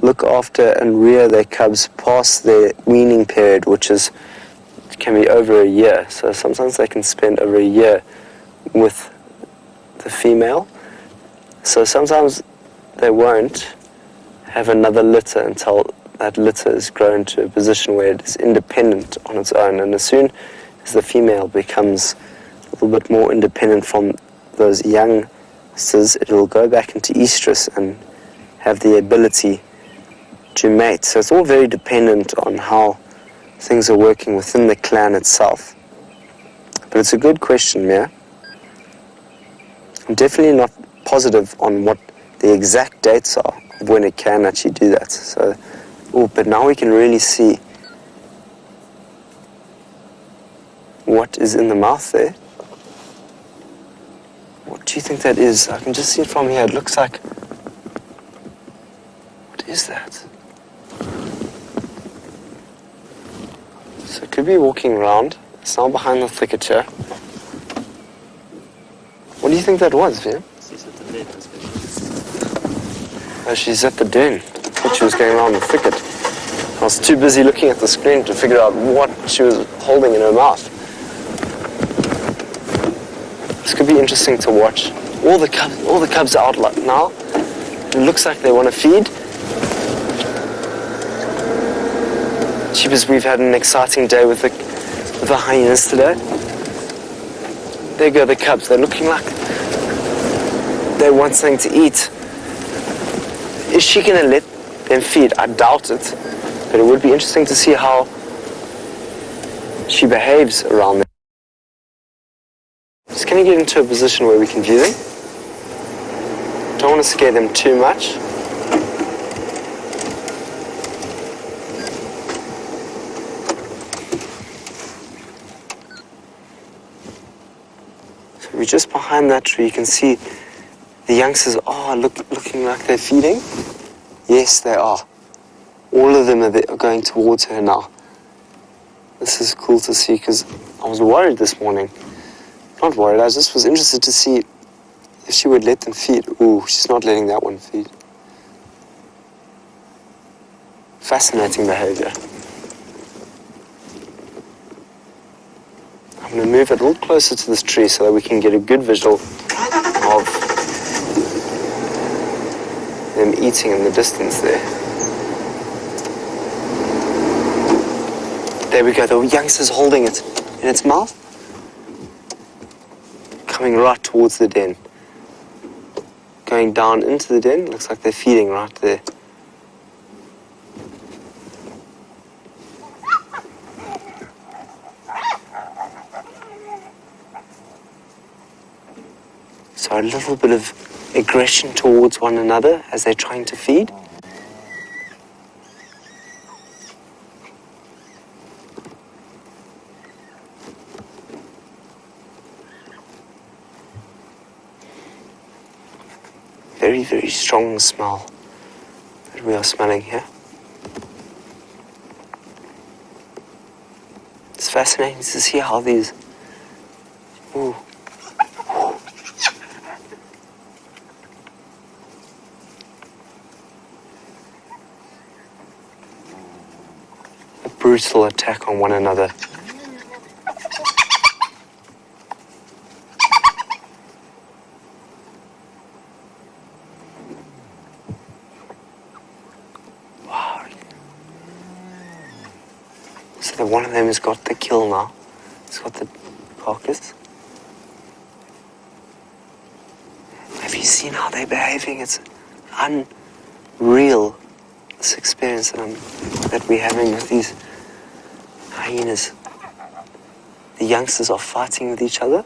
S3: look after and rear their cubs past their weaning period, which can be over a year. So sometimes they can spend over a year with the female. So sometimes they won't have another litter until that litter is grown to a position where it is independent on its own. And as soon as the female becomes a little bit more independent from those youngsters, it will go back into estrus and have the ability to mate. So it's all very dependent on how things are working within the clan itself. But it's a good question, Mia. I'm definitely not positive on what the exact dates are of when it can actually do that. So, but now we can really see what is in the mouth there. What do you think that is? I can just see it from here. It looks like... What is that? So it could be walking around. It's now behind the thicket here. What do you think that was, Vin? Oh, she's at the den. I thought she was going around the thicket. I was too busy looking at the screen to figure out what she was holding in her mouth. This could be interesting to watch. All the cubs are out now. It looks like they want to feed. Jeepers, we've had an exciting day with the hyenas today. There go the cubs. They're looking like they want something to eat. Is she going to let them feed? I doubt it. But it would be interesting to see how she behaves around them. Just can you get into a position where we can view them? Don't want to scare them too much. So we're just behind that tree. You can see the youngsters are looking like they're feeding. Yes, they are. All of them are going towards her now. This is cool to see because I was worried this morning. Not worried, I just was interested to see if she would let them feed. Ooh, she's not letting that one feed. Fascinating behavior. I'm going to move it a little closer to this tree so that we can get a good visual of them eating in the distance there. There we go, the youngster's holding it in its mouth. Coming right towards the den. Going down into the den, looks like they're feeding right there. So a little bit of aggression towards one another as they're trying to feed. Very, very strong smell that we are smelling here. It's fascinating to see how these... Ooh. A brutal attack on one another. So one of them has got the kill now. It's got the carcass. Have you seen how they're behaving? It's unreal, this experience that we're having with these hyenas. The youngsters are fighting with each other.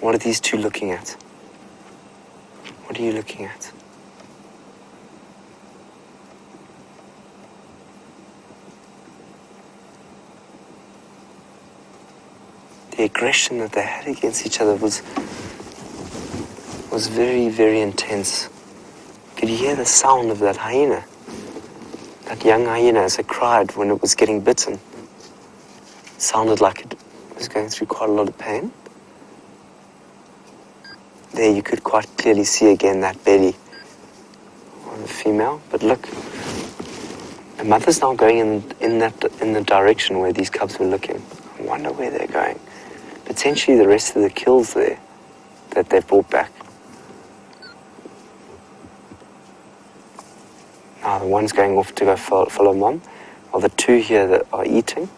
S3: What are these two looking at? What are you looking at? The aggression that they had against each other was was very, very intense. Could you hear the sound of that hyena? That young hyena as it cried when it was getting bitten. It sounded like it was going through quite a lot of pain. There you could quite clearly see again that belly on the female. But look, the mother's now going in the direction where these cubs were looking. I wonder where they're going. Potentially the rest of the kills there that they've brought back. Now the one's going off to go follow mom. Or the two here that are eating.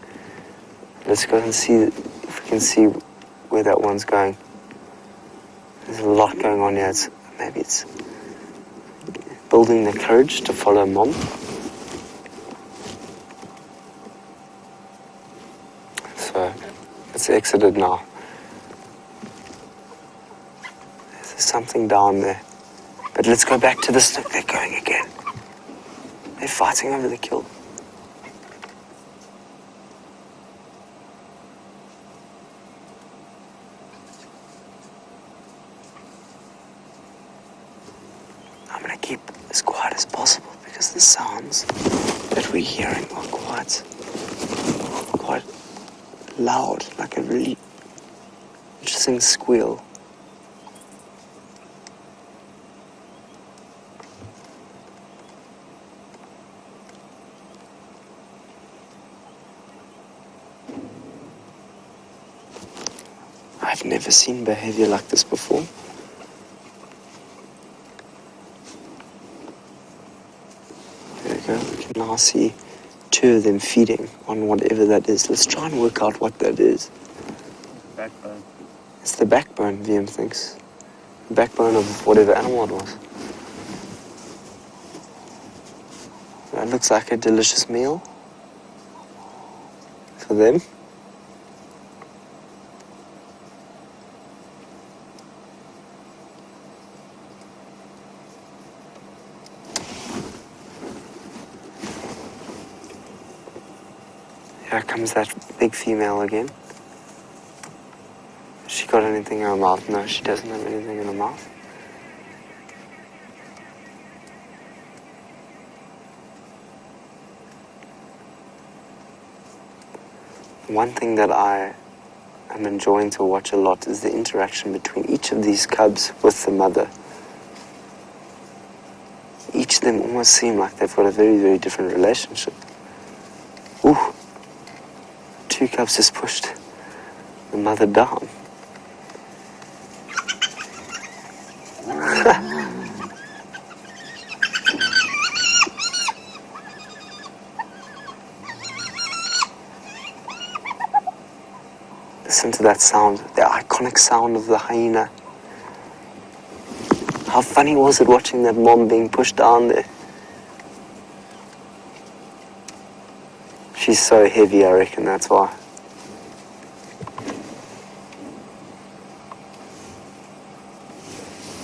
S3: Let's go and see if we can see where that one's going. There's a lot going on here. Maybe it's building the courage to follow mom. So it's exited now. There's something down there. But let's go back to this. Look, they're going again. They're fighting over the kill. I'm going to keep as quiet as possible because the sounds that we're hearing are quite loud, like a really interesting squeal. I've never seen behavior like this before. There we go. We can now see two of them feeding on whatever that is. Let's try and work out what that is.
S4: Backbone.
S3: It's the backbone, VM thinks. The backbone of whatever animal it was. That looks like a delicious meal for them. Here comes that big female again. Has she got anything in her mouth? No, she doesn't have anything in her mouth. One thing that I am enjoying to watch a lot is the interaction between each of these cubs with the mother. Each of them almost seem like they've got a very, very different relationship. Ooh. Two cubs just pushed the mother down. Listen to that sound, the iconic sound of the hyena. How funny was it watching that mom being pushed down there? She's so heavy, I reckon that's why.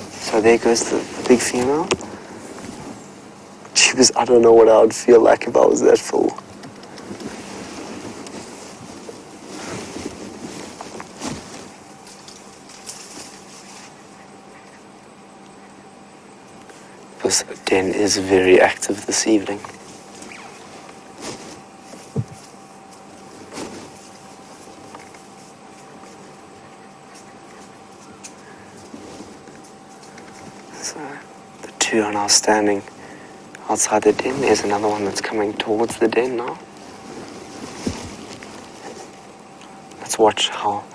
S3: So there goes the big female. I don't know what I would feel like if I was that full. This den is very active this evening. So the two are now standing outside the den. There's another one that's coming towards the den now. Let's watch how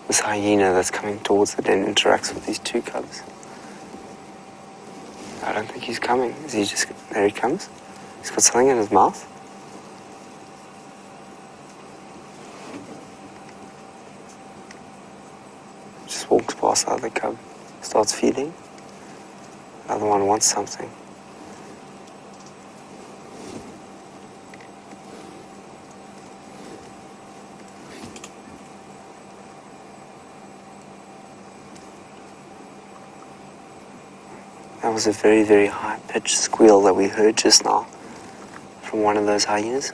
S3: this hyena that's coming towards the den interacts with these two cubs. I don't think he's coming. Is he just... There he comes. He's got something in his mouth. Just walks past the other cub. Starts feeding. The other one wants something. That was a very, very high-pitched squeal that we heard just now from one of those hyenas.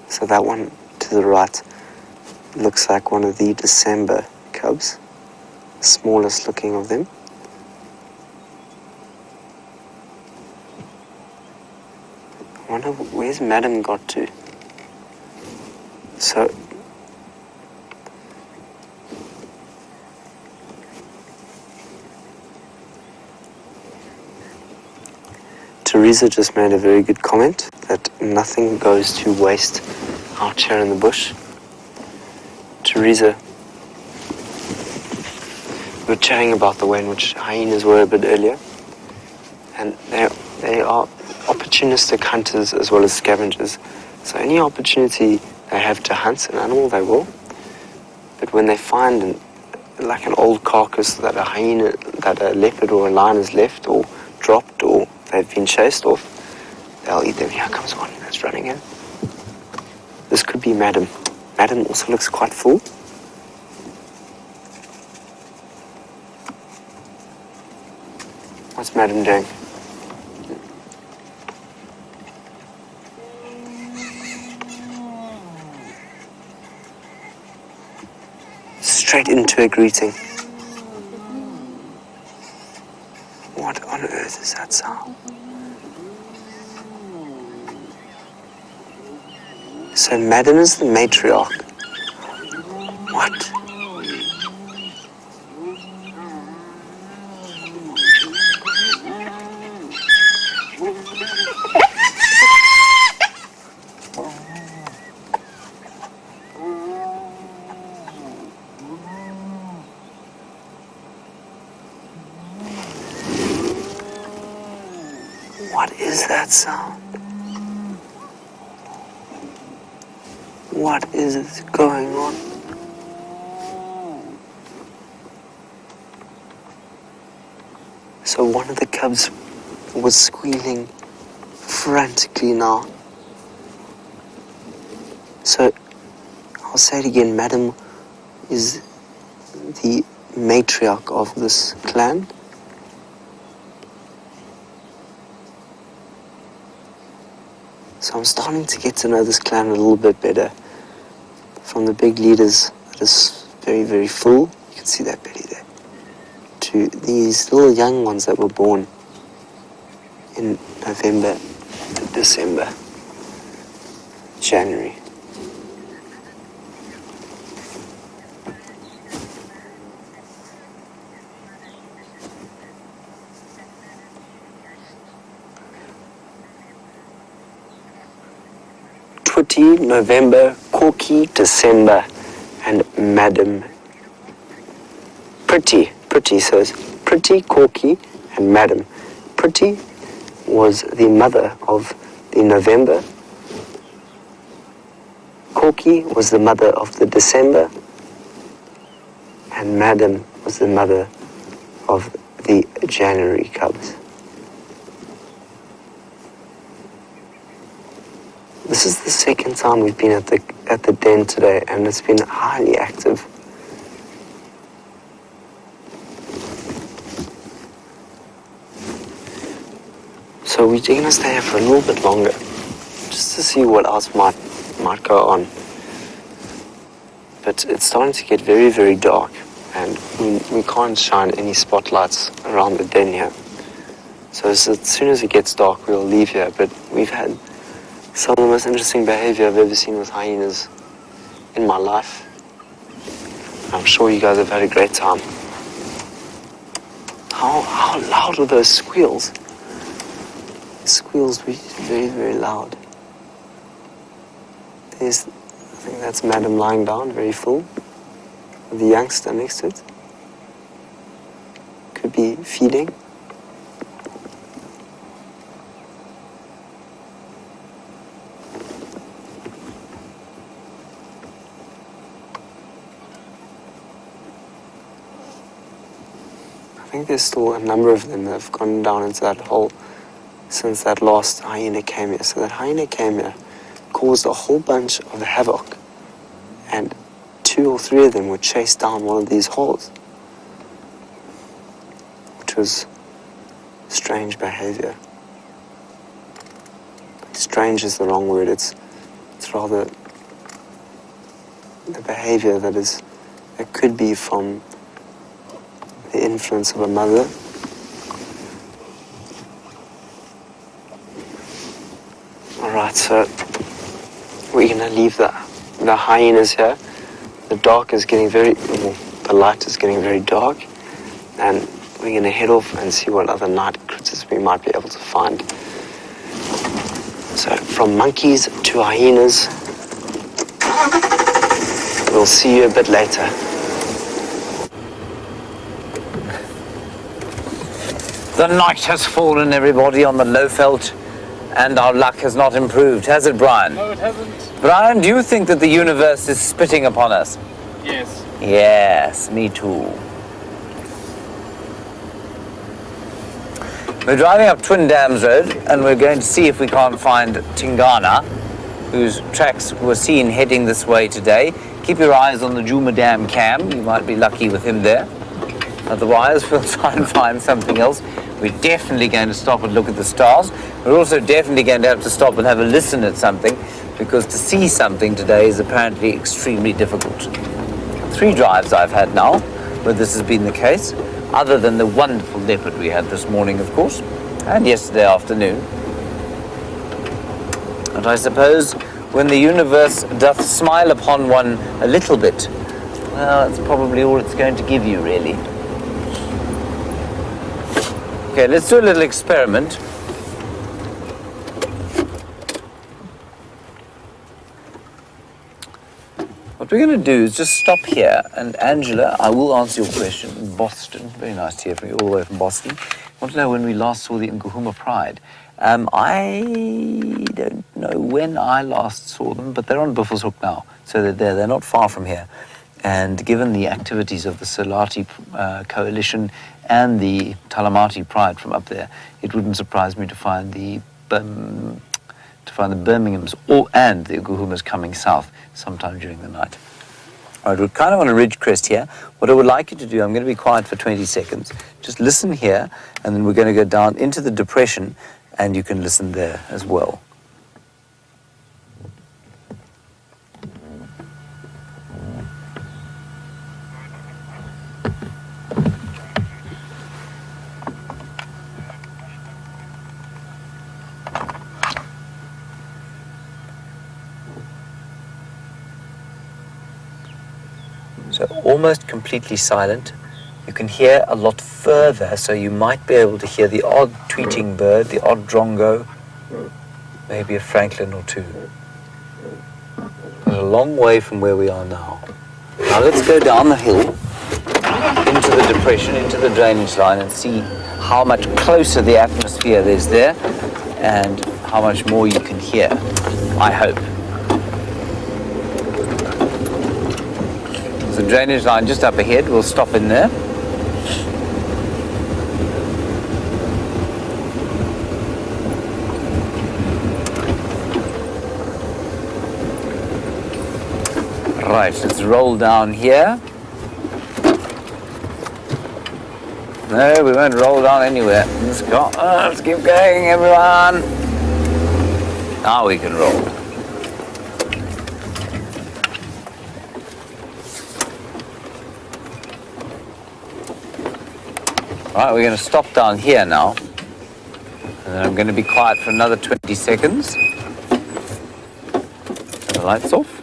S3: So that one to the right looks like one of the December cubs, the smallest looking of them. I wonder where's Madam got to? So Teresa just made a very good comment that nothing goes to waste out here in the bush. Teresa, we were chatting about the way in which hyenas were a bit earlier, and they are opportunistic hunters as well as scavengers. So any opportunity they have to hunt an animal, they will. But when they find like an old carcass that a hyena, that a leopard or a lion has left or dropped or they've been chased off, they'll eat them. Here comes one that's running in. This could be Madam. Madam also looks quite full. What's Madam doing? Straight into a greeting. What on earth is that sound? So Madam is the matriarch. What? What is that sound? What is going on? So one of the cubs was squealing frantically now. So I'll say it again, Madam is the matriarch of this clan. So I'm starting to get to know this clan a little bit better. From the big leaders that is very, very full, you can see that belly there, to these little young ones that were born in November, December, January. Pretty, November, Corky, December, and Madam. Pretty, so it's Pretty, Corky, and Madam. Pretty was the mother of the November. Corky was the mother of the December. And Madam was the mother of the January cubs. This is the second time we've been at the den today, and it's been highly active. So we're going to stay here for a little bit longer, just to see what else might go on. But it's starting to get very, very dark, and we can't shine any spotlights around the den here. So as soon as it gets dark, we'll leave here. But we've had some of the most interesting behavior I've ever seen with hyenas in my life. I'm sure you guys have had a great time. How loud are those squeals? The squeals were very, very loud. I think that's Madam lying down, very full, with the youngster next to it. Could be feeding. I think there's still a number of them that have gone down into that hole since that last hyena came here. So that hyena came here, caused a whole bunch of havoc, and 2 or 3 of them were chased down one of these holes, which was strange behavior. Strange is the wrong word. It's rather the behavior that could be from the influence of a mother. Alright, so we're gonna leave the hyenas here. The dark is getting the light is getting very dark, and we're gonna head off and see what other night critters we might be able to find. So from monkeys to hyenas, we'll see you a bit later.
S1: The night has fallen, everybody, on the Lowveld, and our luck has not improved, has it, Brian?
S2: No, it hasn't.
S1: Brian, do you think that the universe is spitting upon us?
S2: Yes.
S1: Yes, me too. We're driving up Twin Dams Road, and we're going to see if we can't find Tingana, whose tracks were seen heading this way today. Keep your eyes on the Djuma Dam cam. You might be lucky with him there. Otherwise, we'll try and find something else. We're definitely going to stop and look at the stars. We're also definitely going to have to stop and have a listen at something, because to see something today is apparently extremely difficult. 3 drives I've had now where this has been the case, other than the wonderful leopard we had this morning, of course, and yesterday afternoon. And I suppose when the universe doth smile upon one a little bit, well, that's probably all it's going to give you, really. Okay, let's do a little experiment. What we're going to do is just stop here, and Angela, I will answer your question in Boston. Very nice to hear from you, all the way from Boston. I want to know when we last saw the Ngahuma Pride. I don't know when I last saw them, but they're on Buffelshoek now, so they're there. They're not far from here. And given the activities of the Salati Coalition and the Talamati Pride from up there, it wouldn't surprise me to find the Birminghams and the Nguhumas coming south sometime during the night. All right, we're kind of on a ridge crest here. What I would like you to do, I'm going to be quiet for 20 seconds. Just listen here, and then we're going to go down into the depression, and you can listen there as well. So almost completely silent. You can hear a lot further, so you might be able to hear the odd tweeting bird, the odd drongo, maybe a francolin or two. We're a long way from where we are now. Now let's go down the hill, into the depression, into the drainage line, and see how much closer the atmosphere is there, and how much more you can hear, I hope. The drainage line just up ahead. We'll stop in there. Right, let's roll down here. No, we won't roll down anywhere. Let's go. Let's keep going, everyone. Now we can roll. Right, we're going to stop down here now, and then I'm going to be quiet for another 20 seconds. Turn the lights off.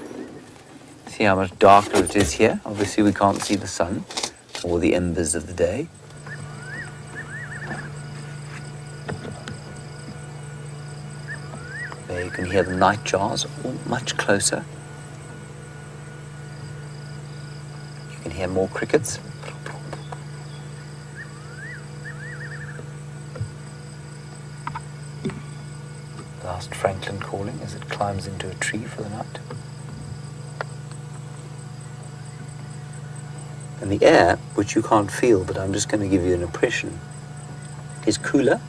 S1: See how much darker it is here. Obviously we can't see the sun or the embers of the day. There you can hear the nightjars much closer. You can hear more crickets. Last francolin calling as it climbs into a tree for the night. And the air, which you can't feel, but I'm just going to give you an impression, is cooler.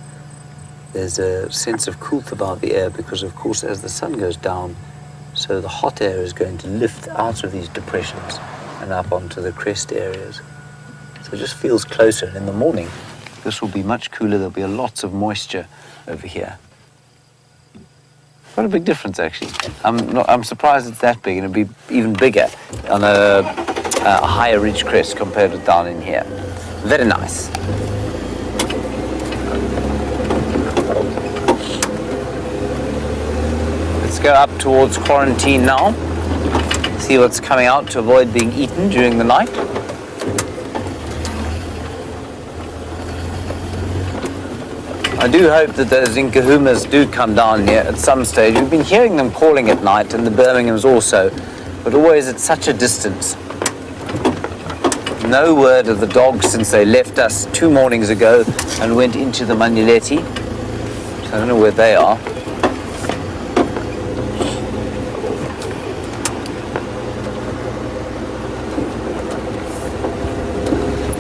S1: There's a sense of coolth about the air because, of course, as the sun goes down, so the hot air is going to lift out of these depressions and up onto the crest areas. So it just feels closer. And in the morning, this will be much cooler. There'll be lots of moisture over here. Quite a big difference, actually. I'm surprised it's that big, and it'd be even bigger on a higher ridge crest compared with down in here. Very nice. Let's go up towards quarantine now. See what's coming out to avoid being eaten during the night. I do hope that those Inkahumas do come down here at some stage. We've been hearing them calling at night, and the Birminghams also, but always at such a distance. No word of the dogs since they left us 2 mornings ago and went into the Manuleti. So I don't know where they are.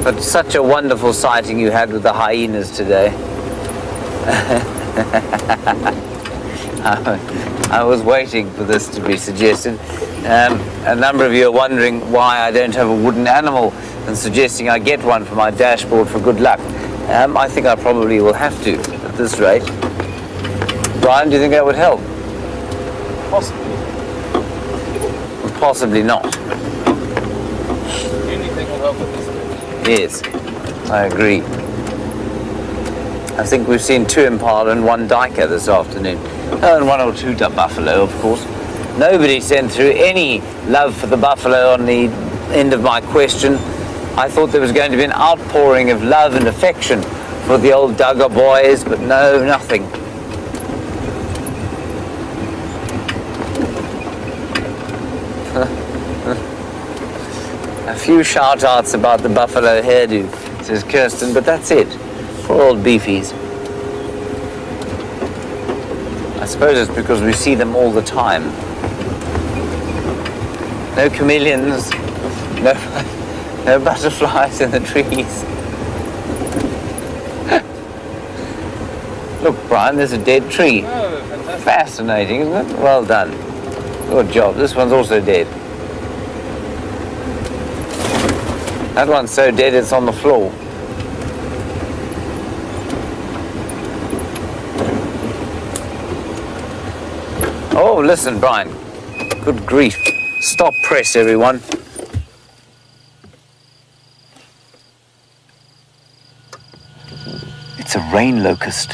S1: But such a wonderful sighting you had with the hyenas today. I was waiting for this to be suggested. A number of you are wondering why I don't have a wooden animal and suggesting I get one for my dashboard for good luck. I think I probably will have to at this rate. Brian, do you think that would help?
S2: Possibly.
S1: Possibly not.
S2: Anything will help at this stage.
S1: Yes, I agree. I think we've seen 2 impala and 1 duiker this afternoon. Oh, and 1 or 2 buffalo, of course. Nobody sent through any love for the buffalo on the end of my question. I thought there was going to be an outpouring of love and affection for the old Duggar boys, but no, nothing. A few shout-outs about the buffalo hairdo, says Kirsten, but that's it. Poor old beefies. I suppose it's because we see them all the time. No chameleons, no butterflies in the trees. Look, Brian, there's a dead tree.
S2: Oh, fantastic.
S1: Fascinating, isn't it? Well done. Good job. This one's also dead. That one's so dead it's on the floor. Oh, listen, Brian. Good grief. Stop press, everyone. It's a rain locust,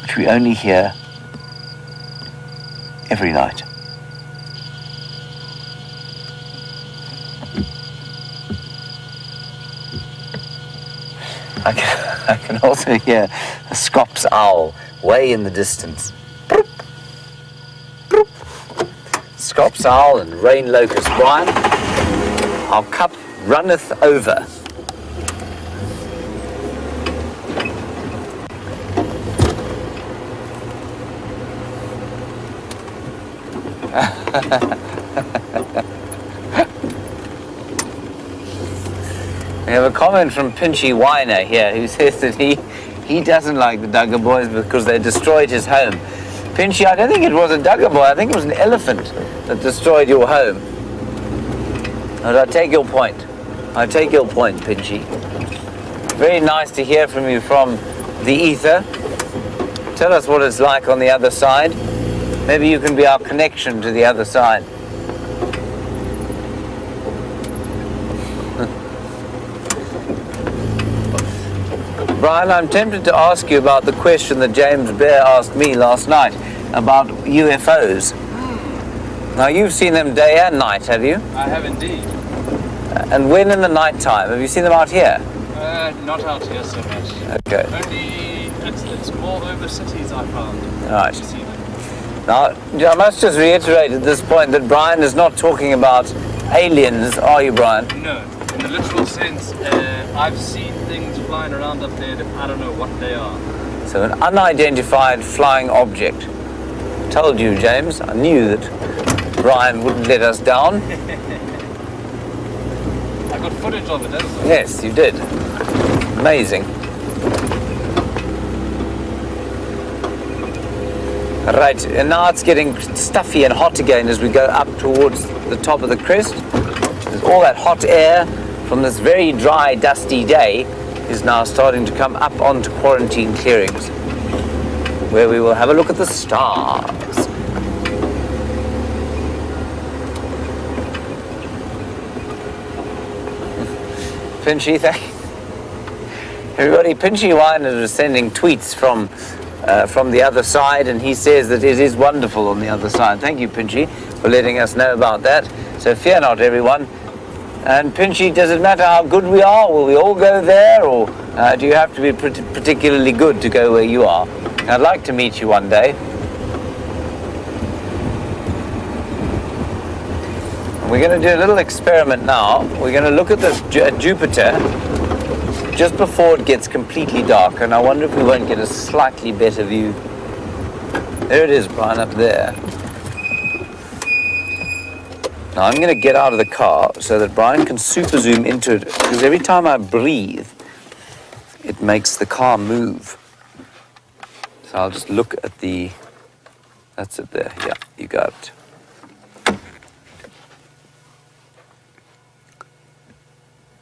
S1: which we only hear every night. I can also hear a Scops owl way in the distance. Scops owl and rain locust. Brian, our cup runneth over. We have a comment from Pinchy Weiner here, who says that he doesn't like the Duggar boys because they destroyed his home. Pinchy, I don't think it was a Duggar boy, I think it was an elephant that destroyed your home. But I take your point. I take your point, Pinchy. Very nice to hear from you from the ether. Tell us what it's like on the other side. Maybe you can be our connection to the other side. Brian, I'm tempted to ask you about the question that James Bear asked me last night about UFOs. Now, you've seen them day and night, have you?
S2: I have indeed.
S1: And when in the night time? Have you seen them out here?
S2: Not out here so much.
S1: Okay.
S2: Only, it's more over cities I found.
S1: Right.
S2: To see them.
S1: Now, I must just reiterate at this point that Brian is not talking about aliens, are you, Brian?
S2: No, in the literal sense, I've seen things flying around up there that I don't know what they are.
S1: So an unidentified flying object. Told you, James. I knew that Brian wouldn't let us down.
S2: I got footage of it, haven't I?
S1: Yes, you did. Amazing. Right, and now it's getting stuffy and hot again as we go up towards the top of the crest. There's all that hot air from this very dry, dusty day is now starting to come up onto quarantine clearings. where we will have a look at the stars. Pinchy, thank you. Everybody, Pinchy Wine is sending tweets from the other side, and he says that it is wonderful on the other side. Thank you, Pinchy, for letting us know about that. So fear not, everyone. And Pinchy, does it matter how good we are? Will we all go there, or do you have to be particularly good to go where you are? I'd like to meet you one day. We're going to do a little experiment now. We're going to look at this Jupiter just before it gets completely dark, and I wonder if we won't get a slightly better view. There it is, Brian, up there. Now I'm going to get out of the car so that Brian can super zoom into it, because every time I breathe, it makes the car move. So I'll just look at the... That's it there. Yeah, you got it.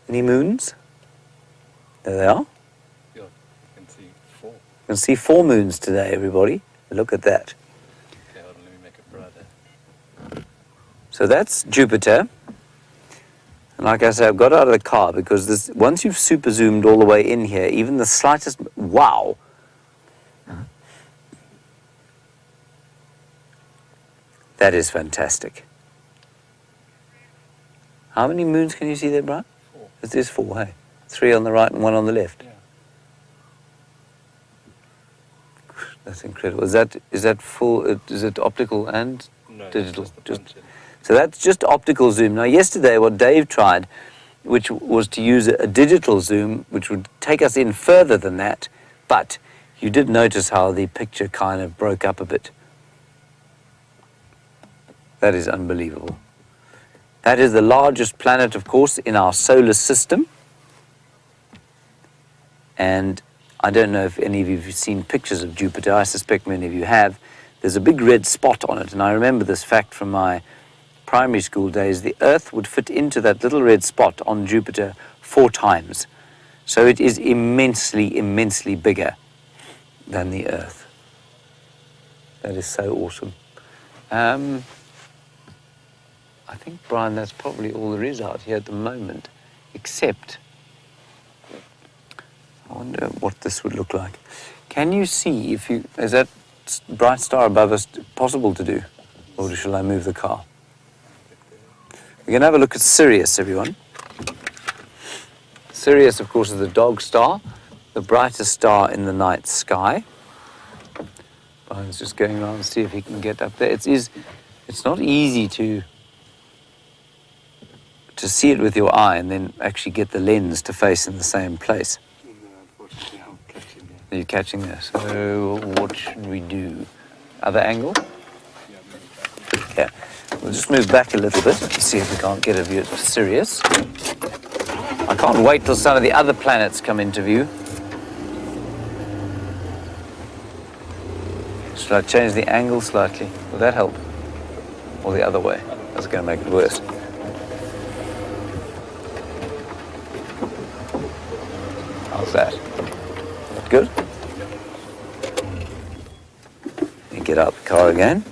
S1: Any moons? There they are.
S2: Yeah, you can see 4.
S1: You can see 4 moons today, everybody. Look at that.
S2: Okay, hold on, let me make it brighter.
S1: So that's Jupiter. And like I said, I've got out of the car because this, once you've super zoomed all the way in here, even the slightest, wow. That is fantastic. How many moons can you see there, Brian?
S2: 4.
S1: It is 4, hey? 3 on the right and 1 on the left.
S2: Yeah.
S1: That's incredible. Is that full? Is it optical and
S2: No,
S1: digital?
S2: just the punch-in.
S1: So that's just optical zoom. Now, yesterday, what Dave tried, which was to use a digital zoom, which would take us in further than that, but you did notice how the picture kind of broke up a bit. That is unbelievable. That is the largest planet, of course, in our solar system. And I don't know if any of you have seen pictures of Jupiter. I suspect many of you have. There's a big red spot on it, and I remember this fact from my primary school days. The Earth would fit into that little red spot on Jupiter 4 times. So it is immensely, immensely bigger than the Earth. That is so awesome. I think, Brian, that's probably all there is out here at the moment, except I wonder what this would look like. Can you see if you, is that bright star above us possible to do? Or shall I move the car? We're going to have a look at Sirius, everyone. Sirius, of course, is the dog star, the brightest star in the night sky. Brian's just going around to see if he can get up there. It's not easy to see it with your eye and then actually get the lens to face in the same place.
S4: Unfortunately, I'm catching there.
S1: Are you catching this? So what should we do? Other angle? Okay. We'll just move back a little bit and see if we can't get a view of Sirius. I can't wait till some of the other planets come into view. Should I change the angle slightly? Will that help? Or the other way? That's going to make it worse. How's that? Good? Let me get out the car again.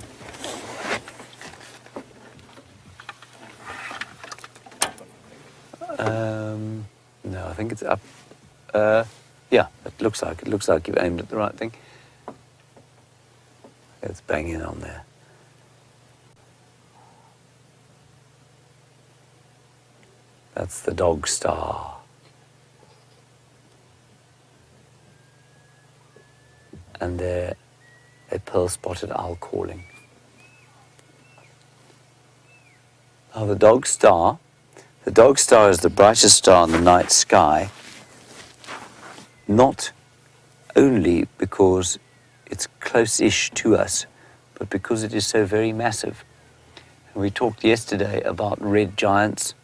S1: No, I think it's up. Yeah, it looks like you've aimed at the right thing. Let's bang in on there. That's the dog star. And there, a pearl-spotted owl calling. Now the dog star is the brightest star in the night sky, not only because it's close-ish to us, but because it is so very massive. And we talked yesterday about red giants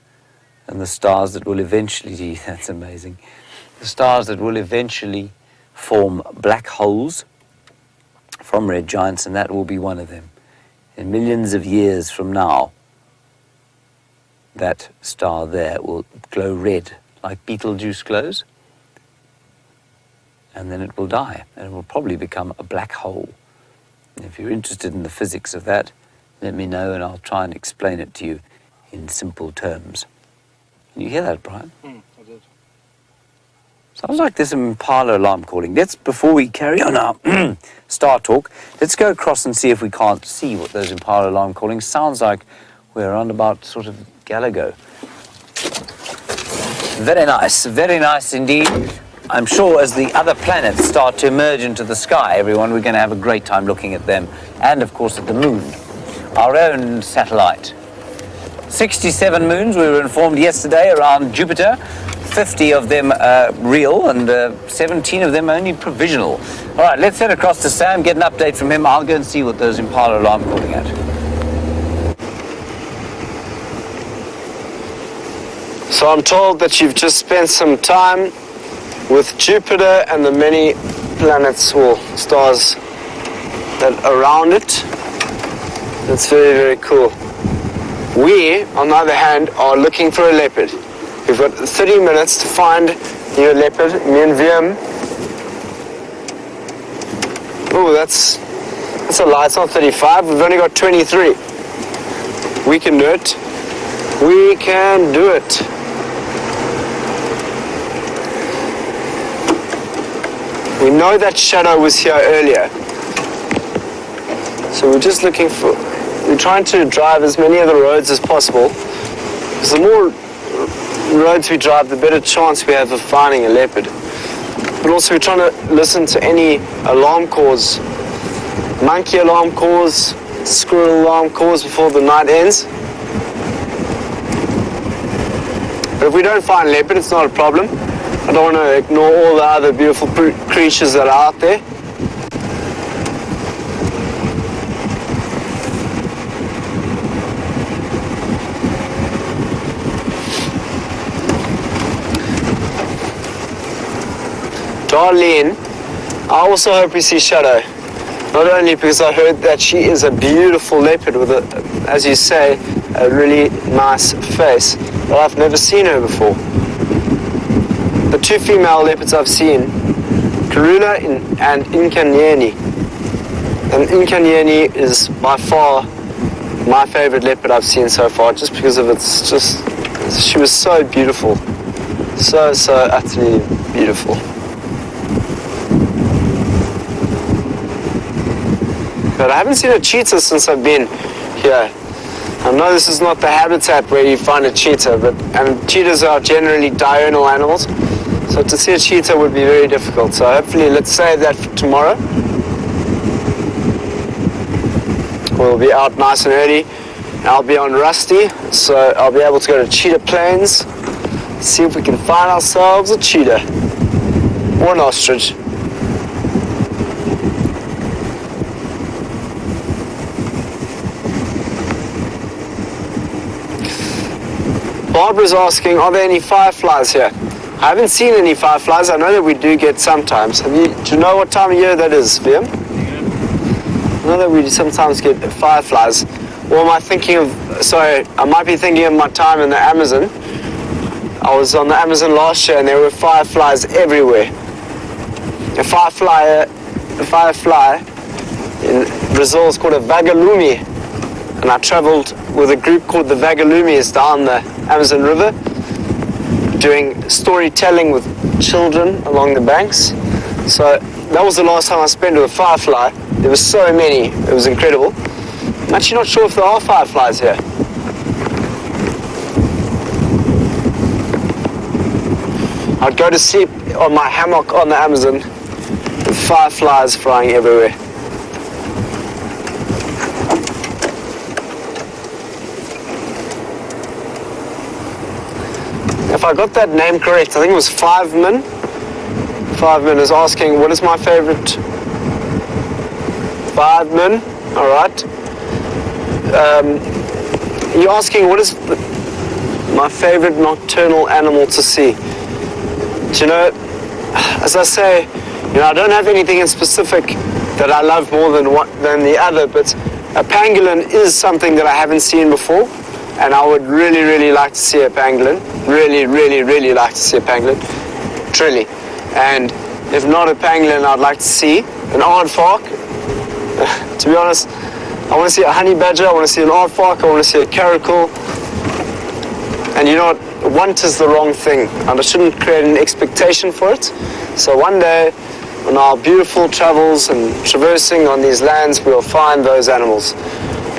S1: and the stars that will eventually, that's amazing, the stars that will eventually form black holes from red giants, and that will be one of them. In millions of years from now, that star there will glow red, like Betelgeuse glows. and then it will die, and it will probably become a black hole. If you're interested in the physics of that, let me know and I'll try and explain it to you in simple terms. Can you hear that, Brian?
S2: I did.
S1: Sounds like there's some impala alarm calling. Before we carry on our star talk, let's go across and see if we can't see what those impala alarm calling sounds like. We're around about sort of Gallagher. Very nice indeed. I'm sure as the other planets start to emerge into the sky, everyone, we're going to have a great time looking at them. And, of course, at the moon, our own satellite. 67 moons, we were informed yesterday, around Jupiter. 50 of them real and 17 of them only provisional. All right, let's head across to Sam, get an update from him. I'll go and see what those impala alarm calling at.
S3: So I'm told that you've just spent some time with Jupiter and the many planets or stars that are around it. That's very, very cool. We, on the other hand, are looking for a leopard. We've got 30 minutes to find you a leopard. Me and Viam. Oh, that's a lie. It's not 35. We've only got 23. We can do it. We can do it. We know that shadow was here earlier. So we're just looking for, we're trying to drive as many of the roads as possible. Because the more roads we drive, the better chance we have of finding a leopard. But also we're trying to listen to any alarm calls, monkey alarm calls, squirrel alarm calls before the night ends. But if we don't find leopard, it's not a problem. I don't want to ignore all the other beautiful creatures that are out there. Darlene, I also hope we see Shadow. Not only because I heard that she is a beautiful leopard with, as you say, a really nice face, but I've never seen her before. The two female leopards I've seen, Karuna and Inkanyeni. And Inkanyeni is by far my favorite leopard I've seen so far, just because of she was so beautiful. So utterly beautiful. But I haven't seen a cheetah since I've been here. I know this is not the habitat where you find a cheetah, and cheetahs are generally diurnal animals. So to see a cheetah would be very difficult. So hopefully let's save that for tomorrow. We'll be out nice and early. I'll be on Rusty, so I'll be able to go to Cheetah Plains, see if we can find ourselves a cheetah or an ostrich. Barbara's asking, are there any fireflies here? I haven't seen any fireflies. I know that we do get sometimes. Do you know what time of year that is, Liam? Yeah. I know that we sometimes get fireflies. Or am I thinking of, sorry, I might be thinking of my time in the Amazon. I was on the Amazon last year and there were fireflies everywhere. A firefly in Brazil is called a vagalume. And I traveled with a group called the Vagalumes down the Amazon River, doing storytelling with children along the banks. So that was the last time I spent with a firefly. There were so many, it was incredible. I'm actually not sure if there are fireflies here. I'd go to sleep on my hammock on the Amazon with fireflies flying everywhere. If I got that name correct, I think it was Fiveman. Fiveman is asking, what is my favorite? Fiveman, all right. You're asking, what is my favorite nocturnal animal to see? Do you know, as I say, I don't have anything in specific that I love more than the other, but a pangolin is something that I haven't seen before. And I would really, really like to see a pangolin. Really, really, really like to see a pangolin. Truly. And if not a pangolin, I'd like to see an aardvark. To be honest, I want to see a honey badger, I want to see an aardvark, I want to see a caracal. And you know what? Want is the wrong thing, and I shouldn't create an expectation for it. So one day, on our beautiful travels and traversing on these lands, we'll find those animals.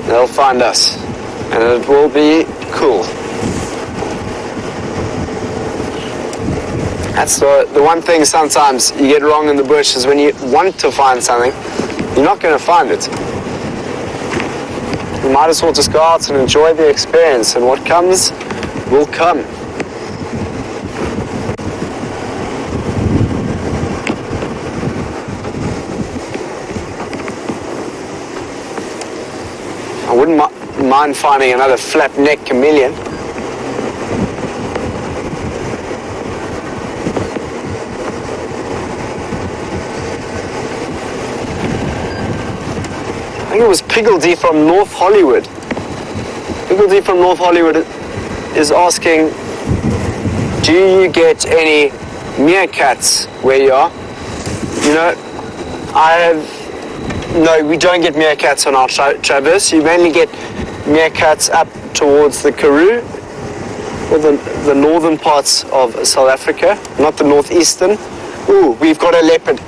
S3: They'll find us, and it will be cool. That's the one thing sometimes you get wrong in the bush is when you want to find something, you're not going to find it. You might as well just go out and enjoy the experience, and what comes will come. I wouldn't mind finding another flap-neck chameleon. I think it was Piggledy from North Hollywood. Piggledy from North Hollywood is asking, do you get any meerkats where you are? You know, no, we don't get meerkats on our traverse. You mainly get meerkats up towards the Karoo, or the northern parts of South Africa, not the northeastern. Ooh, we've got a leopard.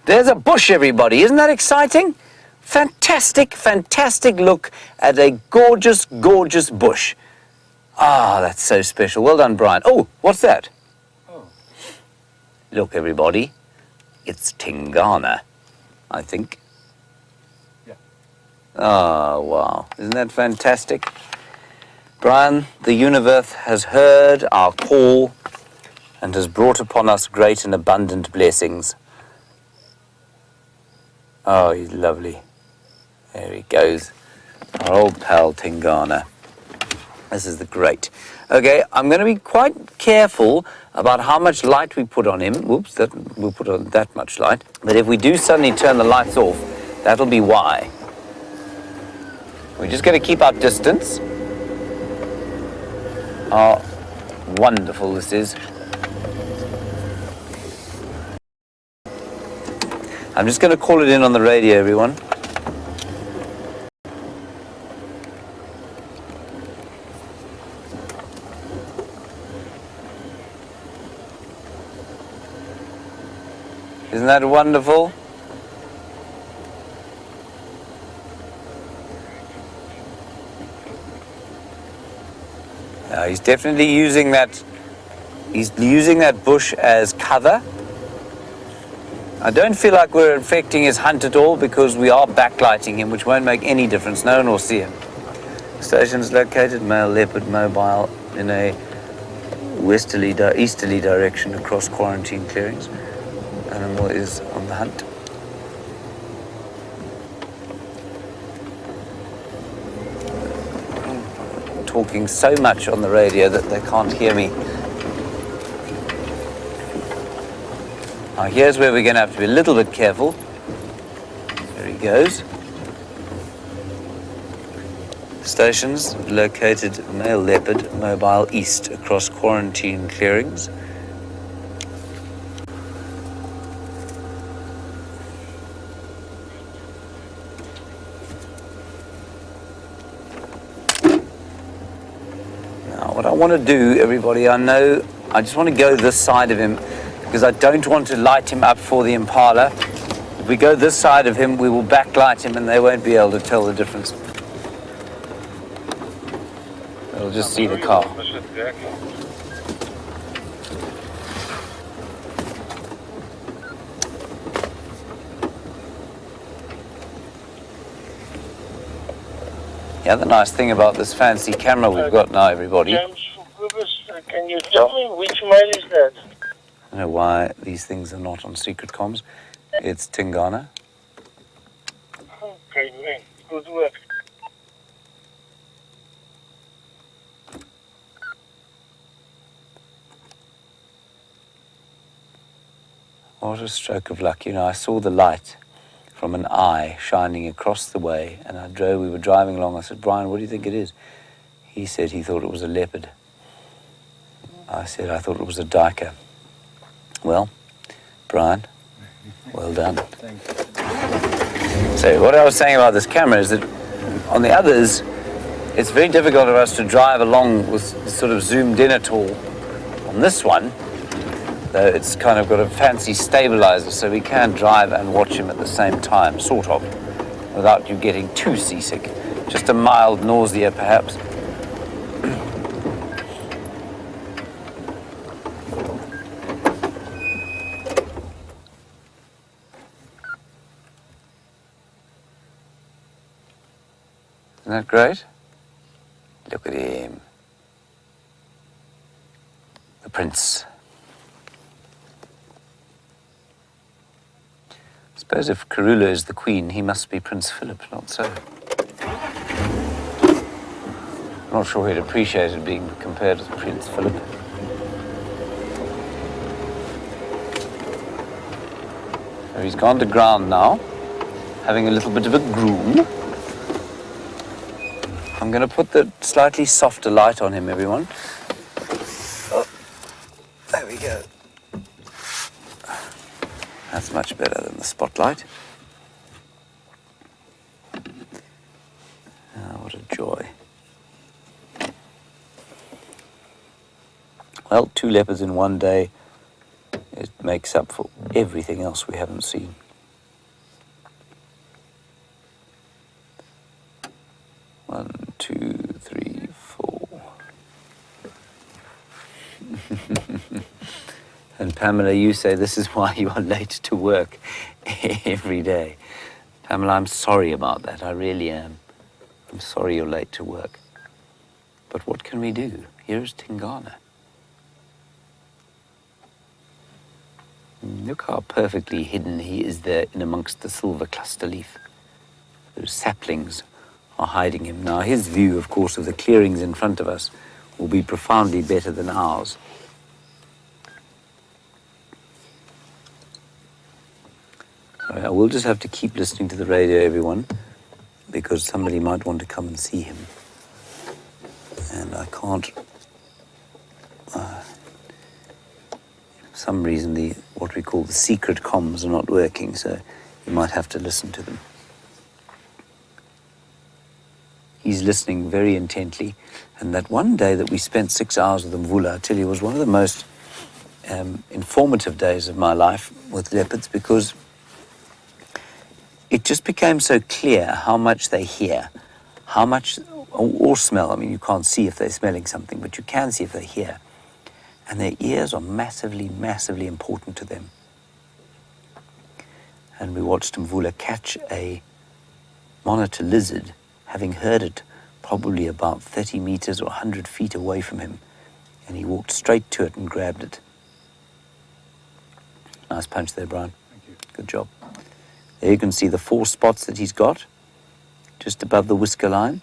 S1: There's a bush, everybody. Isn't that exciting? Fantastic, fantastic look at a gorgeous, gorgeous bush. Ah, that's so special. Well done, Brian. Oh, what's that?
S2: Oh.
S1: Look, everybody. It's Tingana, I think.
S2: Yeah.
S1: Oh, wow. Isn't that fantastic? Brian, the universe has heard our call and has brought upon us great and abundant blessings. Oh, he's lovely. There he goes. Our old pal Tingana. This is the great. Okay, I'm going to be quite careful about how much light we put on him. Whoops, we'll put on that much light. But if we do suddenly turn the lights off, that'll be why. We're just going to keep our distance. Oh, wonderful this is. I'm just going to call it in on the radio, everyone. Isn't that wonderful? Now he's definitely using that. He's using that bush as cover. I don't feel like we're affecting his hunt at all because we are backlighting him, which won't make any difference. No one will see him. Stations located, male leopard mobile in a easterly direction across quarantine clearings. Animal is on the hunt. I'm talking so much on the radio that they can't hear me. Now here's where we're going to have to be a little bit careful. There he goes. Stations located, male leopard, mobile east across quarantine clearings. Now what I want to do, everybody, I just want to go this side of him because I don't want to light him up for the impala. If we go this side of him, we will backlight him and they won't be able to tell the difference. They'll just see the car. Yeah, the nice thing about this fancy camera we've got now, everybody.
S5: James, can you tell me which male is that?
S1: I don't know why these things are not on secret comms. It's Tingana.
S5: Okay, man. Good work.
S1: What a stroke of luck. You know, I saw the light from an eye shining across the way, and we were driving along. I said, Brian, what do you think it is? He said he thought it was a leopard. I said I thought it was a diker. Well, Brian, well done.
S2: Thank you.
S1: So what I was saying about this camera is that on the others, it's very difficult for us to drive along with sort of zoomed in at all. On this one, though, it's kind of got a fancy stabilizer, so we can drive and watch him at the same time, sort of, without you getting too seasick. Just a mild nausea, perhaps. Isn't that great? Look at him. The prince. I suppose if Karula is the queen, he must be Prince Philip, not so. I'm not sure he'd appreciate it being compared to Prince Philip. So he's gone to ground now, having a little bit of a groom. I'm going to put the slightly softer light on him, everyone. Oh, there we go. That's much better than the spotlight. Ah, what a joy. Well, 2 leopards in one day, it makes up for everything else we haven't seen. One, two, three, 4. And Pamela, you say this is why you are late to work every day. Pamela, I'm sorry about that. I really am. I'm sorry you're late to work. But what can we do? Here's Tingana. Look how perfectly hidden he is there in amongst the silver cluster leaf. Those saplings are hiding him. Now, his view, of course, of the clearings in front of us will be profoundly better than ours. Sorry, I will just have to keep listening to the radio, everyone, because somebody might want to come and see him. And I can't... for some reason, what we call the secret comms are not working, so you might have to listen to them. He's listening very intently, and that one day that we spent 6 hours with Mvula, I tell you, was one of the most informative days of my life with leopards, because it just became so clear how much they hear, how much, or smell. I mean, you can't see if they're smelling something, but you can see if they hear. And their ears are massively, massively important to them. And we watched Mvula catch a monitor lizard, having heard it probably about 30 meters or 100 feet away from him. And he walked straight to it and grabbed it. Nice punch there, Brian.
S2: Thank you.
S1: Good job. There you can see the 4 spots that he's got, just above the whisker line.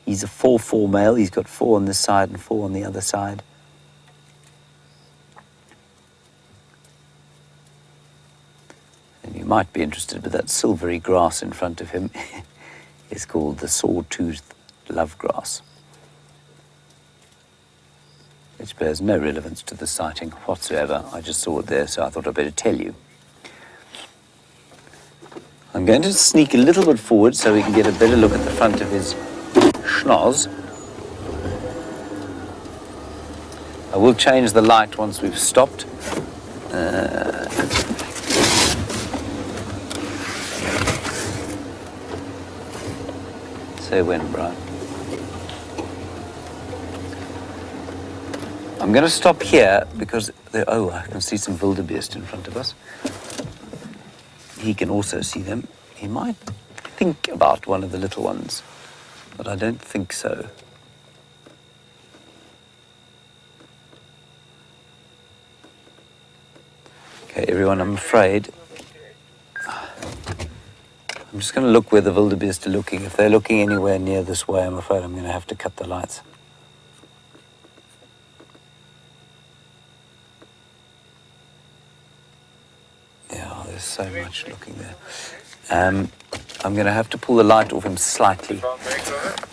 S1: He's a 4-4 male. He's got 4 on this side and 4 on the other side. And you might be interested, but that silvery grass in front of him is called the saw-toothed lovegrass, which bears no relevance to the sighting whatsoever. I just saw it there, so I thought I'd better tell you. I'm going to sneak a little bit forward so we can get a better look at the front of his schnoz. I will change the light once we've stopped. Say when, Brian. I'm going to stop here because I can see some wildebeest in front of us. He can also see them. He might think about one of the little ones, but I don't think so. Okay, everyone, I'm afraid. I'm just going to look where the wildebeest are looking. If they're looking anywhere near this way, I'm afraid I'm going to have to cut the lights. Yeah, there's so much looking there. I'm going to have to pull the light off him slightly.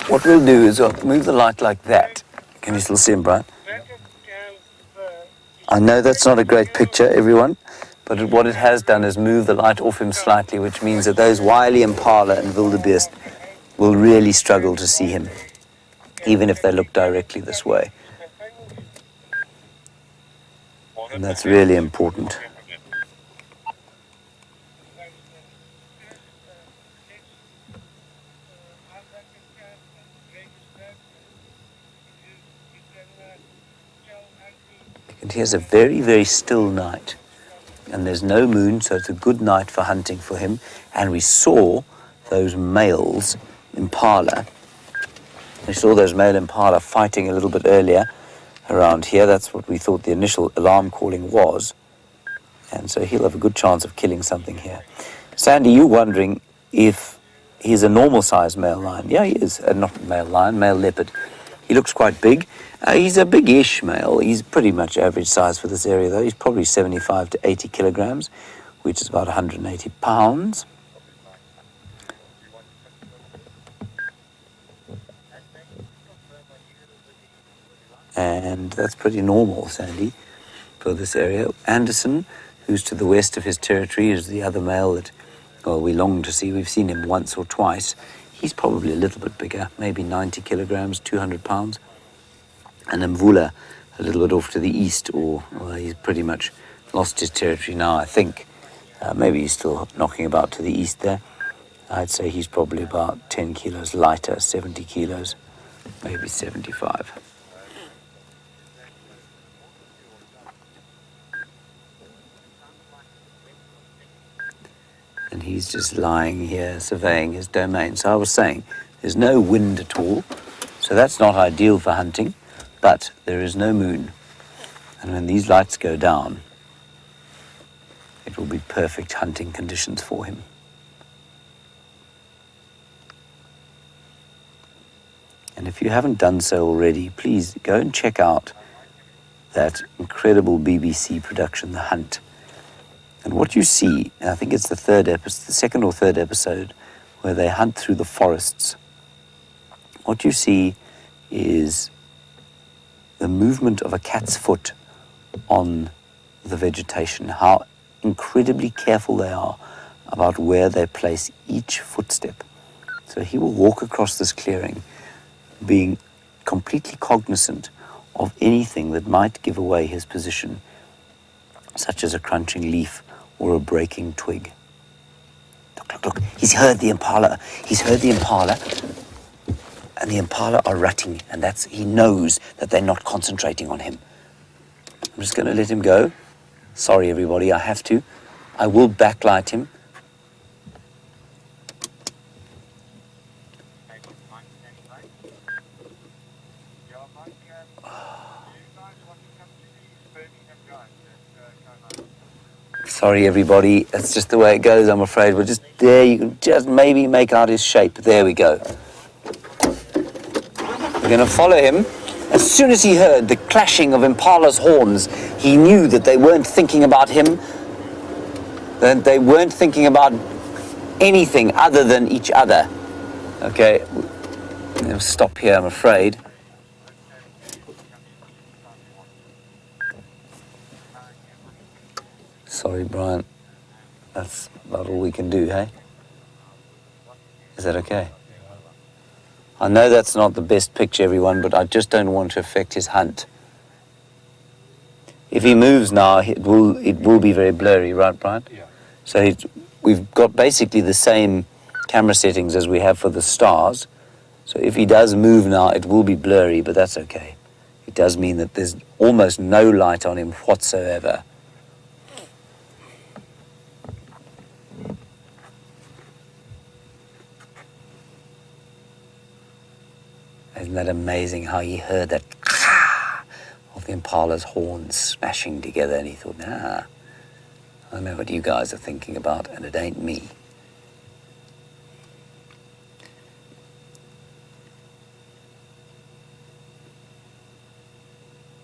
S1: What we'll do is I'll move the light like that. Can you still see him, Brian? I know that's not a great picture, everyone, but what it has done is move the light off him slightly, which means that those wily impala and wildebeest will really struggle to see him, even if they look directly this way. And that's really important. And here's a very, very still night. And there's no moon, so it's a good night for hunting for him. And we saw those males impala. We saw those male impala fighting a little bit earlier around here. That's what we thought the initial alarm calling was. And so he'll have a good chance of killing something here. Sandy, you wondering if he's a normal-sized male lion? Yeah, he is. Not male lion, male leopard. He looks quite big. He's a big-ish male. He's pretty much average size for this area, though. He's probably 75 to 80 kilograms, which is about 180 pounds. And that's pretty normal, Sandy, for this area. Anderson, who's to the west of his territory, is the other male that, well, we long to see. We've seen him once or twice. He's probably a little bit bigger, maybe 90 kilograms, 200 pounds. And Mvula, a little bit off to the east, or well, he's pretty much lost his territory now, I think. Maybe he's still knocking about to the east there. I'd say he's probably about 10 kilos lighter, 70 kilos, maybe 75. And he's just lying here surveying his domain. So I was saying, there's no wind at all, so that's not ideal for hunting, but there is no moon. And when these lights go down, it will be perfect hunting conditions for him. And if you haven't done so already, please go and check out that incredible BBC production, The Hunt. And what you see, and I think it's the second or third episode, where they hunt through the forests. What you see is the movement of a cat's foot on the vegetation, how incredibly careful they are about where they place each footstep. So he will walk across this clearing being completely cognizant of anything that might give away his position, such as a crunching leaf or a breaking twig. Look, he's heard the impala. He's heard the impala, and the impala are rutting, and he knows that they're not concentrating on him. I'm just going to let him go. Sorry, everybody, I have to. I will backlight him. Sorry, everybody. That's just the way it goes, I'm afraid. We're just there. You can just maybe make out his shape. There we go. We're going to follow him. As soon as he heard the clashing of impala's horns, he knew that they weren't thinking about him, that they weren't thinking about anything other than each other. Okay, we'll stop here, I'm afraid. Sorry, Brian. That's about all we can do, hey? Is that okay? I know that's not the best picture, everyone, but I just don't want to affect his hunt. If he moves now, it will be very blurry, right, Brian?
S2: Yeah.
S1: So we've got basically the same camera settings as we have for the stars. So if he does move now, it will be blurry, but that's okay. It does mean that there's almost no light on him whatsoever. Isn't that amazing how he heard that of the impala's horns smashing together, and he thought, I know what you guys are thinking about, and it ain't me.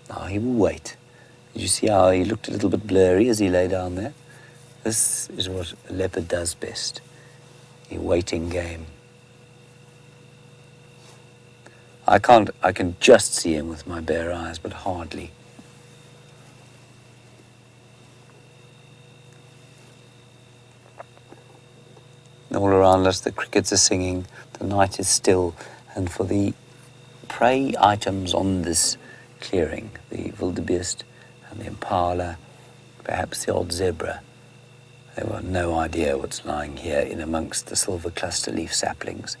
S1: Now he will wait. Did you see how he looked a little bit blurry as he lay down there? This is what a leopard does best, a waiting game. I can just see him with my bare eyes, but hardly. all around us the crickets are singing, the night is still, and for the prey items on this clearing, the wildebeest and the impala, perhaps the odd zebra, they have no idea what's lying here in amongst the silver cluster leaf saplings.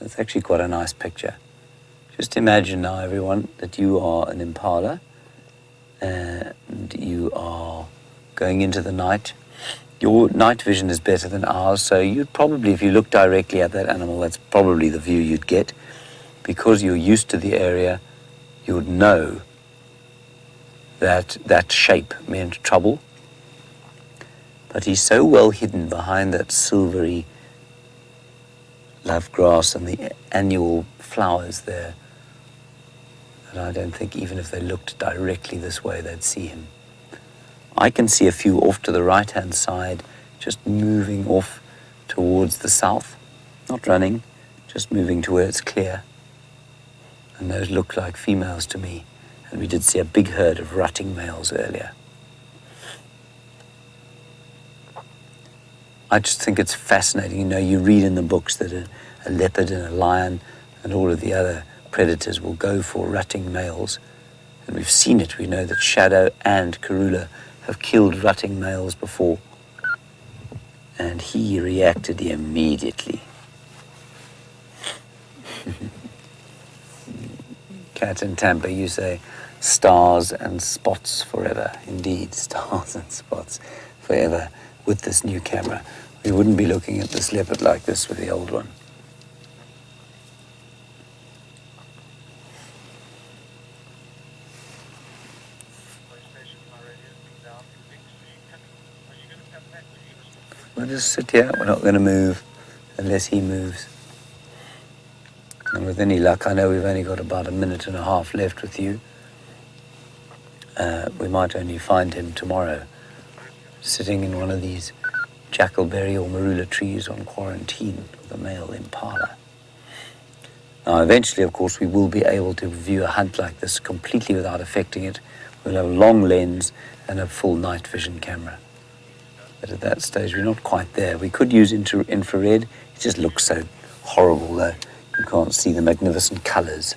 S1: It's actually quite a nice picture. Just imagine now, everyone, that you are an impala and you are going into the night. Your night vision is better than ours, so you'd probably, if you look directly at that animal, that's probably the view you'd get. Because you're used to the area, you would know that that shape meant trouble. But he's so well hidden behind that silvery love grass and the annual flowers there that I don't think even if they looked directly this way they'd see him. I can see a few off to the right-hand side, just moving off towards the south, not running, just moving to where it's clear. And those look like females to me. And we did see a big herd of rutting males earlier. I just think it's fascinating. You know, you read in the books that a leopard and a lion and all of the other predators will go for rutting males. And we've seen it. We know that Shadow and Karula have killed rutting males before. And he reacted immediately. Cat in Tampa, you say, stars and spots forever. Indeed, stars and spots forever. With this new camera, we wouldn't be looking at this leopard like this with the old one. We'll just sit here. We're not going to move unless he moves. And with any luck, I know we've only got about a minute and a half left with you. We might only find him tomorrow, sitting in one of these jackalberry or marula trees on quarantine with a male impala. Now, eventually, of course, we will be able to view a hunt like this completely without affecting it. We'll have a long lens and a full night vision camera. But at that stage, we're not quite there. We could use infrared. It just looks so horrible, though. You can't see the magnificent colors.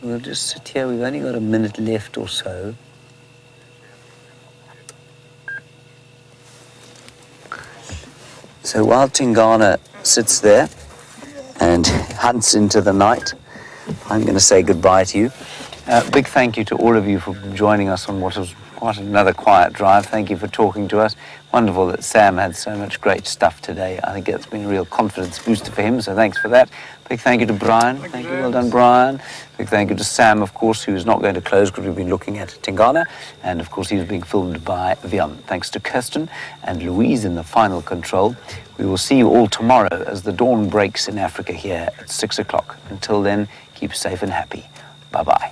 S1: We'll just sit here. We've only got a minute left or so. So while Tingana sits there and hunts into the night, I'm going to say goodbye to you. Big thank you to all of you for joining us on what was quite another quiet drive. Thank you for talking to us. Wonderful that Sam had so much great stuff today. I think it's been a real confidence booster for him, so thanks for that. Big thank you to Brian. Thank you, well done, Brian. Big thank you to Sam, of course, who is not going to close because we've been looking at Tingana. And, of course, he was being filmed by Viam. Thanks to Kirsten and Louise in the final control. We will see you all tomorrow as the dawn breaks in Africa here at 6 o'clock. Until then, keep safe and happy. Bye-bye.